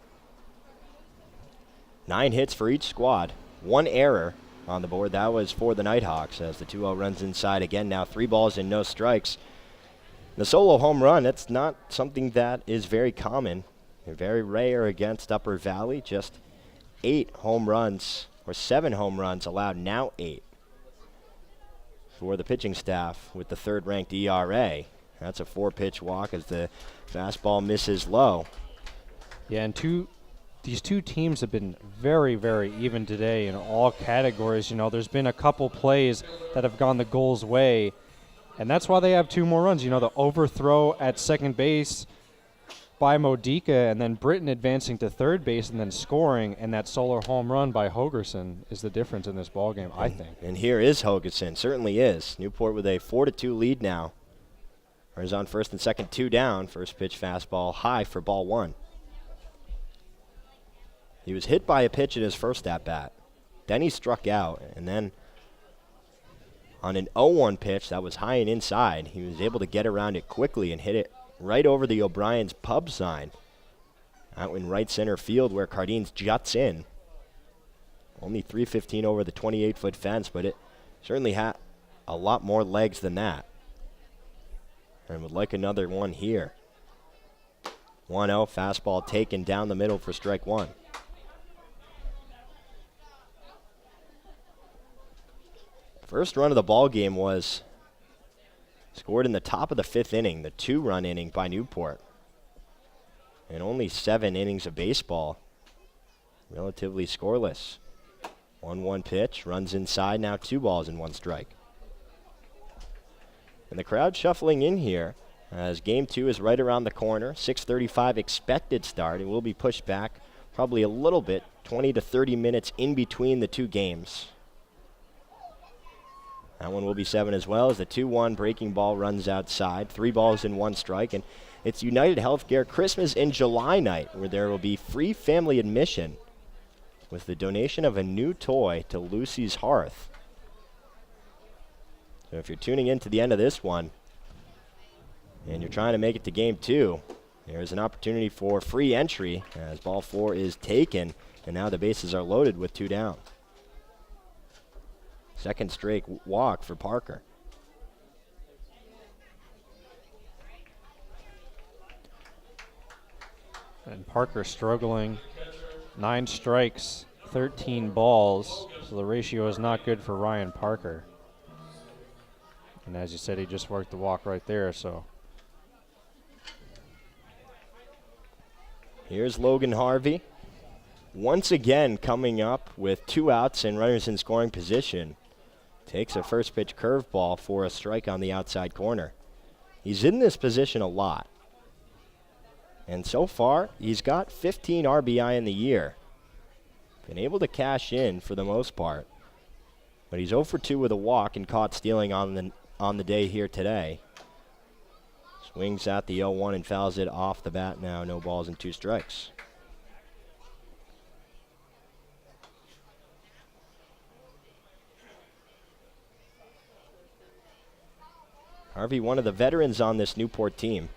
9 hits for each squad, 1 error on the board. That was for the Nighthawks as the 2-0 runs inside again. Now 3 balls and no strikes. The solo home run, that's not something that is very common. They're very rare against Upper Valley. Just 8 home runs, or 7 home runs allowed, now 8 for the pitching staff with the 3rd-ranked ERA. That's a 4-pitch walk as the fastball misses low. Yeah, and these two teams have been very, very even today in all categories. You know, there's been a couple plays that have gone the Gulls' way, and that's why they have 2 more runs. You know, the overthrow at second base by Modica, and then Britton advancing to third base and then scoring, and that solo home run by Hogerson is the difference in this ballgame, I think. And here is Hogerson, certainly is. Newport with a 4-2 lead now. Runners on first and second, 2 down. First pitch fastball high for ball 1. He was hit by a pitch in his first at-bat. Then he struck out, and then on an 0-1 pitch that was high and inside, he was able to get around it quickly and hit it right over the O'Brien's pub sign out in right center field where Cardines juts in. Only 315 over the 28-foot fence, but it certainly had a lot more legs than that. And would like another one here. 1-0, fastball taken down the middle for strike 1. First run of the ball game was scored in the top of the 5th inning, the 2-run inning by Newport. And only 7 innings of baseball, relatively scoreless. 1-1 pitch, runs inside, now 2 balls and 1 strike. And the crowd shuffling in here as game 2 is right around the corner. 6:35 expected start, and will be pushed back probably a little bit, 20 to 30 minutes in between the 2 games. That one will be 7 as well as the 2-1 breaking ball runs outside. 3 balls and 1 strike. And it's United Healthcare Christmas in July night, where there will be free family admission with the donation of a new toy to Lucy's Hearth. So if you're tuning in to the end of this one and you're trying to make it to game 2, there's an opportunity for free entry as ball 4 is taken, and now the bases are loaded with 2 down. Second straight walk for Parker. And Parker struggling. 9 strikes, 13 balls, so the ratio is not good for Ryan Parker. And as you said, he just worked the walk right there, so. Here's Logan Harvey. Once again coming up with 2 outs and runners in scoring position. Takes a first pitch curveball for a strike on the outside corner. He's in this position a lot. And so far, he's got 15 RBI in the year. Been able to cash in for the most part. But he's 0 for 2 with a walk and caught stealing on the day here today. Swings at the 0-1 and fouls it off the bat now. No balls and 2 strikes. Harvey, one of the veterans on this Newport team.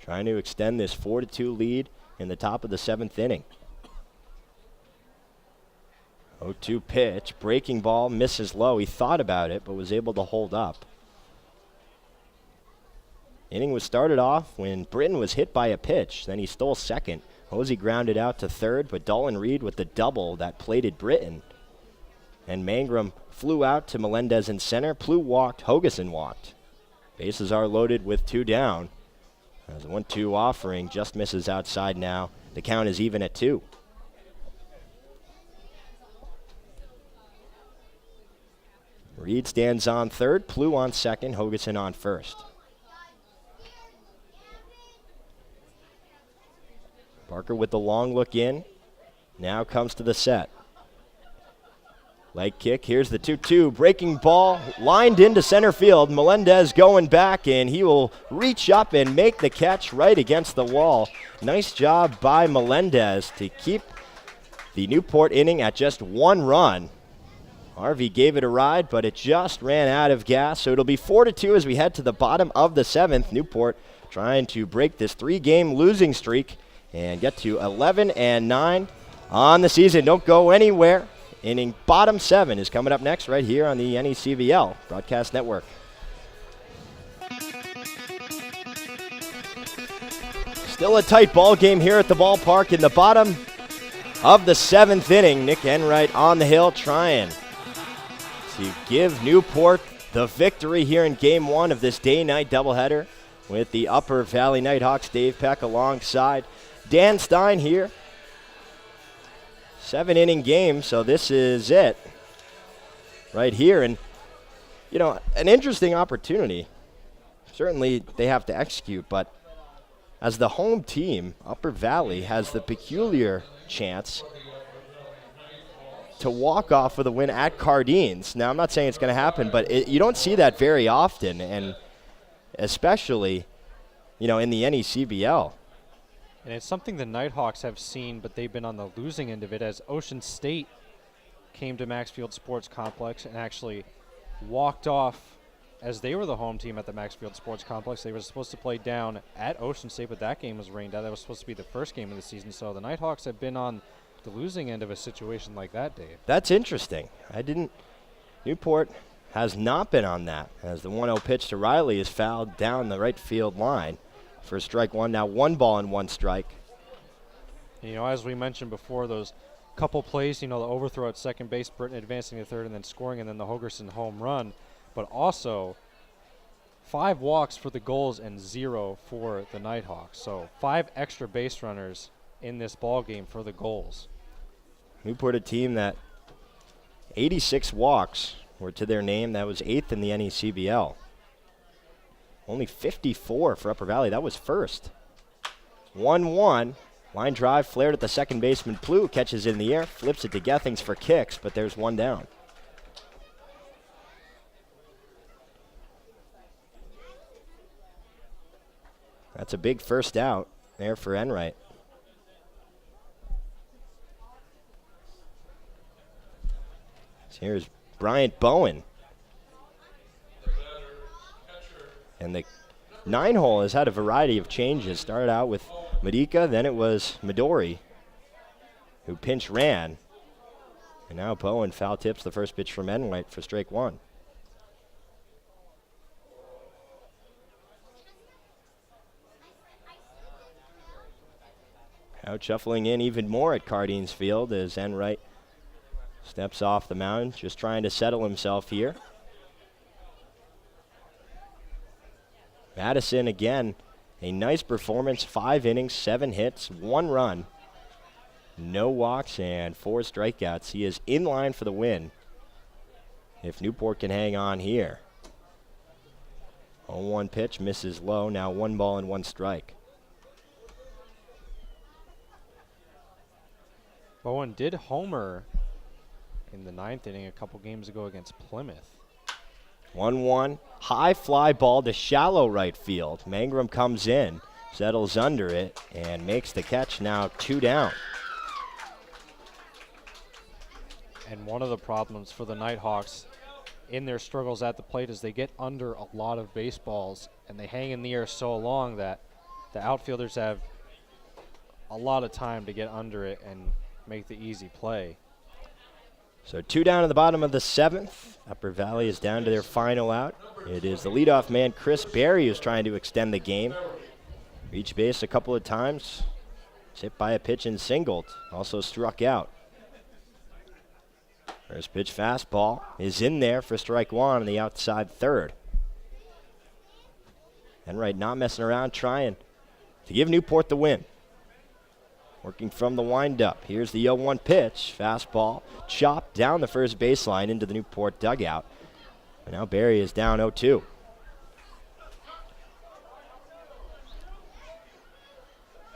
Trying to extend this 4-2 lead in the top of the 7th inning. 0-2 pitch, breaking ball, misses low. He thought about it, but was able to hold up. Inning was started off when Britton was hit by a pitch. Then he stole second. Hosey grounded out to third, but Dolan Reed with the double that plated Britton. And Mangrum flew out to Melendez in center. Plew walked, Hogeson walked. Bases are loaded with 2 down. As a 1-2 offering just misses outside now. The count is even at 2. Reed stands on third, Plew on second, Hogeson on first. Parker with the long look in. Now comes to the set. Leg kick, here's the 2-2. Breaking ball, lined into center field. Melendez going back, and he will reach up and make the catch right against the wall. Nice job by Melendez to keep the Newport inning at just 1 run. Harvey gave it a ride, but it just ran out of gas, so it'll be 4-2 as we head to the bottom of the 7th. Newport trying to break this 3-game losing streak and get to 11-9 on the season. Don't go anywhere. Inning bottom 7 is coming up next right here on the NECBL Broadcast Network. Still a tight ball game here at the ballpark in the bottom of the 7th inning. Nick Enright on the hill trying to give Newport the victory here in Game 1 of this day-night doubleheader with the Upper Valley Nighthawks. Dave Peck alongside Dan Stein here. 7-inning game, so this is it right here. And, you know, an interesting opportunity. Certainly they have to execute, but as the home team, Upper Valley has the peculiar chance to walk off with a win at Cardines. Now, I'm not saying it's going to happen, but you don't see that very often, and especially, you know, in the NECBL. And it's something the Nighthawks have seen, but they've been on the losing end of it, as Ocean State came to Maxfield Sports Complex and actually walked off as they were the home team at the Maxfield Sports Complex. They were supposed to play down at Ocean State, but that game was rained out. That was supposed to be the first game of the season. So the Nighthawks have been on the losing end of a situation like that, Dave. That's interesting. Newport has not been on that, as the 1-0 pitch to Riley is fouled down the right field line for strike 1. Now 1 ball and 1 strike. You know, as we mentioned before, those couple plays, you know, the overthrow at second base, Britton advancing to third and then scoring, and then the Hogerson home run. But also 5 walks for the Gulls and 0 for the Nighthawks. So 5 extra base runners in this ball game for the Gulls. Newport, a team that 86 walks were to their name. That was 8th in the NECBL. Only 54 for Upper Valley. That was first. 1-1. Line drive flared at the second baseman. Plew catches it in the air, flips it to Gethings for kicks, but there's 1 down. That's a big first out there for Enright. So here's Bryant Bowen. And the 9-hole has had a variety of changes. Started out with Medica, then it was Midori who pinch ran. And now Bowen foul tips the first pitch from Enright for strike 1. Out shuffling in even more at Cardines Field as Enright steps off the mound, just trying to settle himself here. Madison again, a nice performance, 5 innings, 7 hits, 1 run, no walks, and 4 strikeouts. He is in line for the win if Newport can hang on here. 0-1 pitch, misses low, now 1 ball and 1 strike. Bowen did homer in the 9th inning a couple games ago against Plymouth. 1-1, high fly ball to shallow right field. Mangrum comes in, settles under it, and makes the catch, now 2 down. And one of the problems for the Nighthawks in their struggles at the plate is they get under a lot of baseballs, and they hang in the air so long that the outfielders have a lot of time to get under it and make the easy play. So 2 down in the bottom of the 7th. Upper Valley is down to their final out. It is the leadoff man, Chris Berry, who's trying to extend the game. Reached base a couple of times. Was hit by a pitch and singled. Also struck out. First pitch fastball is in there for strike 1 on the outside third. Enright not messing around, trying to give Newport the win. Working from the windup. Here's the 0-1 pitch. Fastball chopped down the first baseline into the Newport dugout. And now Barry is down 0-2.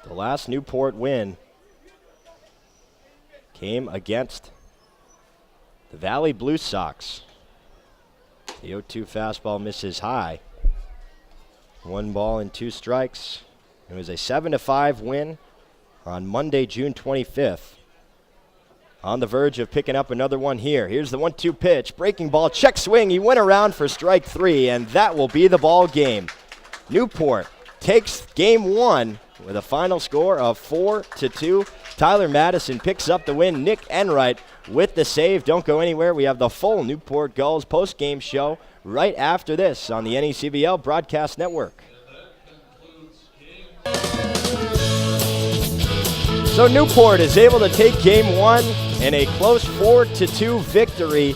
The last Newport win came against the Valley Blue Sox. The 0-2 fastball misses high. 1 ball and 2 strikes. It was a 7-5 win on Monday, June 25th. On the verge of picking up another one here. Here's the 1-2 pitch. Breaking ball, check swing. He went around for strike 3, and that will be the ball game. Newport takes game 1 with a final score of 4-2. Tyler Madison picks up the win. Nick Enright with the save. Don't go anywhere. We have the full Newport Gulls post-game show right after this on the NECBL Broadcast Network. So Newport is able to take game 1 in a close 4-2 victory.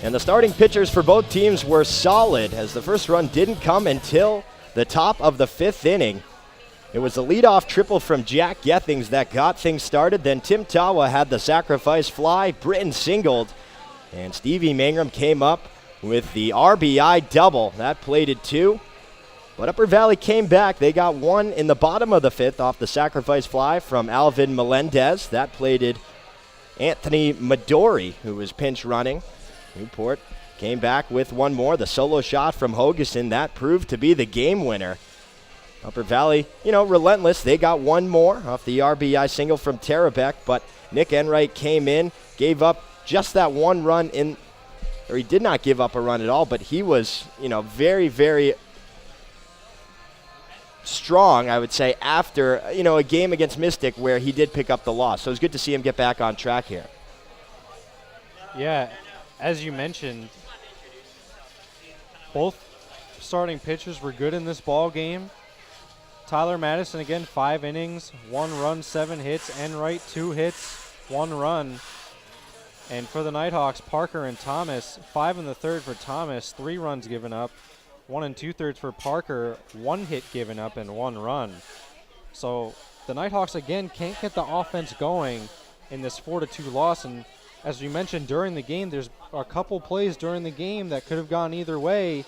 And the starting pitchers for both teams were solid, as the first run didn't come until the top of the 5th inning. It was a leadoff triple from Jack Gethings that got things started. Then Tim Tawa had the sacrifice fly. Britton singled. And Stevie Mangrum came up with the RBI double. That plated 2. But Upper Valley came back. They got 1 in the bottom of the 5th off the sacrifice fly from Alvin Melendez. That plated Anthony Midori, who was pinch running. Newport came back with 1 more. The solo shot from Hogeson, that proved to be the game winner. Upper Valley, relentless. They got 1 more off the RBI single from Terabek, but Nick Enright came in, gave up just that 1 run or he did not give up a run at all, but he was, very, very strong, I would say, after, a game against Mystic where he did pick up the loss. So it was good to see him get back on track here. Yeah, as you mentioned, both starting pitchers were good in this ball game. Tyler Madison, again, 5 innings, 1 run, 7 hits. Enright, 2 hits, 1 run. And for the Nighthawks, Parker and Thomas, 5 in the 3rd for Thomas, 3 runs given up. 1 2/3 for Parker, 1 hit given up and 1 run. So the Nighthawks again can't get the offense going in this 4-2 loss. And as you mentioned during the game, there's a couple plays during the game that could have gone either way,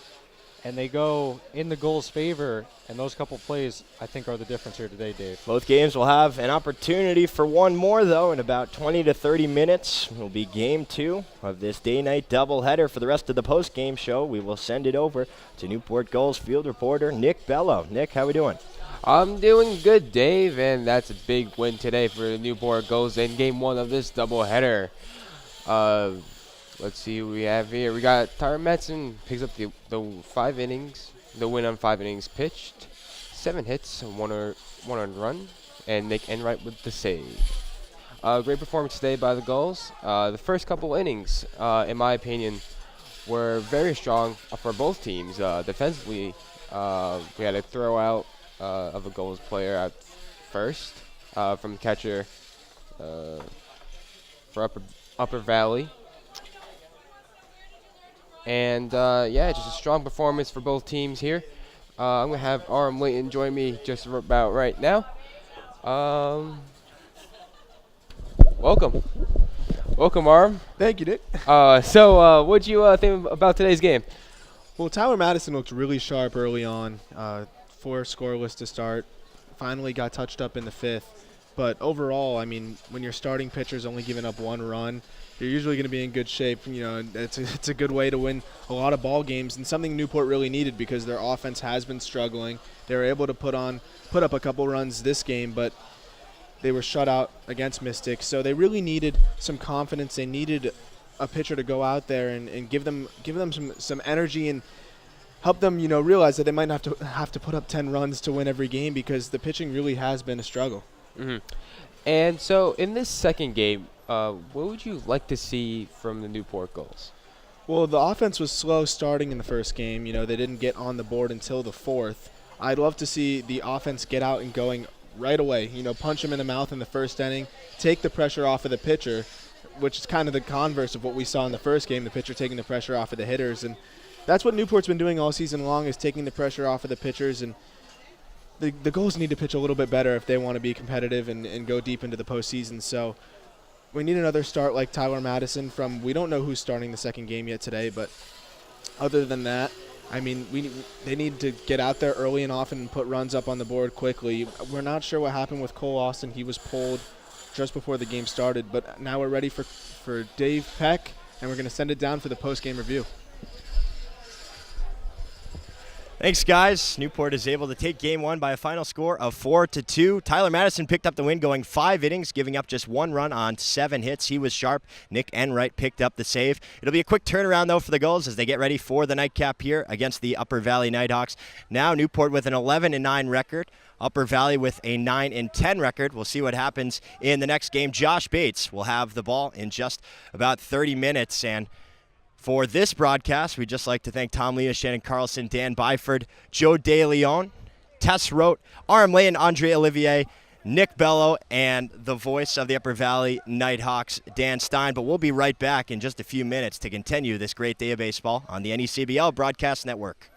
and they go in the Gulls' favor. And those couple plays, I think, are the difference here today, Dave. Both games will have an opportunity for 1 more, though. In about 20 to 30 minutes will be game 2 of this day-night doubleheader. For the rest of the post-game show, we will send it over to Newport Gulls field reporter Nick Bello. Nick, how we doing? I'm doing good, Dave, and that's a big win today for the Newport Gulls in game 1 of this doubleheader. Let's see who we have here. We got Tyler Madison picks up the 5 innings. The win on 5 innings pitched, 7 hits, 1 earned run, and Nick Enright with the save. Great performance today by the Gulls. The first couple innings, in my opinion, were very strong for both teams. Defensively, we had a throw out of a Gulls player at first, from catcher for Upper Valley. And yeah, just a strong performance for both teams here. I'm going to have Aram Layton join me just about right now. Welcome. Welcome, Aram. Thank you, Nick. So what'd you think about today's game? Well, Tyler Madison looked really sharp early on. 4 scoreless to start. Finally got touched up in the 5th. But overall, I mean, when your starting pitcher's only giving up 1 run, you're usually going to be in good shape. You know, it's a good way to win a lot of ball games, and something Newport really needed because their offense has been struggling. They were able to put up a couple runs this game, but they were shut out against Mystic. So they really needed some confidence. They needed a pitcher to go out there and give them some energy and help them, you know, realize that they might not have to put up 10 runs to win every game because the pitching really has been a struggle. Mm-hmm. And so in this second game, what would you like to see from the Newport Gulls? Well, the offense was slow starting in the first game. You know, they didn't get on the board until the 4th. I'd love to see the offense get out and going right away. You know, punch them in the mouth in the first inning, take the pressure off of the pitcher, which is kind of the converse of what we saw in the first game, the pitcher taking the pressure off of the hitters. And that's what Newport's been doing all season long, is taking the pressure off of the pitchers. And the Gulls need to pitch a little bit better if they want to be competitive and go deep into the postseason. So we need another start like Tyler Madison from, we don't know who's starting the second game yet today, but other than that, I mean, they need to get out there early and often and put runs up on the board quickly. We're not sure what happened with Cole Austin. He was pulled just before the game started, but now we're ready for Dave Peck, and we're going to send it down for the post-game review. Thanks, guys. Newport is able to take game 1 by a final score of 4-2. Tyler Madison picked up the win, going 5 innings, giving up just 1 run on 7 hits. He was sharp. Nick Enright picked up the save. It'll be a quick turnaround, though, for the Gulls as they get ready for the nightcap here against the Upper Valley Nighthawks. Now Newport with an 11-9 record. Upper Valley with a 9-10 record. We'll see what happens in the next game. Josh Bates will have the ball in just about 30 minutes, and for this broadcast, we'd just like to thank Tom Leah, Shannon Carlson, Dan Byford, Joe De Leon, Tess Rote, Aram Lay, and Andre Olivier, Nick Bello, and the voice of the Upper Valley Nighthawks, Dan Stein. But we'll be right back in just a few minutes to continue this great day of baseball on the NECBL Broadcast Network.